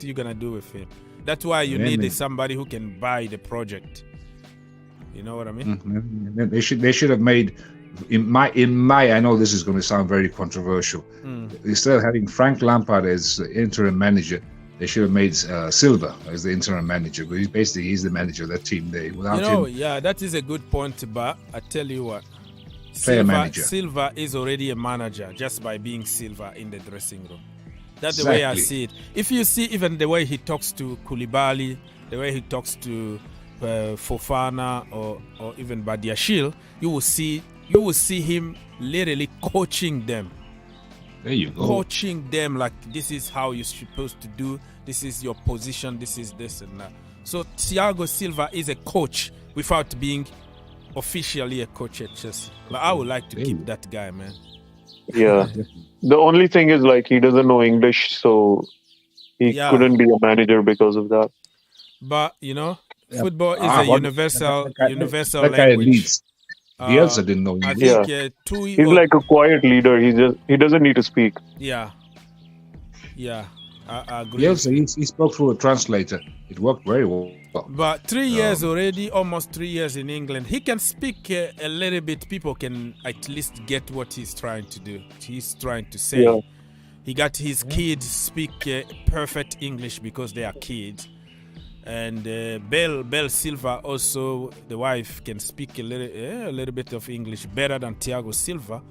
[SPEAKER 6] are you gonna do with him? That's why you need somebody who can buy the project. You know what I mean?
[SPEAKER 8] They should have made, in my I know this is going to sound very controversial. Instead of having Frank Lampard as the interim manager, they should have made Silva as the interim manager. But he's the manager of that team. Without him,
[SPEAKER 6] that is a good point. But I tell you what. Silva is already a manager just by being Silva in the dressing room. That's the way I see it. If you see even the way he talks to Koulibaly, the way he talks to Fofana or even Badiashile, you will see him literally coaching them.
[SPEAKER 8] There you go.
[SPEAKER 6] Coaching them like, this is how you're supposed to do. This is your position. This is this and that. So Thiago Silva is a coach without being officially a coach at Chelsea. Like, I would like to keep that guy, man.
[SPEAKER 10] Yeah. The only thing is, like, he doesn't know English, so he couldn't be a manager because of that.
[SPEAKER 6] But you know, football is a universal language.
[SPEAKER 8] Bielsa didn't know English.
[SPEAKER 10] He's like a quiet leader. He doesn't need to speak.
[SPEAKER 6] Yeah, I agree.
[SPEAKER 8] Bielsa, he spoke through a translator. It worked very well.
[SPEAKER 6] But 3 years already, almost 3 years in England. He can speak a little bit. People can at least get what he's trying to do. He's trying to say. Yeah. He got his kids speak perfect English because they are kids. And Bel Silva also, the wife, can speak a little bit of English better than Thiago Silva.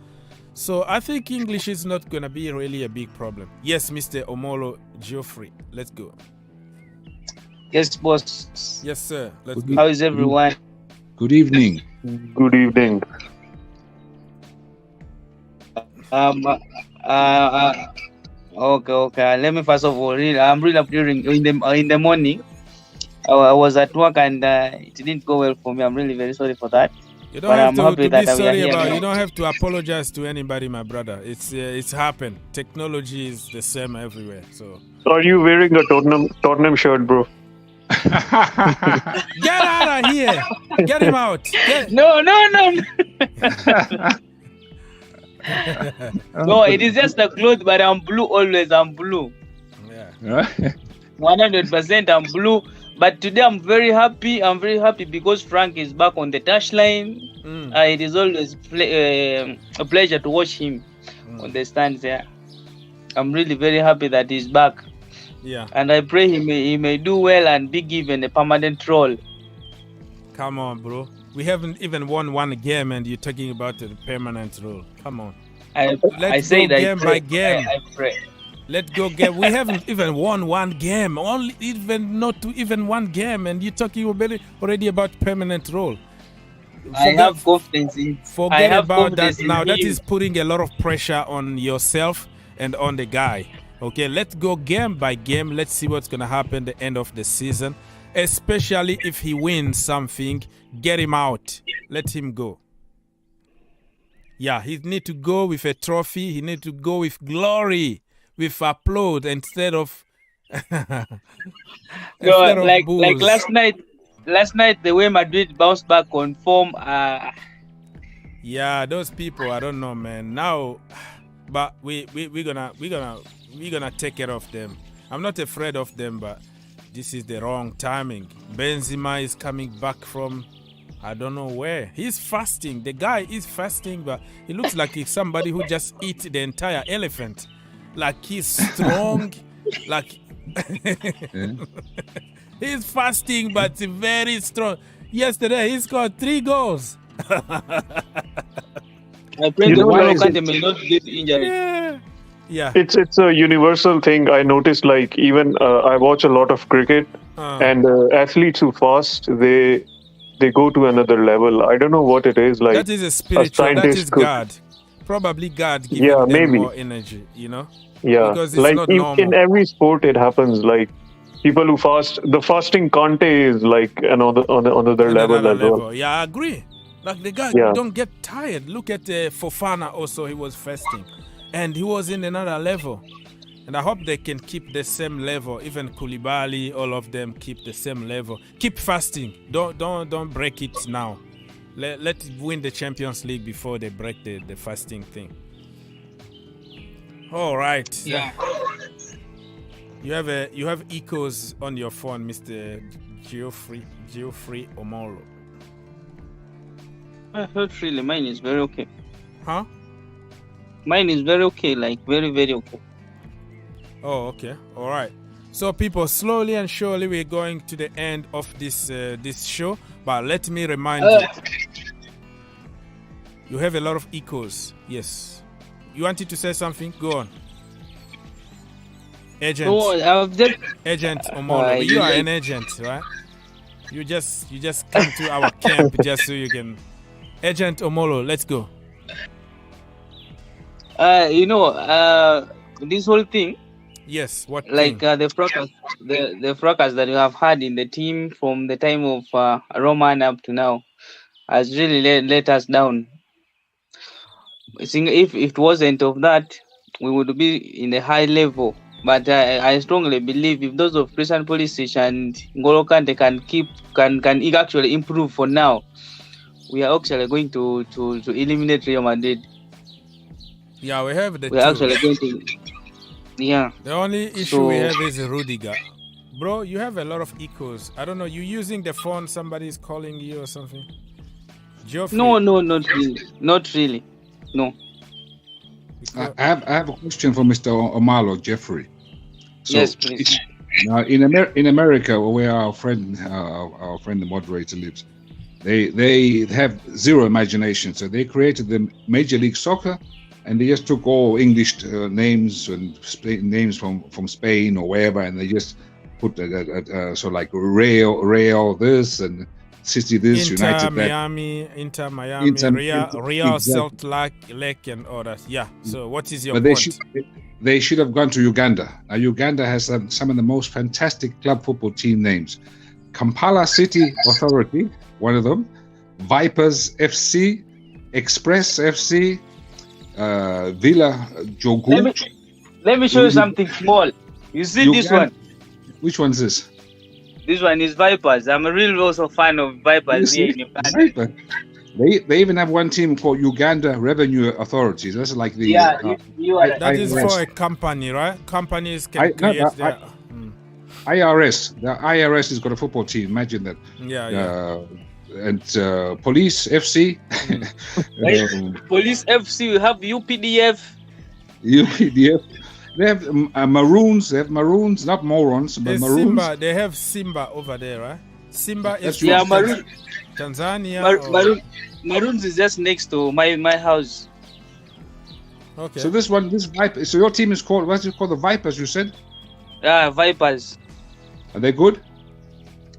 [SPEAKER 6] So I think English is not going to be really a big problem. Yes, Mr. Omolo Geoffrey, let's go.
[SPEAKER 13] Yes, boss.
[SPEAKER 6] Yes, sir. Let's go.
[SPEAKER 13] How is everyone?
[SPEAKER 8] Good evening.
[SPEAKER 10] Good evening.
[SPEAKER 13] Okay. Let me first of all, I'm really up during in the morning. I was at work and it didn't go well for me. I'm really very sorry for that.
[SPEAKER 6] You don't have to be sorry about it. You don't have to apologize to anybody, my brother. It's happened. Technology is the same everywhere. So.
[SPEAKER 10] Are you wearing a Tottenham shirt, bro?
[SPEAKER 6] Get out of here! Get him out!
[SPEAKER 13] No. No, it is just a cloth, but I'm blue always. I'm blue.
[SPEAKER 6] Yeah.
[SPEAKER 13] 100% I'm blue. But today I'm very happy. I'm very happy because Frank is back on the touchline. It is always a pleasure to watch him on the stands there. I'm really very happy that he's back.
[SPEAKER 6] Yeah.
[SPEAKER 13] And I pray he may do well and be given a permanent role.
[SPEAKER 6] Come on, bro. We haven't even won one game, and you're talking about the permanent rule. Come on.
[SPEAKER 13] Let's go
[SPEAKER 6] game by game.
[SPEAKER 13] I pray.
[SPEAKER 6] Let's go game. We haven't even won one game. Not even one game, and you're talking already about permanent rule.
[SPEAKER 13] I have confidence in.
[SPEAKER 6] Forget about that now. That is putting a lot of pressure on yourself and on the guy. Okay, let's go game by game. Let's see what's gonna happen at the end of the season. Especially if he wins something, get him out. Let him go. Yeah, he need to go with a trophy. He need to go with glory, with applause instead of
[SPEAKER 13] like last night. Last night, the way Madrid bounced back on form.
[SPEAKER 6] Yeah, those people, I don't know, man. Now, but we're gonna take care of them. I'm not afraid of them, but this is the wrong timing. Benzema is coming back from I don't know where. He's fasting. The guy is fasting, but he looks like he's somebody who just eat the entire elephant. Like he's strong, like he's fasting, but very strong. Yesterday, he scored 3 goals.
[SPEAKER 13] I pray the Kante may not get injured.
[SPEAKER 6] Yeah.
[SPEAKER 10] It's a universal thing. I noticed, like, even I watch a lot of cricket, and athletes who fast, they go to another level. I don't know what it is. Like,
[SPEAKER 6] that is a spiritual. That is God. Probably God giving them more energy. You know.
[SPEAKER 10] Yeah.
[SPEAKER 6] Because it's
[SPEAKER 10] like
[SPEAKER 6] not normal.
[SPEAKER 10] In every sport, it happens. Like, people who fast, the fasting Kante is like another level as well.
[SPEAKER 6] Yeah, I agree. Like the guy don't get tired. Look at Fofana also, he was fasting. And he was in another level. And I hope they can keep the same level. Even Koulibaly, all of them keep the same level. Keep fasting. Don't break it now. Let it win the Champions League before they break the fasting thing. All right.
[SPEAKER 13] Yeah.
[SPEAKER 6] You have echoes on your phone, Mr. Geoffrey Omolo.
[SPEAKER 13] Not really. Mine is very okay.
[SPEAKER 6] Huh?
[SPEAKER 13] Mine is very okay, like very, very okay.
[SPEAKER 6] Oh, okay. All right. So, people, slowly and surely we're going to the end of this show. But let me remind you, you have a lot of echoes. Yes. You wanted to say something? Go on. Agent.
[SPEAKER 13] No,
[SPEAKER 6] Agent Omolo. You are an agent, right? You just come to our camp just so you can. Agent Omolo, let's go.
[SPEAKER 13] This whole thing.
[SPEAKER 6] Yes. What?
[SPEAKER 13] Like the fracas that you have had in the team from the time of Roman up to now has really let us down. I think if it wasn't of that, we would be in a high level. But I strongly believe if those of Christian Pulisic and N'Golo Kante can actually improve for now, we are actually going to eliminate Real Madrid.
[SPEAKER 6] Yeah, we have the.
[SPEAKER 13] We're actually going to. Yeah.
[SPEAKER 6] The only issue we have is Rudiger. Bro, you have a lot of echoes. I don't know. You using the phone? Somebody's calling you or something? Geoffrey?
[SPEAKER 13] No, not really. Not really. No.
[SPEAKER 8] I have a question for Mr. Omalo, Jeffrey. So,
[SPEAKER 13] yes, please.
[SPEAKER 8] Now, in America, where our friend the moderator lives, they have zero imagination. So they created the Major League Soccer, and they just took all English names and names from Spain or wherever, and they just put so like Real this and City this, United
[SPEAKER 6] Inter Miami, Real Salt Lake and all that. Yeah. So what is your point?
[SPEAKER 8] They should have gone to Uganda. Now Uganda has some of the most fantastic club football team names. Kampala City Authority, one of them. Vipers FC, Express FC, Villa Jogu.
[SPEAKER 13] Let me show you something small. You see Uganda, this one?
[SPEAKER 8] Which one is this?
[SPEAKER 13] This one is Vipers. I'm a real also fan of Vipers here in Uganda.
[SPEAKER 8] They even have one team called Uganda Revenue Authorities. That's like the
[SPEAKER 6] that is for a company, right? Companies can create their
[SPEAKER 8] IRS. The IRS has got a football team. Imagine that. And Police FC.
[SPEAKER 13] Police FC. We have UPDF.
[SPEAKER 8] They have Maroons. They have Maroons, not morons, but Maroons.
[SPEAKER 6] Simba. They have Simba over there, right? Simba is
[SPEAKER 13] Yeah,
[SPEAKER 6] from Tanzania.
[SPEAKER 13] Maroons is just next to my house.
[SPEAKER 6] Okay.
[SPEAKER 8] So this Viper. So your team is called, what's it called? The Vipers, you said?
[SPEAKER 13] Vipers.
[SPEAKER 8] Are they good?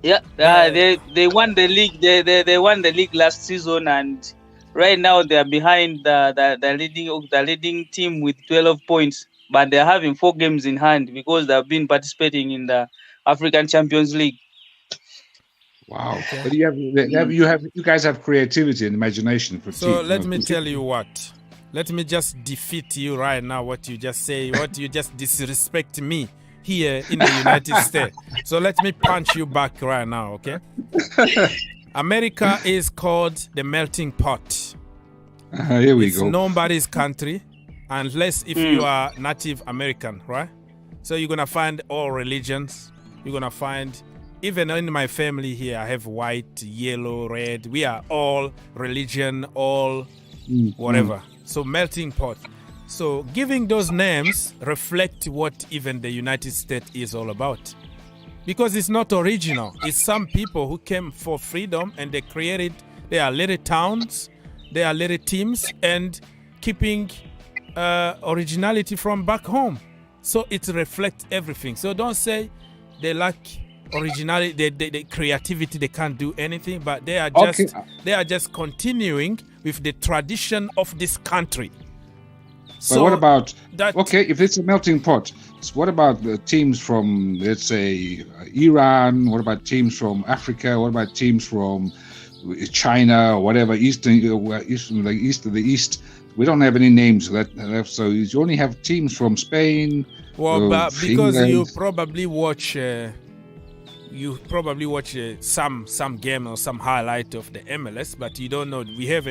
[SPEAKER 13] Yeah, they won the league. They won the league last season, and right now they are behind the leading team with 12 points. But they are having 4 games in hand because they have been participating in the African Champions League.
[SPEAKER 8] Wow. Okay. But you guys have creativity and imagination for
[SPEAKER 6] So
[SPEAKER 8] teams.
[SPEAKER 6] let me tell you what. Let me just defeat you right now. What you just say, what you just disrespect me here in the United States. So let me punch you back right now, okay? America is called the melting pot.
[SPEAKER 8] Here we
[SPEAKER 6] it's
[SPEAKER 8] go.
[SPEAKER 6] Nobody's country, unless if you are Native American, right? So you're gonna find all religions. You're gonna find, even in my family here, I have white, yellow, red. We are all religion, all whatever. So melting pot. So giving those names reflect what even the United States is all about. Because it's not original. It's some people who came for freedom and they created their little towns, their little teams, and keeping originality from back home. So it reflects everything. So don't say they lack originality, the creativity, they can't do anything, but they are just continuing with the tradition of this country.
[SPEAKER 8] But what about if it's a melting pot, what about the teams from, let's say, Iran? What about teams from Africa? What about teams from China or whatever, east of the east? We don't have any names left, so you only have teams from Spain.
[SPEAKER 6] Well, but because England. You probably watch some game or some highlight of the MLS, but you don't know. We have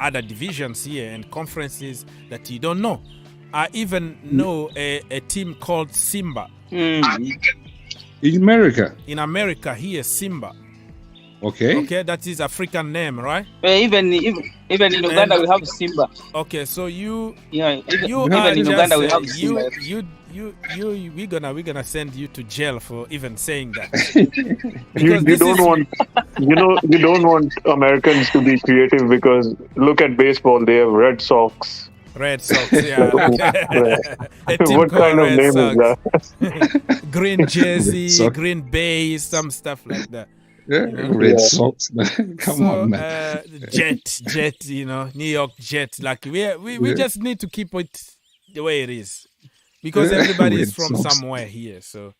[SPEAKER 6] other divisions here and conferences that you don't know. I even know a team called Simba.
[SPEAKER 8] In America?
[SPEAKER 6] In America here, Simba.
[SPEAKER 8] Okay,
[SPEAKER 6] that is African name, right?
[SPEAKER 13] Even in Uganda we have Simba.
[SPEAKER 6] Okay, so you
[SPEAKER 13] even in Uganda we have Simba.
[SPEAKER 6] We're gonna send you to jail for even saying that.
[SPEAKER 10] you don't want Americans to be creative, because look at baseball, they have Red Sox.
[SPEAKER 6] Red Sox, yeah.
[SPEAKER 10] What kind of name is that?
[SPEAKER 6] Green jersey, green base, some stuff like that.
[SPEAKER 8] Yeah, Red Sox, man. Come on, man.
[SPEAKER 6] Jet, New York Jet. Like we just need to keep it the way it is, because everybody is from somewhere here. So,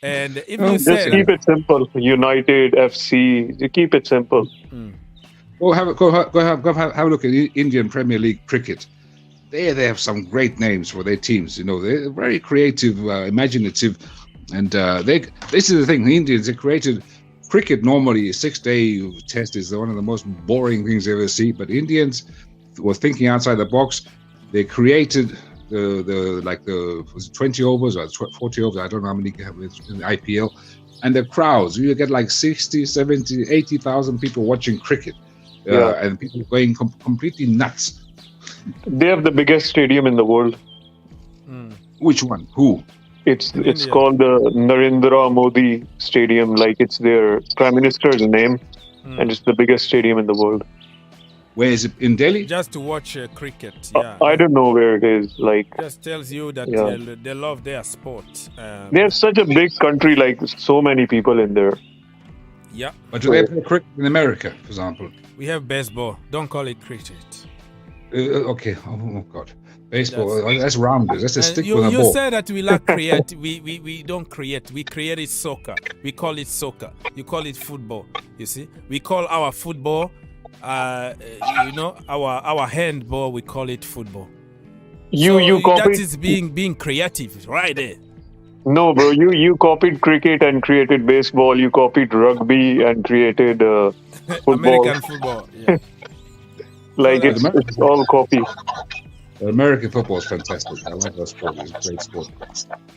[SPEAKER 6] and if you
[SPEAKER 10] just keep it simple, United FC. You keep it simple.
[SPEAKER 8] Go have a look at the Indian Premier League cricket. They have some great names for their teams. They're very creative, imaginative, and this is the thing. The Indians, they created. Cricket normally, a 6-day test is one of the most boring things you ever see. But Indians were thinking outside the box. They created was it 20 overs or 40 overs? I don't know how many have in the IPL. And the crowds, you get like 60, 70, 80,000 people watching cricket, and people going completely nuts.
[SPEAKER 10] They have the biggest stadium in the world.
[SPEAKER 8] Which one? Who?
[SPEAKER 10] It's called the Narendra Modi Stadium, like it's their Prime Minister's name, and it's the biggest stadium in the world.
[SPEAKER 8] Where is it? In Delhi?
[SPEAKER 6] Just to watch cricket, yeah.
[SPEAKER 10] I don't know where it is.
[SPEAKER 6] Just tells you that they love their sport.
[SPEAKER 10] They have such a big country, like so many people in there.
[SPEAKER 6] Yeah.
[SPEAKER 8] But do they play cricket in America, for example?
[SPEAKER 6] We have baseball. Don't call it cricket.
[SPEAKER 8] Okay. Oh God. Baseball, that's rounders. That's a stick with a ball.
[SPEAKER 6] You say that we lack create. We don't create. We created soccer. We call it soccer. You call it football. You see, we call our football, our handball. We call it football. That is being creative, right there.
[SPEAKER 10] No, bro. You copied cricket and created baseball. You copied rugby and created football.
[SPEAKER 6] American football. Yeah.
[SPEAKER 10] It's all copy.
[SPEAKER 8] American football is fantastic. I like that sport. It's a great sport.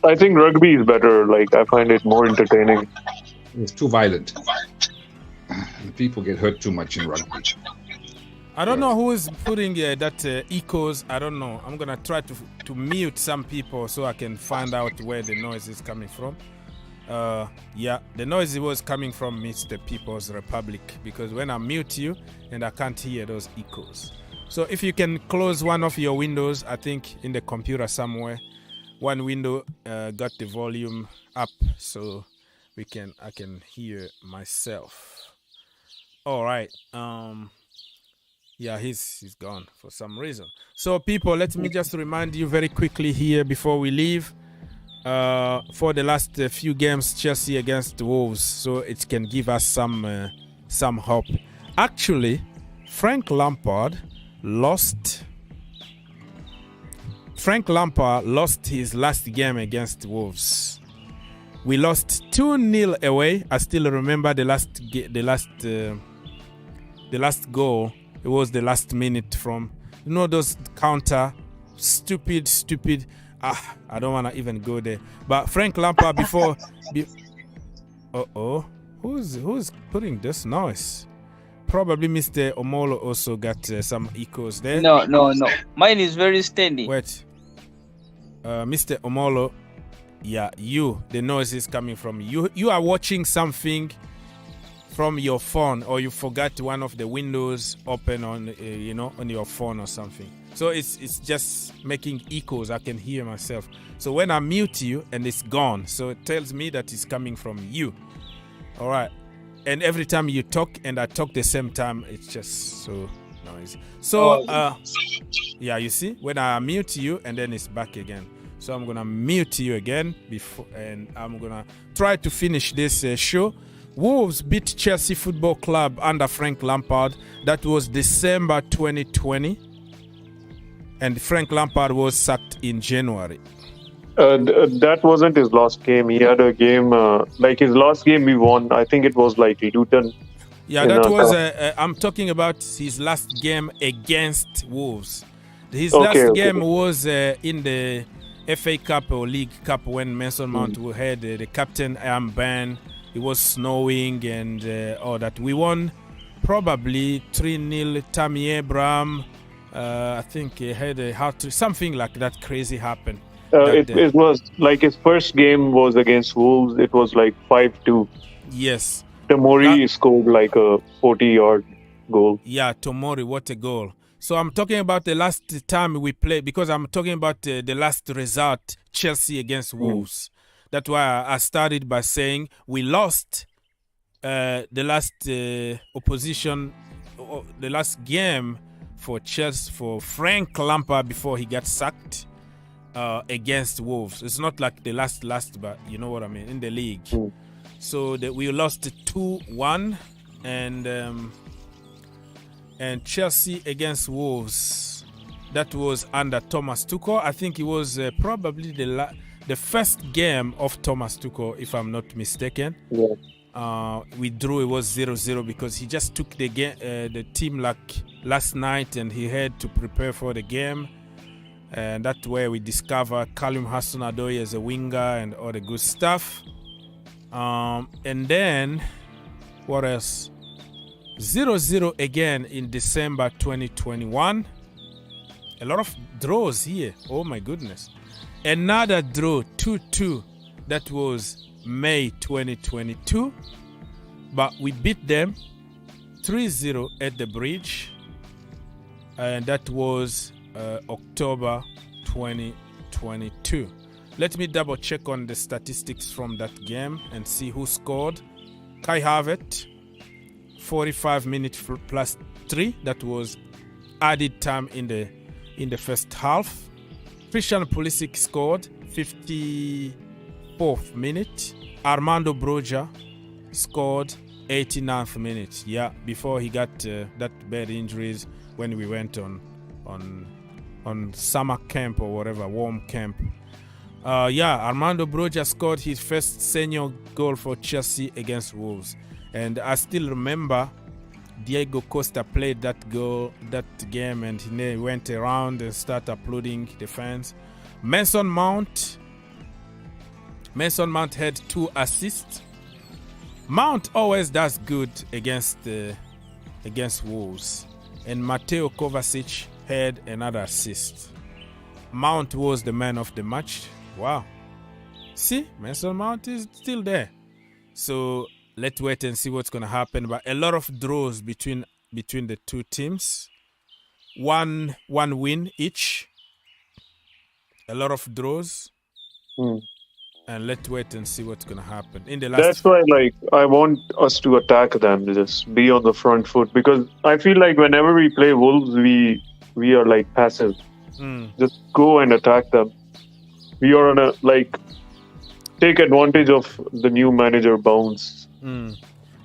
[SPEAKER 10] I think rugby is better. I find it more entertaining.
[SPEAKER 8] It's too violent. And people get hurt too much in rugby.
[SPEAKER 6] I don't know who is putting that echoes. I don't know. I'm gonna try to mute some people so I can find out where the noise is coming from. Yeah, the noise was coming from Mr. People's Republic, because when I mute you and I can't hear those echoes. So if you can close one of your windows, I think in the computer somewhere, one window got the volume up so I can hear myself. All right. Yeah, he's gone for some reason. So people, let me just remind you very quickly here before we leave. For the last few games, Chelsea against Wolves, so it can give us some hope. Actually, Frank Lampard lost his last game against Wolves. We lost 2-0 away. I still remember the last goal. It was the last minute from, those counter, stupid. I don't want to even go there. But Frank Lampard before... Who's putting this noise? Probably Mr. Omolo also got some echoes there.
[SPEAKER 13] No. Mine is very steady.
[SPEAKER 6] Wait. Mr. Omolo, yeah, the noise is coming from you. You are watching something from your phone, or you forgot one of the windows open on, on your phone or something. So it's just making echoes. I can hear myself. So when I mute you and it's gone, so it tells me that it's coming from you. All right. And every time you talk and I talk the same time, it's just so noisy. So, yeah, you see, when I mute you and then it's back again. So I'm going to mute you again and I'm going to try to finish this show. Wolves beat Chelsea Football Club under Frank Lampard. That was December 2020. And Frank Lampard was sacked in January.
[SPEAKER 10] That wasn't his last game. He had a game, his last game we won. I think it was like Luton.
[SPEAKER 6] Yeah, that was, I'm talking about his last game against Wolves. His last game was in the FA Cup or League Cup when Mason Mount had the captain armband. It was snowing and all that. We won probably 3-0. Tammy Abraham, I think he had a hat, something like that crazy happened.
[SPEAKER 10] It was like his first game was against Wolves. It was like 5-2.
[SPEAKER 6] Yes.
[SPEAKER 10] Tomori scored like a 40-yard goal.
[SPEAKER 6] Yeah, Tomori, what a goal. So I'm talking about the last time we played, because I'm talking about the last result, Chelsea against Wolves. That's why I started by saying we lost the last opposition, the last game for Chelsea, for Frank Lampard before he got sacked against Wolves. It's not like the last, but you know what I mean, in the league. So that we lost 2-1, and Chelsea against Wolves, that was under Thomas Tuchel. I think it was probably the first game of Thomas Tuchel, if I'm not mistaken.
[SPEAKER 10] Yeah.
[SPEAKER 6] We drew. It was 0-0 because he just took the game, the team like last night, and he had to prepare for the game. And that's where we discover Callum Hudson-Odoi as a winger and all the good stuff. And then, what else? 0-0 again in December 2021. A lot of draws here. Oh my goodness. Another draw, 2-2. That was May 2022. But we beat them 3-0 at the bridge. And that was October 2022. Let me double check on the statistics from that game and see who scored. Kai Havertz, 45 minutes plus 3. That was added time in the first half. Christian Pulisic scored 54th minute. Armando Broja scored 89th minute. Yeah, before he got that bad injuries when we went on summer camp or whatever, warm camp. Armando Broja scored his first senior goal for Chelsea against Wolves. And I still remember Diego Costa played that game, and he went around and started applauding the fans. Mason Mount had 2 assists. Mount always does good against Wolves. And Mateo Kovacic had another assist. Mount was the man of the match. Wow. See, Mason Mount is still there. So let's wait and see what's going to happen. But a lot of draws between the two teams. One win each. A lot of draws. And let's wait and see what's going to happen. In the last
[SPEAKER 10] That's why, like, I want us to attack them, just be on the front foot. Because I feel like whenever we play Wolves, we are, like, passive. Just go and attack them. We are on a, like, take advantage of the new manager bounce.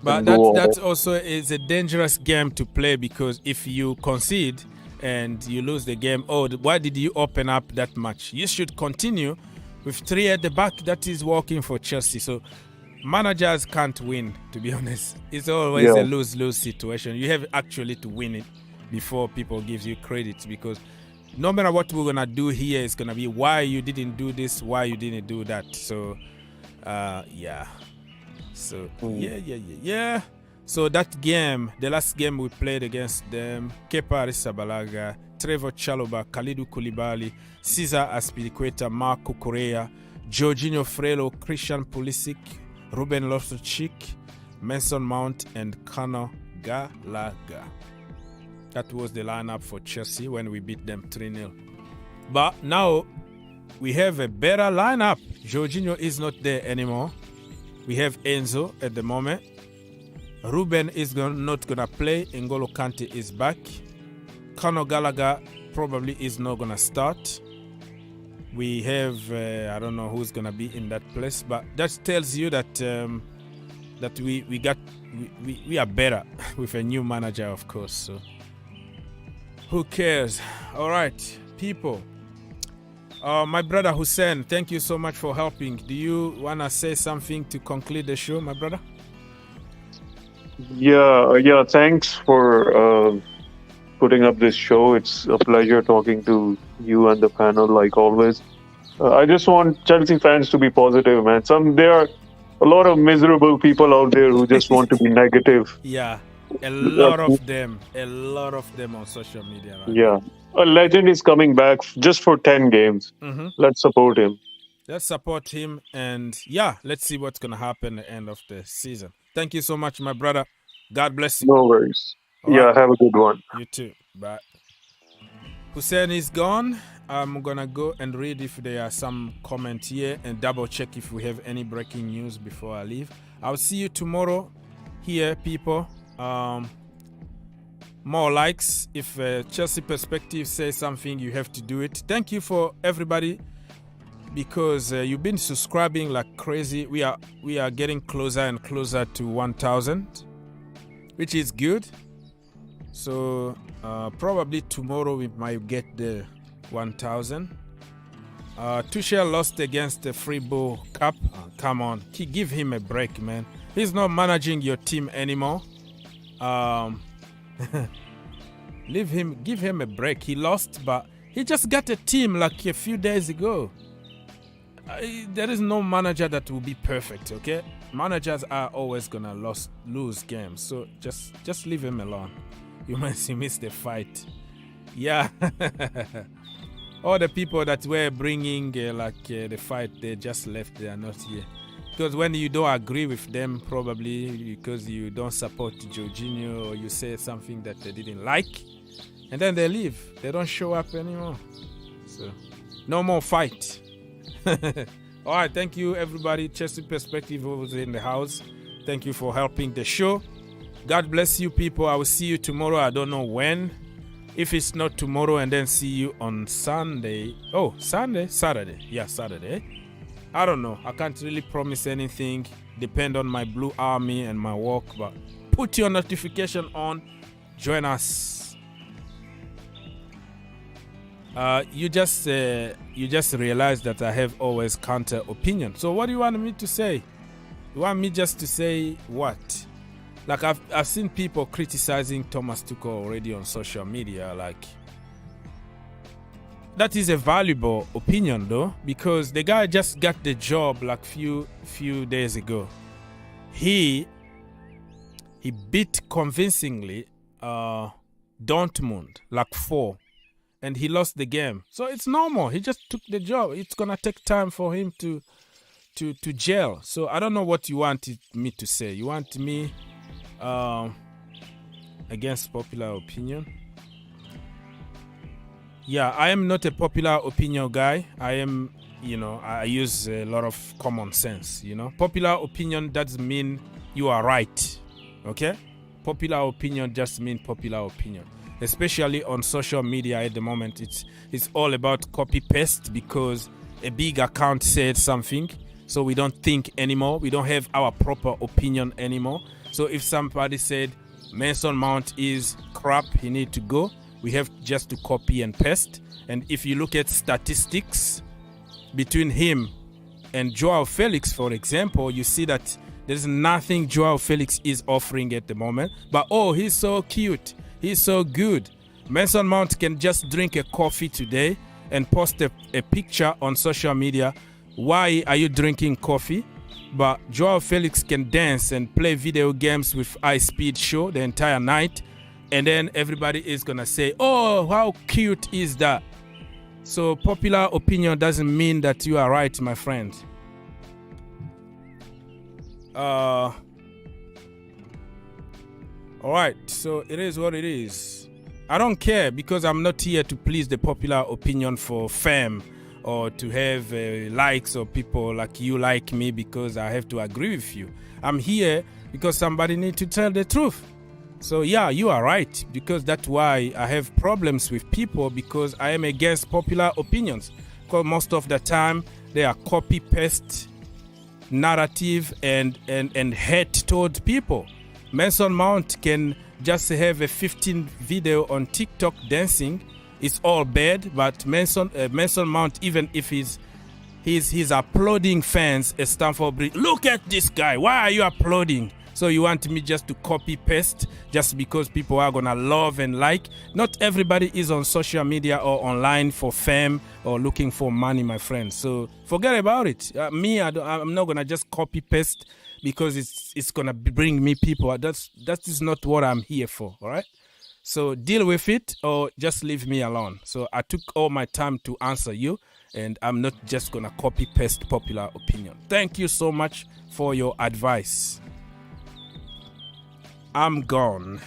[SPEAKER 6] But that's also is a dangerous game to play, because if you concede and you lose the game, why did you open up that much? You should continue with 3 at the back. That is working for Chelsea. So managers can't win, to be honest. It's always a lose-lose situation. You have actually to win it before people give you credit, because no matter what we're going to do here, it's going to be why you didn't do this, why you didn't do that. So, So, yeah. So that game, the last game we played against them, Kepa Arrizabalaga, Trevor Chalobah, Kalidou Koulibaly, Cesar Azpilicueta, Marco Correa, Jorginho Frello, Christian Pulisic, Ruben Loftus-Cheek, Mason Mount, and Conor Gallagher. That was the lineup for Chelsea when we beat them 3-0. But now we have a better lineup. Jorginho is not there anymore. We have Enzo at the moment. Ruben is not going to play. N'Golo Kante is back. Conor Gallagher probably is not going to start. We have, I don't know who's going to be in that place, but that tells you that that we are better with a new manager, of course. So who cares? All right, people. My brother Hussein, thank you so much for helping. Do you want to say something to conclude the show, my brother?
[SPEAKER 10] Yeah. Thanks for putting up this show. It's a pleasure talking to you and the panel, like always. I just want Chelsea fans to be positive, man. There are a lot of miserable people out there who just want to be negative.
[SPEAKER 6] Yeah, a lot of them on social media. Right?
[SPEAKER 10] Yeah. A legend is coming back just for 10 games. Let's support him.
[SPEAKER 6] Let's support him. And let's see what's going to happen at the end of the season. Thank you so much, my brother. God bless you.
[SPEAKER 10] No worries.
[SPEAKER 6] All right.
[SPEAKER 10] Have a good one.
[SPEAKER 6] You too. Bye. Hussein is gone. I'm going to go and read if there are some comments here and double check if we have any breaking news before I leave. I'll see you tomorrow here, people. More likes. If Chelsea Perspective says something, you have to do it. Thank you for everybody, because you've been subscribing like crazy. We are getting closer and closer to 1,000, which is good. So probably tomorrow we might get the 1,000. Tuchel lost against the Fribourg Cup. Come on, give him a break, man. He's not managing your team anymore. Give him a break. He lost, but he just got a team like a few days ago. There is no manager that will be perfect, okay? Managers are always gonna lose games, so just leave him alone. You missed the fight. Yeah. All the people that were bringing the fight, they just left. They are not here. Because when you don't agree with them, probably because you don't support Jorginho or you say something that they didn't like, and then they leave. They don't show up anymore. So, no more fight. All right, thank you, everybody. Chelsea Perspective was in the house. Thank you for helping the show. God bless you, people. I will see you tomorrow. I don't know when. If it's not tomorrow, and then see you on Sunday. Oh, Saturday. Yeah, Saturday. I don't know. I can't really promise anything. Depend on my Blue Army and my work. But put your notification on. Join us. You just realized that I have always counter opinion. So what do you want me to say? You want me just to say what? Like I've seen people criticizing Thomas Tuchel already on social media. Like, that is a valuable opinion though, because the guy just got the job like few days ago. He beat convincingly Dortmund like 4, and he lost the game. So it's normal. He just took the job. It's gonna take time for him to to jail. So I don't know what you wanted me to say. You want me against popular opinion? Yeah, I am not a popular opinion guy. I am, I use a lot of common sense, Popular opinion doesn't mean you are right, okay? Popular opinion just means popular opinion. Especially on social media at the moment, it's all about copy-paste because a big account said something, so we don't think anymore. We don't have our proper opinion anymore. So if somebody said Mason Mount is crap, he need to go, we have just to copy and paste. And if you look at statistics between him and Joao Felix, for example, you see that there's nothing Joao Felix is offering at the moment. But he's so cute, he's so good. Mason Mount can just drink a coffee today and post a picture on social media. Why are you drinking coffee? But Joao Felix can dance and play video games with High Speed Show the entire night. And then everybody is going to say, oh, how cute is that? So popular opinion doesn't mean that you are right, my friend. All right, so it is what it is. I don't care because I'm not here to please the popular opinion for fame or to have likes or people like you like me because I have to agree with you. I'm here because somebody needs to tell the truth. So yeah, you are right, because that's why I have problems with people, because I am against popular opinions. Because most of the time they are copy-paste narrative and hate toward people. Mason Mount can just have a 15 video on TikTok dancing. It's all bad, but Mason Mount, even if he's applauding fans at Stamford Bridge, look at this guy, why are you applauding? So you want me just to copy paste just because people are gonna love and like? Not everybody is on social media or online for fame or looking for money, my friends. So forget about it. I'm not gonna just copy paste because it's gonna bring me people. That is not what I'm here for. All right. So deal with it or just leave me alone. So I took all my time to answer you, and I'm not just gonna copy paste popular opinion. Thank you so much for your advice. I'm gone.